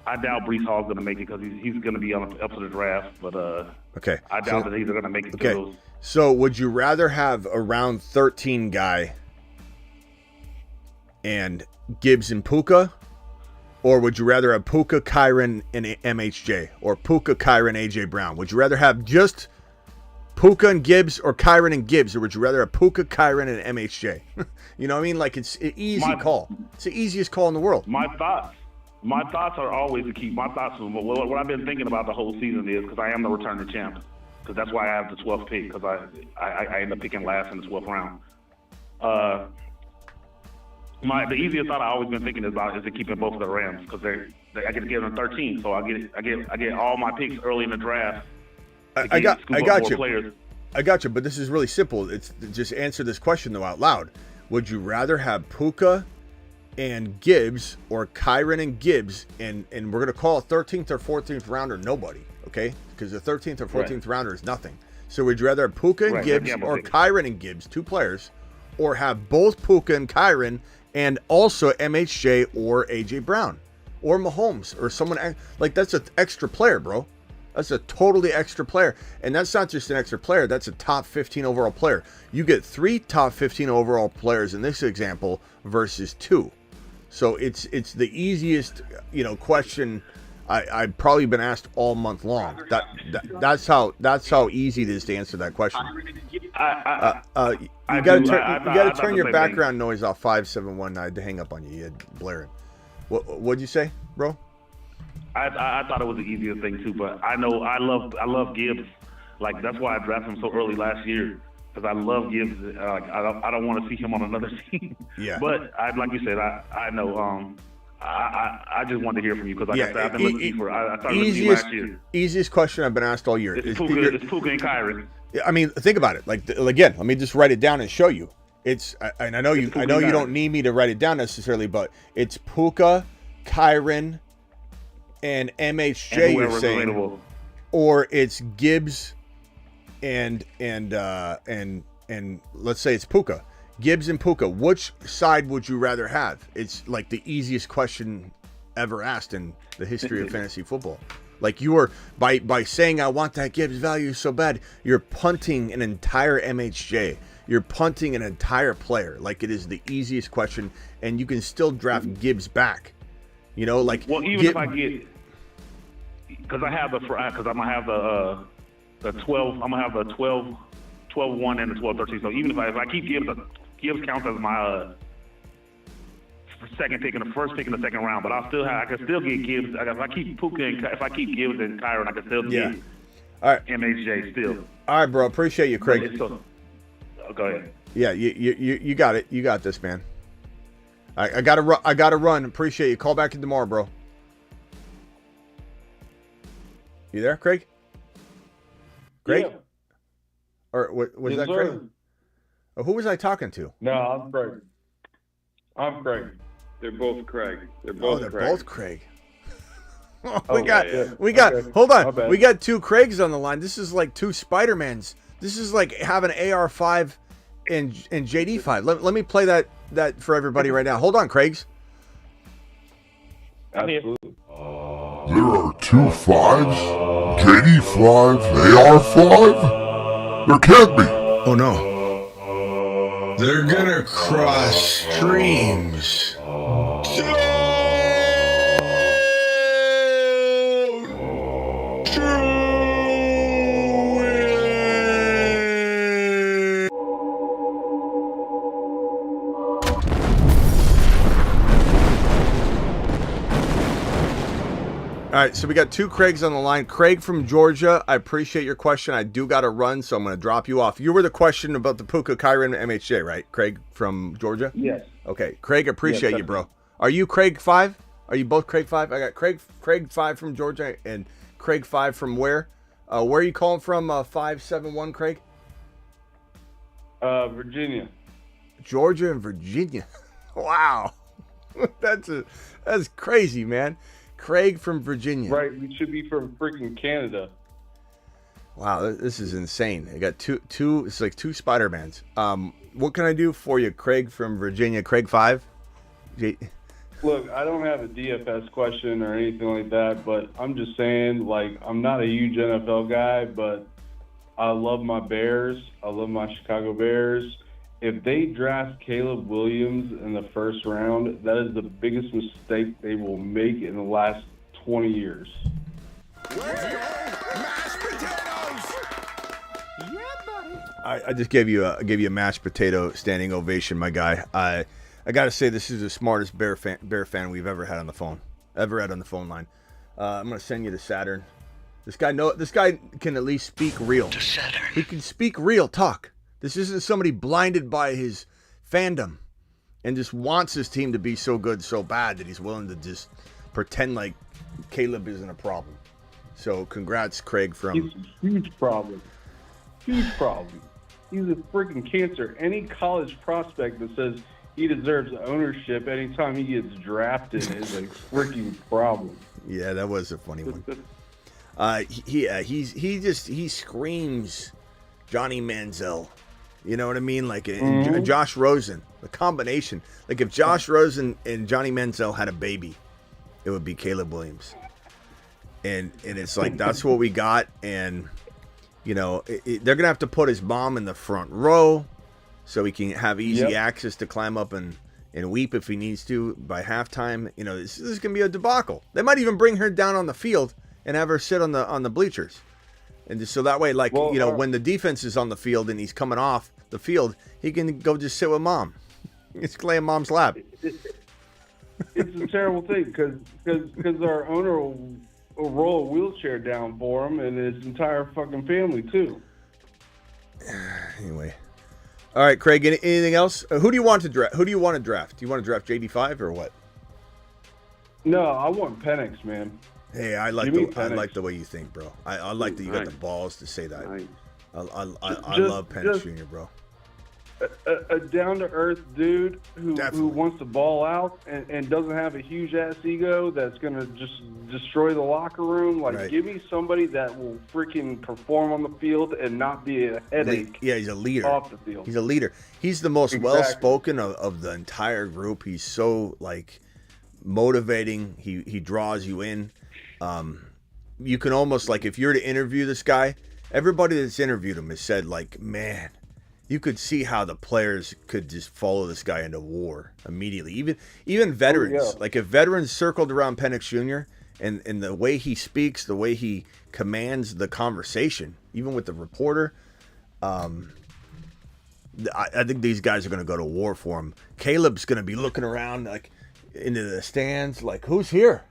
doubt Breece Hall's going to make it because he's going to be up to the draft, but okay. I doubt that he's going to make it to those. So would you rather have a round 13 guy and Gibbs and Puka, or would you rather have Puka, Kyron, and MHJ, or Puka, Kyron, AJ Brown? Would you rather have just Puka and Gibbs, or Kyron and Gibbs, or would you rather have Puka, Kyron, and MHJ? You know what I mean? Like, it's an easy call. It's the easiest call in the world. My thoughts are always to keep. My thoughts, what I've been thinking about the whole season is, because I am the returning champ, because that's why I have the 12th pick, because I end up picking last in the 12th round. The easiest thought I've always been thinking about is to keeping both of the Rams, because I get to give them 13, so I get all my picks early in the draft. I got you, but this is really simple. It's just answer this question though out loud. Would you rather have Puka and Gibbs, or Kyron and Gibbs, and we're gonna call a 13th or 14th rounder nobody, okay? Because the 13th or 14th rounder is nothing. So would you rather have Puka and Gibbs, or Kyron and Gibbs, 2 players, or have both Puka and Kyron and also MHJ or AJ Brown or Mahomes or someone like that's an extra player, bro? That's a totally extra player. And that's not just an extra player. That's a top 15 overall player. You get 3 top 15 overall players in this example versus 2. So it's the easiest, question I've probably been asked all month long. That's how easy it is to answer that question. You got to turn your background noise off. 571. I had to hang up on you. You had blaring. What'd you say, bro? I thought it was the easiest thing too, but I know I love Gibbs. Like, that's why I drafted him so early last year, because I love Gibbs. I don't want to see him on another team. Yeah. But like you said, I know. I just wanted to hear from you, because I've been looking for. I started listening to you last year. Easiest question I've been asked all year. It's Puka and Kyron. I mean, think about it. Like, again, let me just write it down and show you. And I know you don't need me to write it down necessarily, but it's Puka, Kyron, and MHJ, you're saying, available. Or it's Gibbs and let's say it's Puka. Gibbs and Puka. Which side would you rather have? It's like the easiest question ever asked in the history of fantasy football. Like, you are by saying I want that Gibbs value so bad, you're punting an entire MHJ. You're punting an entire player. Like, it is the easiest question, and you can still draft Gibbs back. Even if I get, because I'm gonna have the 12. I'm gonna have the 12-1 and the 12-13. So even if I keep Gibbs counts as my second pick and the first pick in the second round, but I can still get Gibbs. If I keep Puka and if I keep Gibbs and Kyron, I can still get all right. MHJ still. All right, bro. Appreciate you, Craig. Go ahead. Yeah, you got it. You got this, man. I gotta run. Appreciate you. Call back in tomorrow, bro. You there, Craig? Craig? Yeah. Or was Yes, that sir. Craig? Or who was I talking to? No, I'm Craig. I'm Craig. They're both Craig. They're Oh, both they're Craig. both Craig. Okay. We got. Okay. Hold My on. bad. We got 2 Craigs on the line. This is like 2 Spider-Mans. This is like having AR5 and JD5. Let me play that for everybody right now. Hold on, Craigs. Absolutely. There are 2 5s? JD5, AR5? There can't be. Oh no. They're gonna cross streams. All right, so we got 2 Craigs on the line. Craig from Georgia, I appreciate your question. I do got to run, so I'm going to drop you off. You were the question about the Puka Kyren MHJ, right? Craig from Georgia? Yes. Okay, Craig, appreciate Yes, you, bro. Are you Craig 5? Are you both Craig 5? I got Craig 5 from Georgia and Craig 5 from where? Where are you calling from, 571, Craig? Virginia. Georgia and Virginia. Wow. That's crazy, man. Craig from Virginia. Right, we should be from freaking Canada. Wow, this is insane. I got two. It's like 2 Spider-Mans. What can I do for you, Craig from Virginia? Craig 5? Look, I don't have a DFS question or anything like that, but I'm just saying, like, I'm not a huge NFL guy, but I love my Bears. I love my Chicago Bears. If they draft Caleb Williams in the first round, that is the biggest mistake they will make in the last 20 years. I just gave you a mashed potato standing ovation, my guy. I got to say, this is the smartest Bear fan we've ever had on the phone line. I'm gonna send you to Saturn. This guy can at least speak real. To Saturn. He can speak real talk. This isn't somebody blinded by his fandom and just wants his team to be so good, so bad that he's willing to just pretend like Caleb isn't a problem. So congrats, Craig from... He's a huge problem. Huge problem. He's a freaking cancer. Any college prospect that says he deserves ownership anytime he gets drafted is a freaking problem. Yeah, that was a funny one. He screams Johnny Manziel. You know what I mean? Like Josh Rosen, the combination. Like if Josh Rosen and Johnny Manziel had a baby, it would be Caleb Williams. And it's like that's what we got. And you know they're gonna have to put his mom in the front row so he can have easy access to climb up and weep if he needs to by halftime. You know this is gonna be a debacle. They might even bring her down on the field and have her sit on the bleachers. And just so that way, like, when the defense is on the field and he's coming off the field, he can go just sit with mom. It's lay in mom's lap. It's a terrible thing because our owner will roll a wheelchair down for him and his entire fucking family, too. Anyway. All right, Craig, anything else? Who do you want to draft? Do you want to draft JD5 or what? No, I want Penix, man. Hey, I like the way you think, bro. I like that you got the balls to say that. I love Penix Jr., bro. A down-to-earth dude who wants to ball out and doesn't have a huge-ass ego that's going to just destroy the locker room. Like, give me somebody that will freaking perform on the field and not be a headache. Yeah, he's a leader. Off the field. He's a leader. He's the most well-spoken of the entire group. He's so, like, motivating. He draws you in. You can almost, like, if you're to interview this guy, everybody that's interviewed him has said, like, man, you could see how the players could just follow this guy into war immediately. Even veterans, like if veterans circled around Penix Jr. and the way he speaks, the way he commands the conversation, even with the reporter, I think these guys are going to go to war for him. Caleb's going to be looking around like into the stands, like who's here?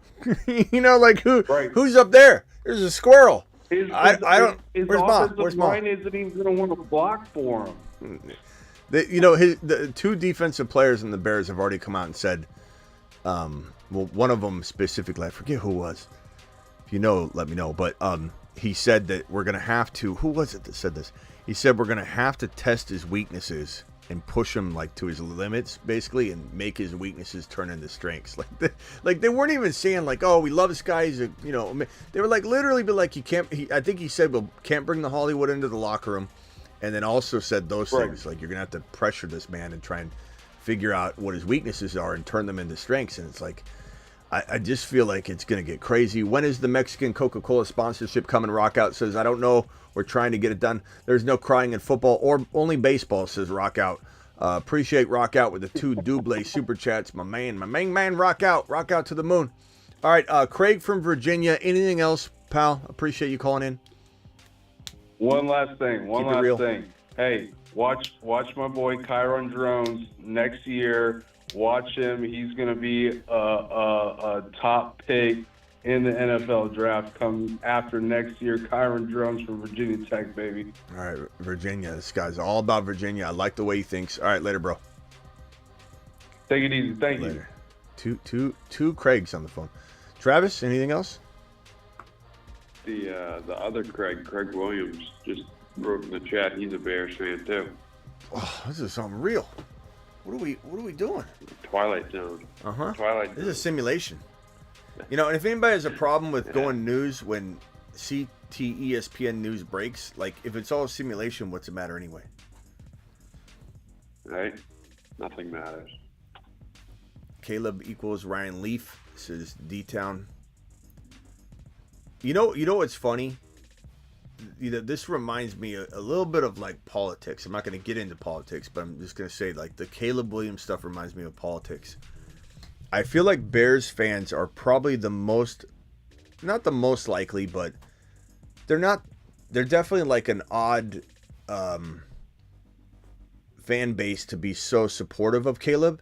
Who's up there? There's a squirrel. I don't. Where's mom? Where's mom? Line isn't even going to want to block for him. The 2 defensive players in the Bears have already come out and said, well, one of them specifically, I forget who it was. If you know, let me know. But he said that we're going to have to, who was it that said this? He said we're going to have to test his weaknesses and push him like to his limits, basically, and make his weaknesses turn into strengths. Like they weren't even saying like, oh, we love this guy. He's a, you know, they were like literally, but like I think he said, well, can't bring the Hollywood into the locker room, and then also said those things like you're gonna have to pressure this man and try and figure out what his weaknesses are and turn them into strengths. And it's like, I just feel like it's gonna get crazy. When is the Mexican Coca-Cola sponsorship coming? Rockout says, I don't know. We're trying to get it done. There's no crying in football or only baseball, says Rockout. Appreciate Rockout with the 2 double super chats. My main man, Rockout to the moon. All right, Craig from Virginia. Anything else, pal? Appreciate you calling in. One last thing. Hey, watch my boy Kyron Drones next year. Watch him. He's going to be a top pick in the NFL draft come after next year. Kyron Drones from Virginia Tech, baby. All right, Virginia. This guy's all about Virginia. I like the way he thinks. All right, later, bro. Take it easy. Thank you. Two Craigs on the phone. Travis, anything else? The other Craig Williams, just wrote in the chat. He's a Bears fan too. Oh, this is something real. What are we doing? Twilight Zone. Twilight Zone. This is a simulation. You know, and if anybody has a problem with going news when CT ESPN news breaks, like if it's all a simulation, what's the matter anyway? Right? Nothing matters. Caleb equals Ryan Leaf, says D-Town. You know what's funny? This reminds me a little bit of like politics. I'm not going to get into politics, but I'm just going to say like the Caleb Williams stuff reminds me of politics. I feel like Bears fans are probably not the most likely, but they're definitely like an odd fan base to be so supportive of Caleb.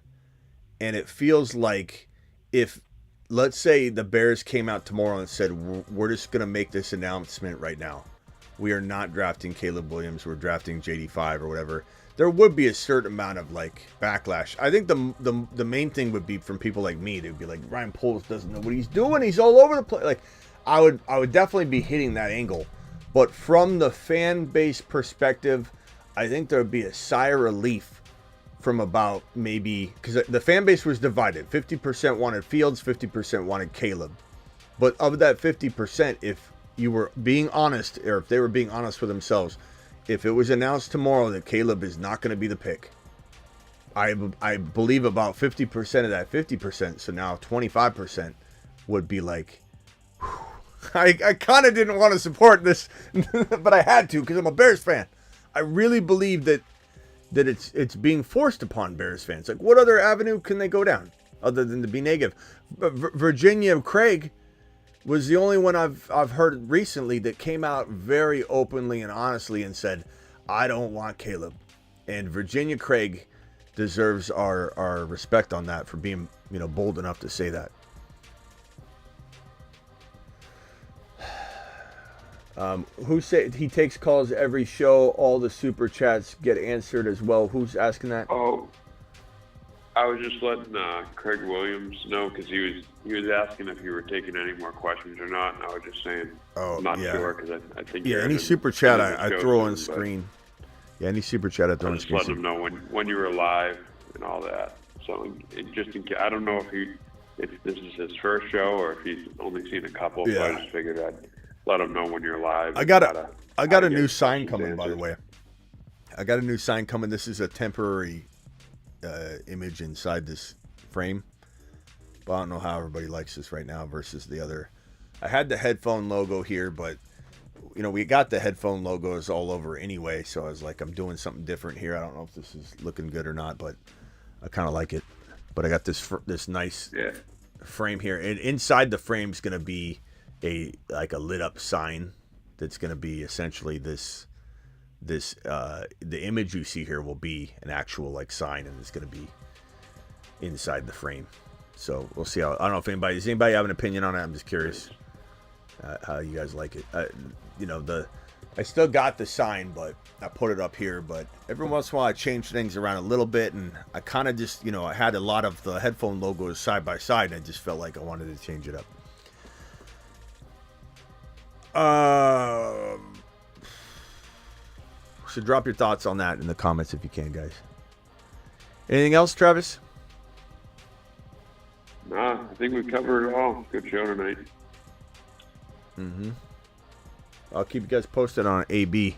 And it feels like if, let's say the Bears came out tomorrow and said, we're just going to make this announcement right now. We are not drafting Caleb Williams. We're drafting JD5 or whatever. There would be a certain amount of like backlash. I think the main thing would be from people like me. They'd be like, Ryan Poles doesn't know what he's doing. He's all over the place. Like I would definitely be hitting that angle. But from the fan base perspective, I think there would be a sigh of relief from about maybe, because the fan base was divided. 50% wanted Fields, 50% wanted Caleb. But of that 50%, if you were being honest, or if they were being honest with themselves, if it was announced tomorrow that Caleb is not going to be the pick, I believe about 50% of that 50%, so now 25% would be like, whew. I kind of didn't want to support this, but I had to because I'm a Bears fan. I really believe that it's being forced upon Bears fans. Like, what other avenue can they go down other than to be negative? Virginia Craig was the only one I've heard recently that came out very openly and honestly and said, I don't want Caleb. And Virginia Craig deserves our respect on that for being, bold enough to say that. Who said he takes calls every show? All the super chats get answered as well. Who's asking that? Oh, I was just letting Craig Williams know because he was asking if you were taking any more questions or not, and I was just saying I'm not sure because I think any super chat I throw on screen. Yeah, any super chat I throw on screen. Just let him know when you were live and all that. So just in case, I don't know if this is his first show or if he's only seen a couple. Yeah. So I just figured I'd let him know when you're live. I got a new sign coming, by the way. I got a new sign coming. This is a temporary image inside this frame, but I don't know how everybody likes this right now versus the other. I had the headphone logo here, but we got the headphone logos all over anyway, so I was like, I'm doing something different here. I don't know if this is looking good or not, but I kind of like it. But I got this nice frame here, and inside the frame is going to be a lit up sign that's going to be essentially the image you see here will be an actual sign, and it's going to be inside the frame. So we'll see how. I don't know if does anybody have an opinion on it. I'm just curious how you guys like it. I still got the sign, but I put it up here. But every once in a while I change things around a little bit, and I kind of just I had a lot of the headphone logos side by side, and I just felt like I wanted to change it up. So drop your thoughts on that in the comments if you can, guys. Anything else, Travis? Nah, I think we covered it all. Good show tonight. Mm-hmm. I'll keep you guys posted on AB.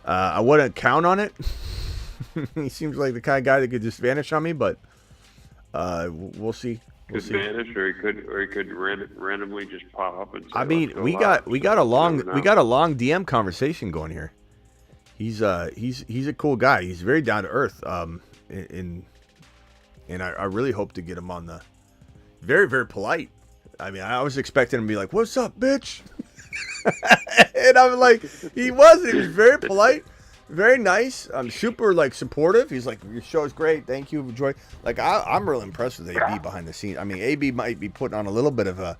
I wouldn't count on it. He seems like the kind of guy that could just vanish on me, but we'll see. Could vanish, or he could randomly just pop up and say, I mean, we got a long DM conversation going here. He's a cool guy. He's very down to earth. And I really hope to get him on the very, very polite. I mean, I was expecting him to be like, "What's up, bitch?" And I'm like, he wasn't. He was very polite, very nice. Super like supportive. He's like, "Your show is great. Thank you. Enjoy." Like I'm really impressed with AB behind the scenes. I mean, AB might be putting on a little bit of a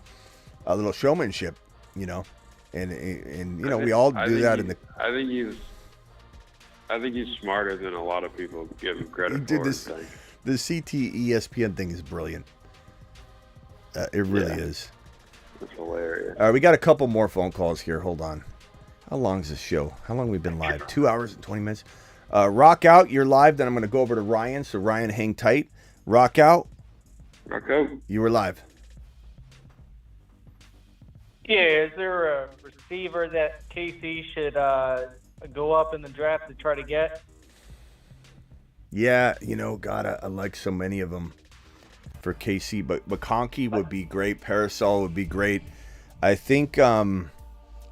little showmanship, you know, and you know we all do that in the. I think he's smarter than a lot of people give him credit Dude, for. The CT ESPN thing is brilliant. It really is. It's hilarious. All right, we got a couple more phone calls here. Hold on. How long is this show? How long have we been live? 2 hours and 20 minutes. Rock Out, you're live. Then I'm going to go over to Ryan. So, Ryan, hang tight. Rock Out. Rock Out. You were live. Yeah, is there a receiver that KC should go up in the draft to try to get? Yeah, you know, God, I like so many of them for KC, but McConkey would be great. Parasol would be great. I think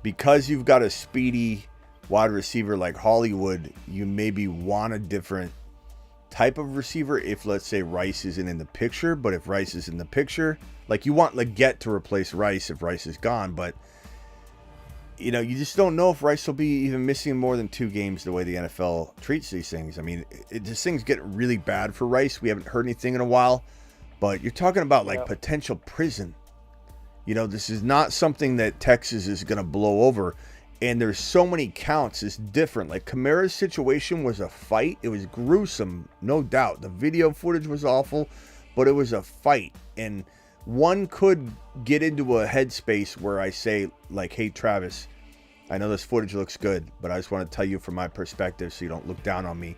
because you've got a speedy wide receiver like Hollywood, you maybe want a different type of receiver if, let's say, Rice isn't in the picture. But if Rice is in the picture, like you want Leggett to replace Rice if Rice is gone. But, you know, you just don't know if Rice will be even missing more than 2 games the way the NFL treats these things. I mean, this thing's getting really bad for Rice. We haven't heard anything in a while. But you're talking about like potential prison. You know, this is not something that Texas is going to blow over. And there's so many counts. It's different. Like Kamara's situation was a fight. It was gruesome, no doubt. The video footage was awful, but it was a fight. And one could get into a headspace where I say, like, hey, Travis, I know this footage looks good, but I just want to tell you from my perspective so you don't look down on me.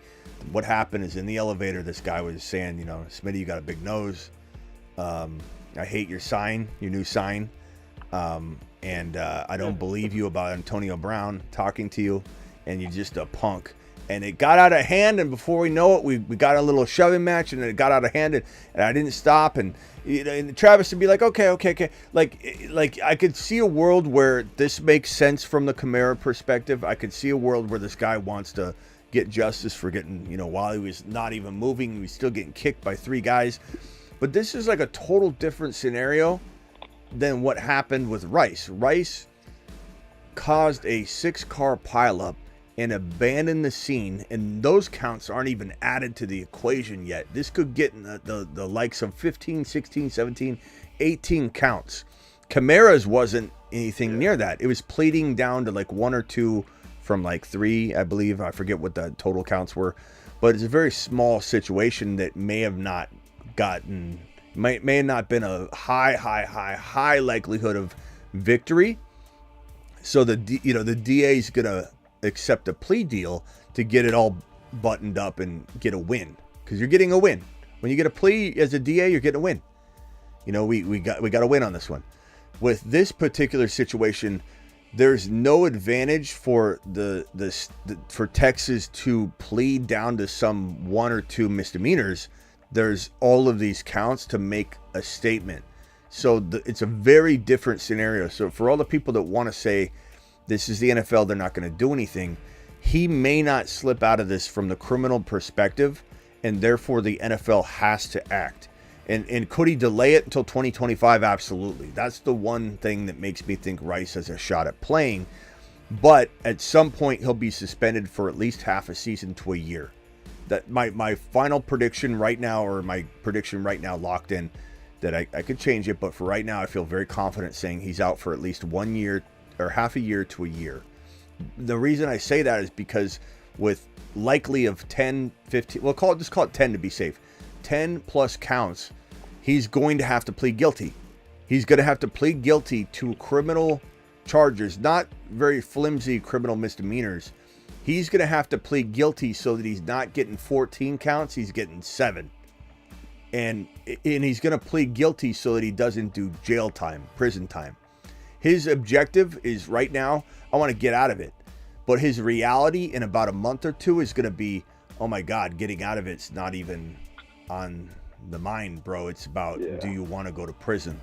What happened is in the elevator, this guy was saying, you know, Smitty, you got a big nose. I hate your sign, your new sign. And I don't believe you about Antonio Brown talking to you. And you're just a punk. And it got out of hand. And before we know it, we got a little shoving match. And it got out of hand. And I didn't stop. And, you know, and Travis would be like, okay. Like I could see a world where this makes sense from the Kamara perspective. I could see a world where this guy wants to get justice for getting, you know, while he was not even moving, he was still getting kicked by 3 guys. But this is like a total different scenario than what happened with Rice. Rice caused a 6-car pileup and abandoned the scene, and those counts aren't even added to the equation yet. This could get in the likes of 15, 16, 17, 18 counts. Kamara's wasn't anything near that. It was pleading down to like 1 or 2 from like 3, I believe. I forget what the total counts were. But it's a very small situation that may have not gotten, may have not been a high likelihood of victory. So the DA is going to accept a plea deal to get it all buttoned up and get a win. Because you're getting a win. When you get a plea as a DA, you're getting a win. You know, we got a win on this one. With this particular situation, there's no advantage for for Texas to plead down to some 1 or 2 misdemeanors. There's all of these counts to make a statement. So it's a very different scenario. So for all the people that want to say this is the NFL, they're not going to do anything, he may not slip out of this from the criminal perspective, and therefore the NFL has to act. And could he delay it until 2025? Absolutely. That's the one thing that makes me think Rice has a shot at playing. But at some point, he'll be suspended for at least half a season to a year. That my final prediction right now, or my prediction right now locked in, that I could change it, but for right now, I feel very confident saying he's out for at least 1 year or half a year to a year. The reason I say that is because with likely of 10, 15, well, just call it 10 to be safe, 10 plus counts, he's going to have to plead guilty. He's going to have to plead guilty to criminal charges, not very flimsy criminal misdemeanors. He's going to have to plead guilty so that he's not getting 14 counts, he's getting 7. And he's going to plead guilty so that he doesn't do jail time, prison time. His objective is right now, I want to get out of it. But his reality in about a month or two is going to be, oh my God, getting out of it's not even on the mind, bro. It's about, do you want to go to prison?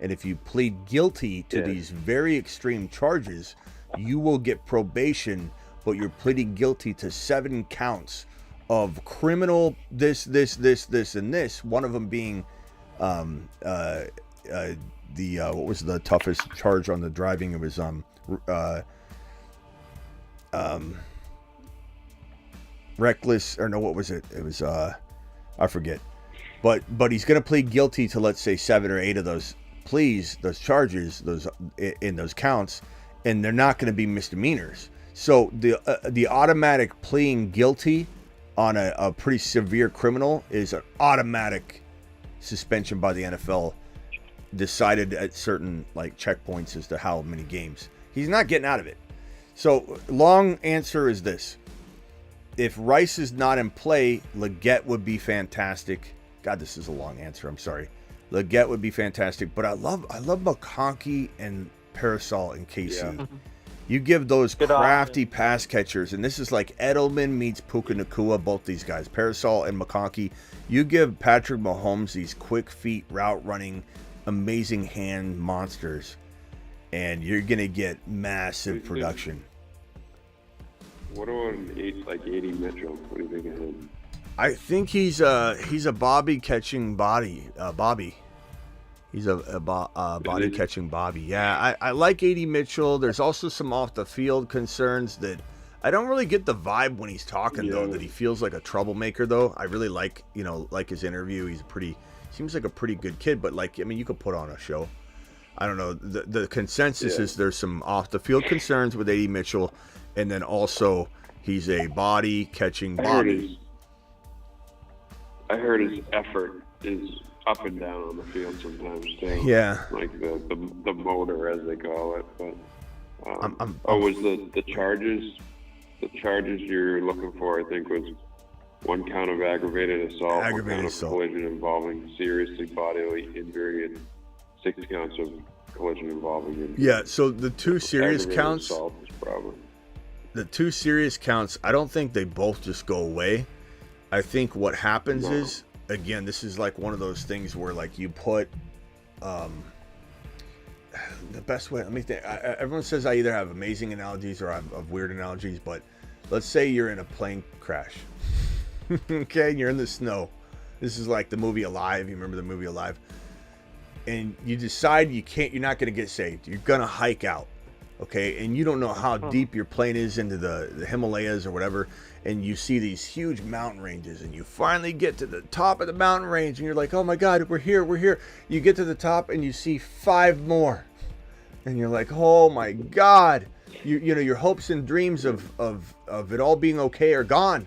And if you plead guilty to these very extreme charges, you will get probation, but you're pleading guilty to 7 counts of criminal this, and this. One of them being what was the toughest charge on the driving? It was reckless, or no, what was it? It was I forget. But he's going to plead guilty to, let's say, 7 or 8 of those those charges, those counts, and they're not going to be misdemeanors. So the automatic pleading guilty on a pretty severe criminal is an automatic suspension by the NFL, decided at certain like checkpoints as to how many games. He's not getting out of it. So long answer is this: if Rice is not in play, Leggett would be fantastic. God, this is a long answer. I'm sorry. Leggett would be fantastic, but I love McConkey and Parasol and KC. Yeah. You give those crafty pass catchers, and this is like Edelman meets Puka Nacua, both these guys, Parasol and McConkey. You give Patrick Mahomes these quick feet, route running, amazing hand monsters, and you're going to get massive production. What about like A.D. Mitchell? What do you think of him? I think he's a Bobby catching body. Bobby. He's a body catching Bobby. Yeah, I like A.D. Mitchell. There's also some off the field concerns that I don't really get the vibe when he's talking though, that he feels like a troublemaker though. I really like his interview. Seems like a pretty good kid, but you could put on a show. I don't know. The consensus is there's some off the field concerns with A.D. Mitchell, and then also he's a body catching Bobby. I heard his effort is up and down on the field sometimes too. Yeah. Like the motor, as they call it. But was the charges? The charges you're looking for, I think, was 1 count of aggravated assault, 1 count of collision involving seriously bodily injury, and 6 counts of collision involving injury. Yeah. So the 2 serious counts. Assault is probably. The 2 serious counts, I don't think they both just go away. I think what happens is, again, this is like one of those things where like you put the best way. Let me think. Everyone says I either have amazing analogies or I have weird analogies, but let's say you're in a plane crash. Okay, you're in the snow. This is like the movie Alive. You remember the movie Alive? And you decide you're not going to get saved. You're going to hike out. Okay, and you don't know how deep your plane is into the Himalayas or whatever, and you see these huge mountain ranges, and you finally get to the top of the mountain range, and you're like, oh my God, we're here. You get to the top, and you see 5 more, and you're like, oh my God. You know, your hopes and dreams of it all being okay are gone,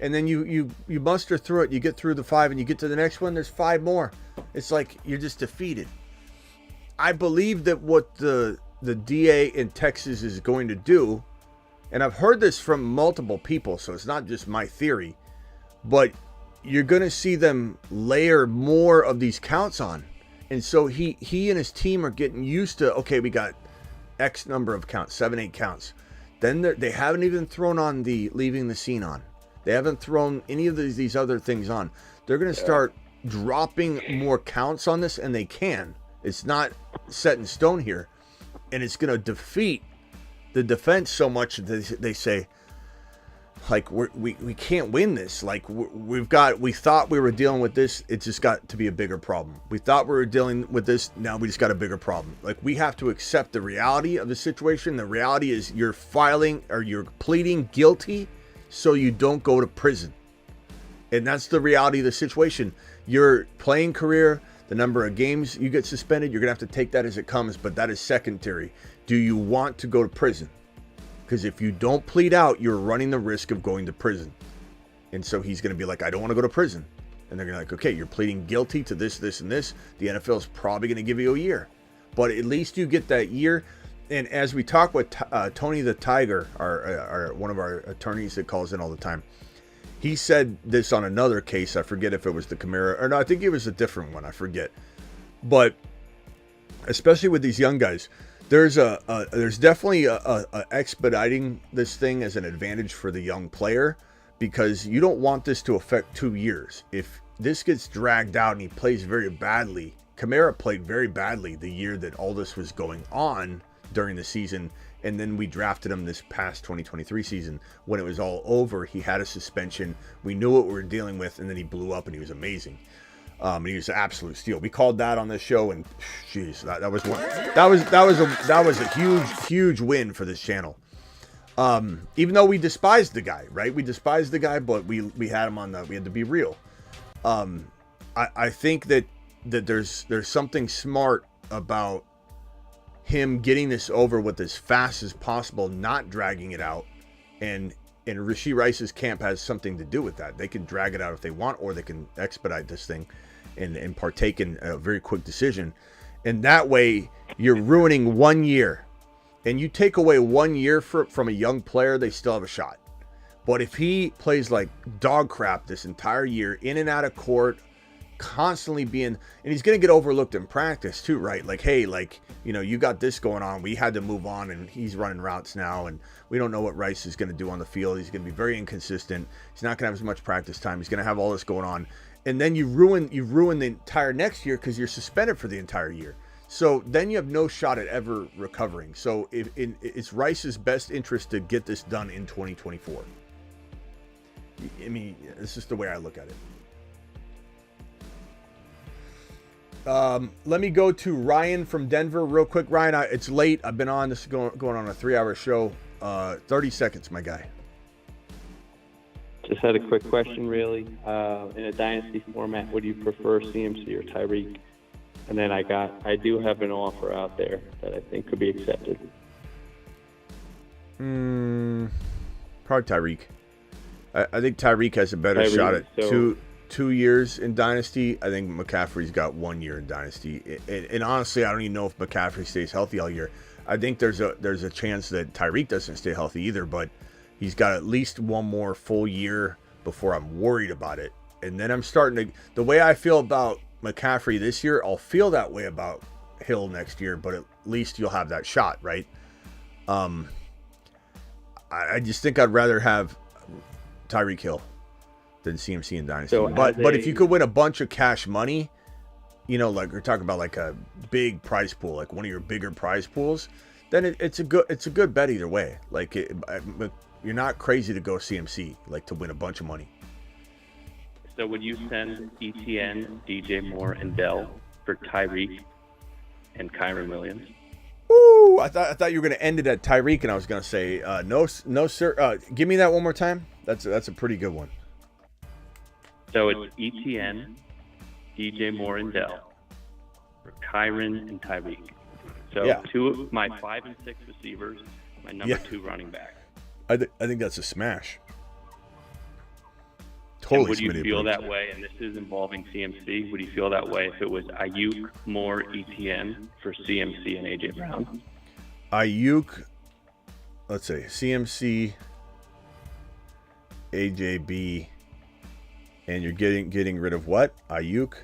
and then you muster through it, you get through the 5, and you get to the next one, there's 5 more. It's like you're just defeated. I believe that what the DA in Texas is going to do, and I've heard this from multiple people, so it's not just my theory, but you're going to see them layer more of these counts on. And so he and his team are getting used to, okay, we got X number of counts, 7, 8 counts. Then they haven't even thrown on the leaving the scene on. They haven't thrown any of these other things on. They're going to start dropping more counts on this, and they can. It's not set in stone here. And it's going to defeat the defense so much that they say, like, we can't win this. Like, we thought we were dealing with this. It just got to be a bigger problem. We thought we were dealing with this. Now we just got a bigger problem. Like, we have to accept the reality of the situation. The reality is you're pleading guilty so you don't go to prison. And that's the reality of the situation. Your playing career, the number of games you get suspended, you're going to have to take that as it comes, but that is secondary. Do you want to go to prison? Because if you don't plead out, you're running the risk of going to prison. And so he's going to be like, I don't want to go to prison. And they're going to be like, okay, you're pleading guilty to this, this, and this. The NFL is probably going to give you a year. But at least you get that year. And as we talk with Tony the Tiger, our one of our attorneys that calls in all the time, he said this on another case. I forget if it was the Kamara or no. I think it was a different one. I forget. But especially with these young guys, there's definitely a expediting this thing as an advantage for the young player, because you don't want this to affect 2 years. If this gets dragged out and he plays very badly, Kamara played very badly the year that all this was going on during the season, and then we drafted him this past 2023 season. When it was all over, he had a suspension. We knew what we were dealing with, and then he blew up and he was amazing. And he was an absolute steal. We called that on this show, and jeez, that was a huge win for this channel. Even though we despised the guy, right? We despised the guy, but we had him on we had to be real. I think that there's something smart about him getting this over with as fast as possible, not dragging it out, and Rashee Rice's camp has something to do with that. They can drag it out if they want, or they can expedite this thing and partake in a very quick decision. And that way you're ruining 1 year. And you take away 1 year from a young player, they still have a shot. But if he plays like dog crap this entire year, in and out of court, constantly being, and he's going to get overlooked in practice too, right? Like, hey, like, you know, you got this going on. We had to move on, and he's running routes now, and we don't know what Rice is going to do on the field. He's going to be very inconsistent. He's not going to have as much practice time. He's going to have all this going on. And then you ruin the entire next year because you're suspended for the entire year. So then you have no shot at ever recovering. So it's Rice's best interest to get this done in 2024. I mean, it's just the way I look at it. Let me go to Ryan from Denver real quick. Ryan, it's late. I've been on. This is going on a 3-hour show. 30 seconds, my guy. Just had a quick question, really. In a dynasty format, would you prefer CMC or Tyreek? And then I do have an offer out there that I think could be accepted. Probably Tyreek. I think Tyreek has a better shot at 2 years in Dynasty. I think McCaffrey's got 1 year in Dynasty. And honestly, I don't even know if McCaffrey stays healthy all year. I think there's a chance that Tyreek doesn't stay healthy either, but he's got at least one more full year before I'm worried about it. And then I'm starting to, the way I feel about McCaffrey this year, I'll feel that way about Hill next year, but at least you'll have that shot, right? I just think I'd rather have Tyreek Hill than CMC in Dynasty. So but if you could win a bunch of cash money, you know, like we're talking about like a big prize pool, like one of your bigger prize pools, then it's a good bet either way. Like you're not crazy to go CMC, like to win a bunch of money. So would you send ETN, DJ Moore, and Dell for Tyreek and Kyron Williams? Ooh, I thought you were going to end it at Tyreek, and I was going to say no, sir. Give me that one more time. That's a pretty good one. So it's ETN, DJ Moore, and Dell for Kyron and Tyreek. So Yeah. two of my 5 and 6 receivers, my number 2 running back. I think that's a smash. And Totally. would you Smitty feel approach. that way, and this is involving CMC, would you feel that way if it was Ayuk, Moore, ETN for CMC and AJ Brown? Ayuk, let's see, CMC, AJB, and you're getting rid of what? Ayuk?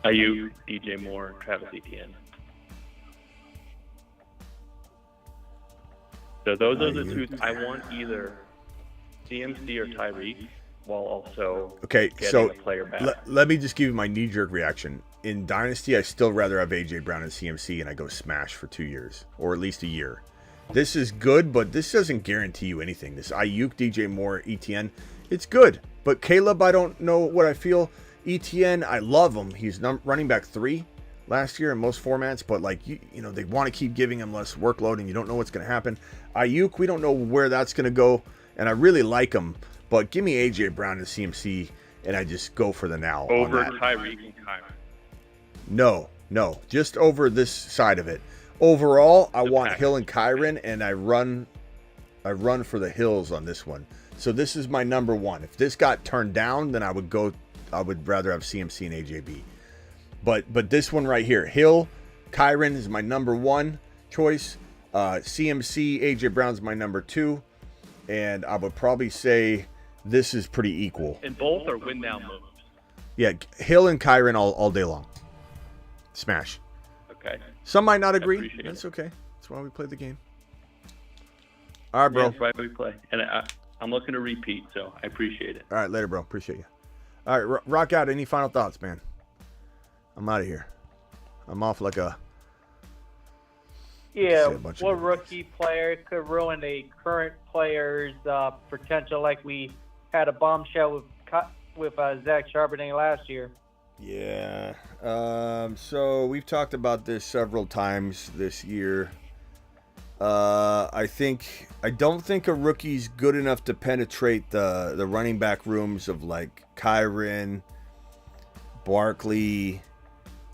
Ayuk, DJ Moore, Travis Etienne. So those are the two. I want either CMC or Tyreek, while also getting a player back. Let me just give you my knee-jerk reaction. In Dynasty, I still rather have AJ Brown and CMC, and I go smash for 2 years, or at least a year. This is good, but this doesn't guarantee you anything. This Ayuk, DJ Moore, ETN, it's good. But Caleb, I don't know what I feel. ETN, I love him. He's running back 3 last year in most formats, but like you know, they want to keep giving him less workload, and you don't know what's going to happen. Ayuk, we don't know where that's going to go, and I really like him. But give me AJ Brown and CMC, and I just go for the now. Over Tyreek and Kyron. No, just over this side of it. Overall, I want Hill and Kyron, and I run for the Hills on this one. So this is my number 1. If this got turned down, then I would rather have CMC and AJB. But this one right here, Hill, Kyron is my number 1. choice. CMC, AJ Brown's my number 2, and I would probably say this is pretty equal. And both are win now moves. Yeah, Hill and Kyren all day long. Smash. Okay. Some might not agree. That's okay. That's why we play the game. All right, bro. Yeah, that's why we play. And I'm looking to repeat, so I appreciate it. All right, later, bro. Appreciate you. All right, rock out. Any final thoughts, man? I'm out of here. I'm off like a... Yeah, what rookie player could ruin a current player's potential like we had a bombshell with Zach Charbonnet last year? Yeah. So we've talked about this several times this year. I don't think a rookie's good enough to penetrate the running back rooms of like Kyren, Barkley,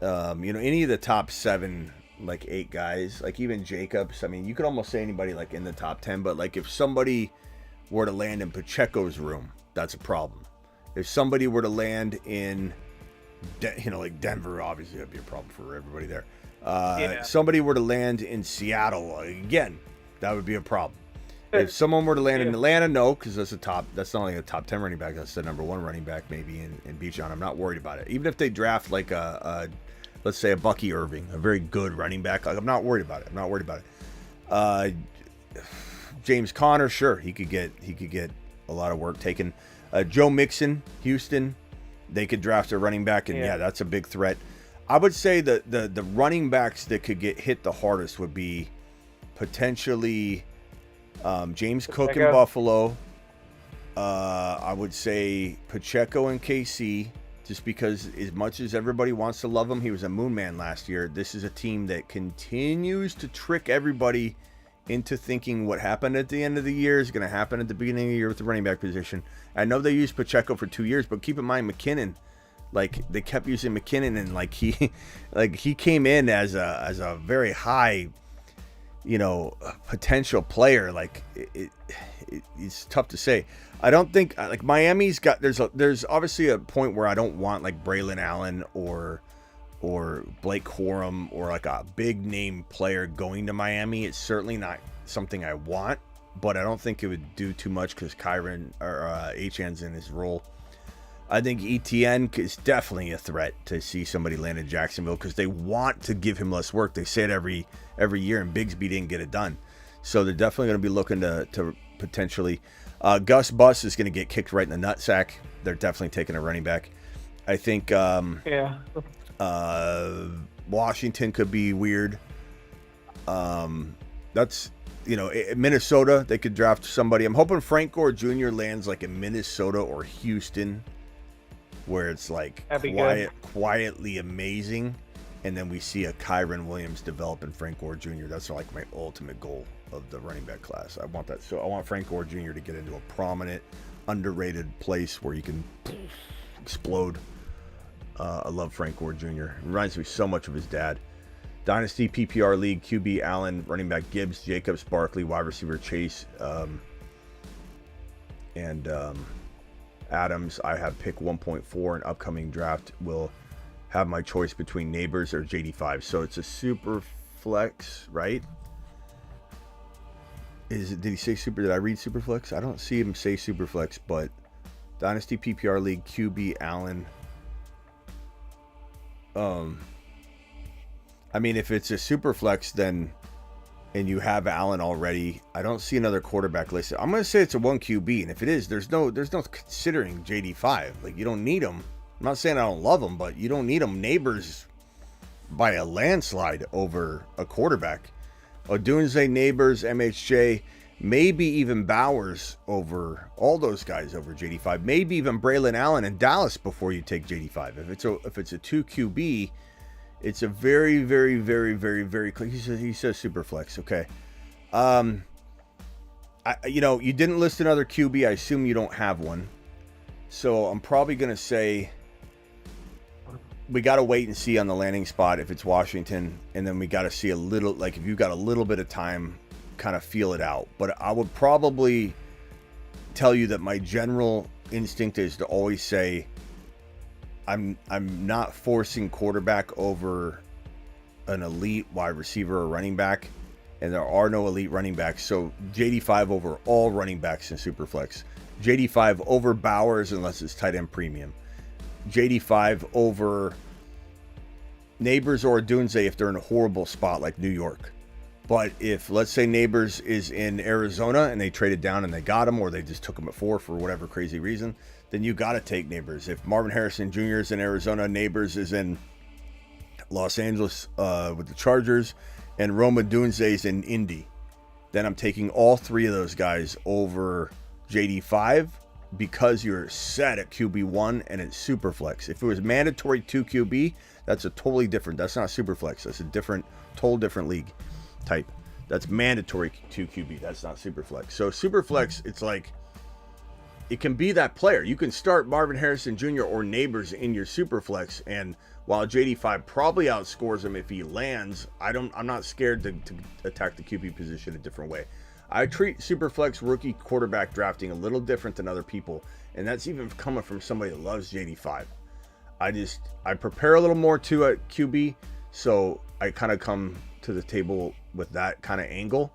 any of the top 7, like 8 guys, like even Jacobs. I mean, you could almost say anybody like in the top 10, but like if somebody were to land in Pacheco's room, that's a problem. If somebody were to land in, like Denver, obviously that'd be a problem for everybody there. Somebody were to land in Seattle, again, that would be a problem. If someone were to land in Atlanta, no, because that's not only a top 10 running back, that's the number 1 running back maybe in Bijan. I'm not worried about it. Even if they draft like let's say a Bucky Irving, a very good running back, like I'm not worried about it. James Conner, sure, he could get a lot of work taken. Joe Mixon, Houston, they could draft a running back, and yeah, that's a big threat. I would say that the running backs that could get hit the hardest would be potentially James Cook in Buffalo. I would say Pacheco and KC, just because as much as everybody wants to love him, he was a moon man last year. This is a team that continues to trick everybody into thinking what happened at the end of the year is going to happen at the beginning of the year with the running back position. I know they used Pacheco for 2 years, but keep in mind McKinnon, like they kept using McKinnon, and like he came in as a very high, potential player. Like it's tough to say. I don't think like Miami's got. There's obviously a point where I don't want like Braylon Allen or Blake Corum or like a big name player going to Miami. It's certainly not something I want, but I don't think it would do too much because Kyren or Achan's in his role. I think ETN is definitely a threat to see somebody land in Jacksonville because they want to give him less work. They say it every year, and Bigsby didn't get it done. So they're definitely going to be looking to potentially. Gus Bus is going to get kicked right in the nutsack. They're definitely taking a running back. I think Washington could be weird. That's, Minnesota, they could draft somebody. I'm hoping Frank Gore Jr. lands like in Minnesota or Houston, where it's like quietly amazing. And then we see a Kyren Williams develop in Frank Gore Jr. That's like my ultimate goal of the running back class. I want that. So I want Frank Gore Jr. to get into a prominent, underrated place where he can explode. I love Frank Gore Jr. It reminds me so much of his dad. Dynasty PPR League, QB Allen, running back Gibbs, Jacobs, Barkley, wide receiver Chase, and Adams. I have pick 1.4 in upcoming draft. Will have my choice between Neighbors or JD5. So it's a super flex, right? Did he say super? Did I read super flex? I don't see him say super flex, but Dynasty PPR League, QB Allen. I mean, if it's a super flex, then and you have Allen already, I don't see another quarterback listed. I'm gonna say it's a 1 QB, and if it is, there's no considering JD5. Like, you don't need him. I'm not saying I don't love him, but you don't need him. Neighbors by a landslide over a quarterback. Odunze, Neighbors, MHJ, maybe even Bowers over all those guys over JD5. Maybe even Braylon Allen and Dallas before you take JD5. If it's a 2 QB, it's a very, very, very, very, very. He says super flex. Okay. You didn't list another QB. I assume you don't have one. So I'm probably gonna say we got to wait and see on the landing spot if it's Washington, and then we got to see a little, like if you've got a little bit of time, kind of feel it out. But I would probably tell you that my general instinct is to always say I'm not forcing quarterback over an elite wide receiver or running back. and there are no elite running backs. So JD5 over all running backs in Superflex. JD5 over Bowers unless it's tight end premium. JD5 over Neighbors or Dunze if they're in a horrible spot like New York. But if, let's say, Neighbors is in Arizona and they traded down and they got him, or they just took him at 4 for whatever crazy reason, then you got to take Neighbors. If Marvin Harrison Jr. is in Arizona, Neighbors is in Los Angeles with the Chargers, and Roma Dunze is in Indy, then I'm taking all 3 of those guys over JD5 because you're set at QB1 and it's Superflex. If it was mandatory 2 QB, that's a totally different. That's not Superflex. That's a total different league type. That's mandatory 2 QB. That's not Superflex. So Superflex, it's like it can be that player. You can start Marvin Harrison Jr. or Neighbors in your Superflex, and while JD5 probably outscores him if he lands, I'm not scared to attack the QB position a different way. I treat Superflex rookie quarterback drafting a little different than other people, and that's even coming from somebody that loves JD5. I prepare a little more to a QB, so I kind of come to the table with that kind of angle.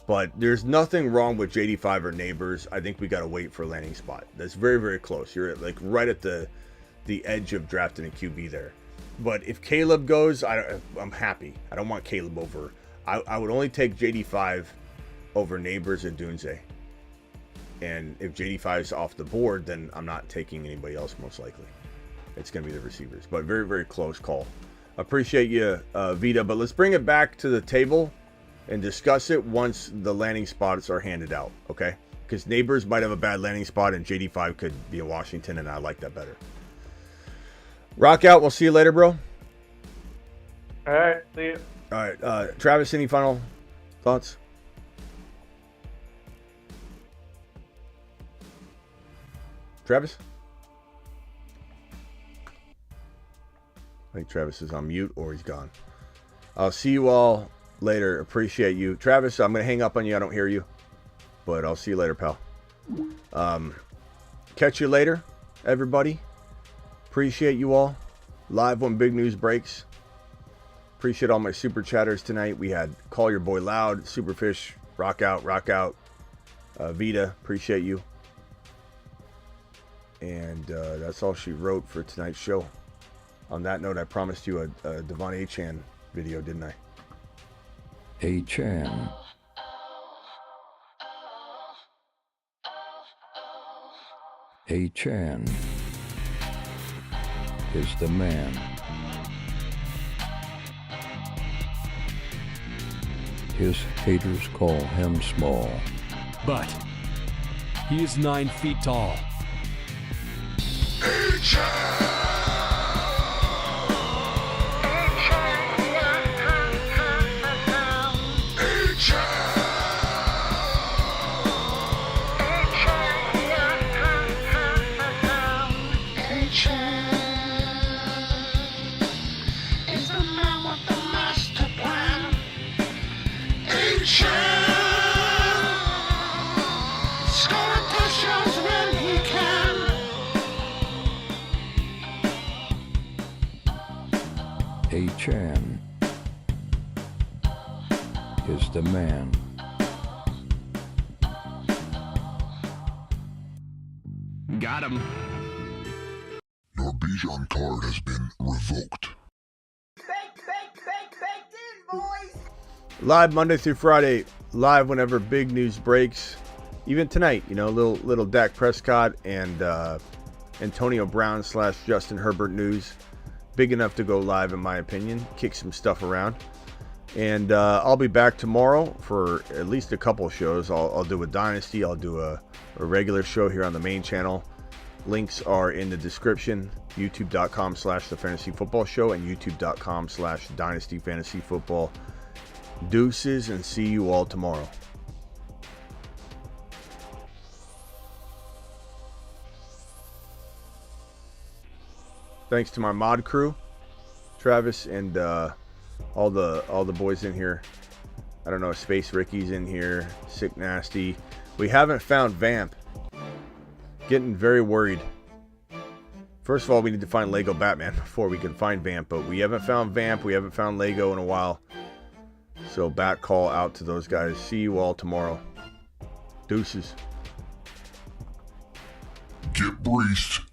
But there's nothing wrong with JD5 or Neighbors. I think we got to wait for a landing spot. That's very, very close. You're like right at the edge of drafting a QB there. But if Caleb goes, I'm happy. I don't want Caleb over. I would only take JD5 over Neighbors and Dunze. And if JD5 is off the board, then I'm not taking anybody else most likely. It's going to be the receivers. But very, very close call. Appreciate you, Vita. But let's bring it back to the table and discuss it once the landing spots are handed out, okay? Because Neighbors might have a bad landing spot and JD5 could be in Washington, and I like that better. Rock out. We'll see you later, bro. All right. See you. All right. Travis, any final thoughts? Travis? I think Travis is on mute or he's gone. I'll see you all later. Appreciate you. Travis, I'm going to hang up on you. I don't hear you. But I'll see you later, pal. Catch you later, everybody. Appreciate you all. Live when big news breaks. Appreciate all my super chatters tonight. We had Call Your Boy Loud, Superfish, Rock Out, Vita. Appreciate you. And that's all she wrote for tonight's show. On that note, I promised you a Devon Achan video, didn't I? Achan. Achan is the man. His haters call him small. But he is 9 feet tall. Achan is the man. Got him. Your Bijan card has been revoked. Live Monday through Friday. Live whenever big news breaks. Even tonight, little Dak Prescott and Antonio Brown / Justin Herbert news. Big enough to go live, in my opinion. Kick some stuff around. And I'll be back tomorrow for at least a couple shows. I'll do a Dynasty. I'll do a regular show here on the main channel. Links are in the description. YouTube.com/The Fantasy Football Show and YouTube.com/Dynasty Fantasy Football. Deuces, and see you all tomorrow. Thanks to my mod crew, Travis, and all the boys in here. I don't know, Space Ricky's in here, Sick Nasty. We haven't found Vamp. Getting very worried. First of all, we need to find Lego Batman before we can find Vamp, but we haven't found Vamp. We haven't found Lego in a while. So bat call out to those guys. See you all tomorrow. Deuces. Get breached.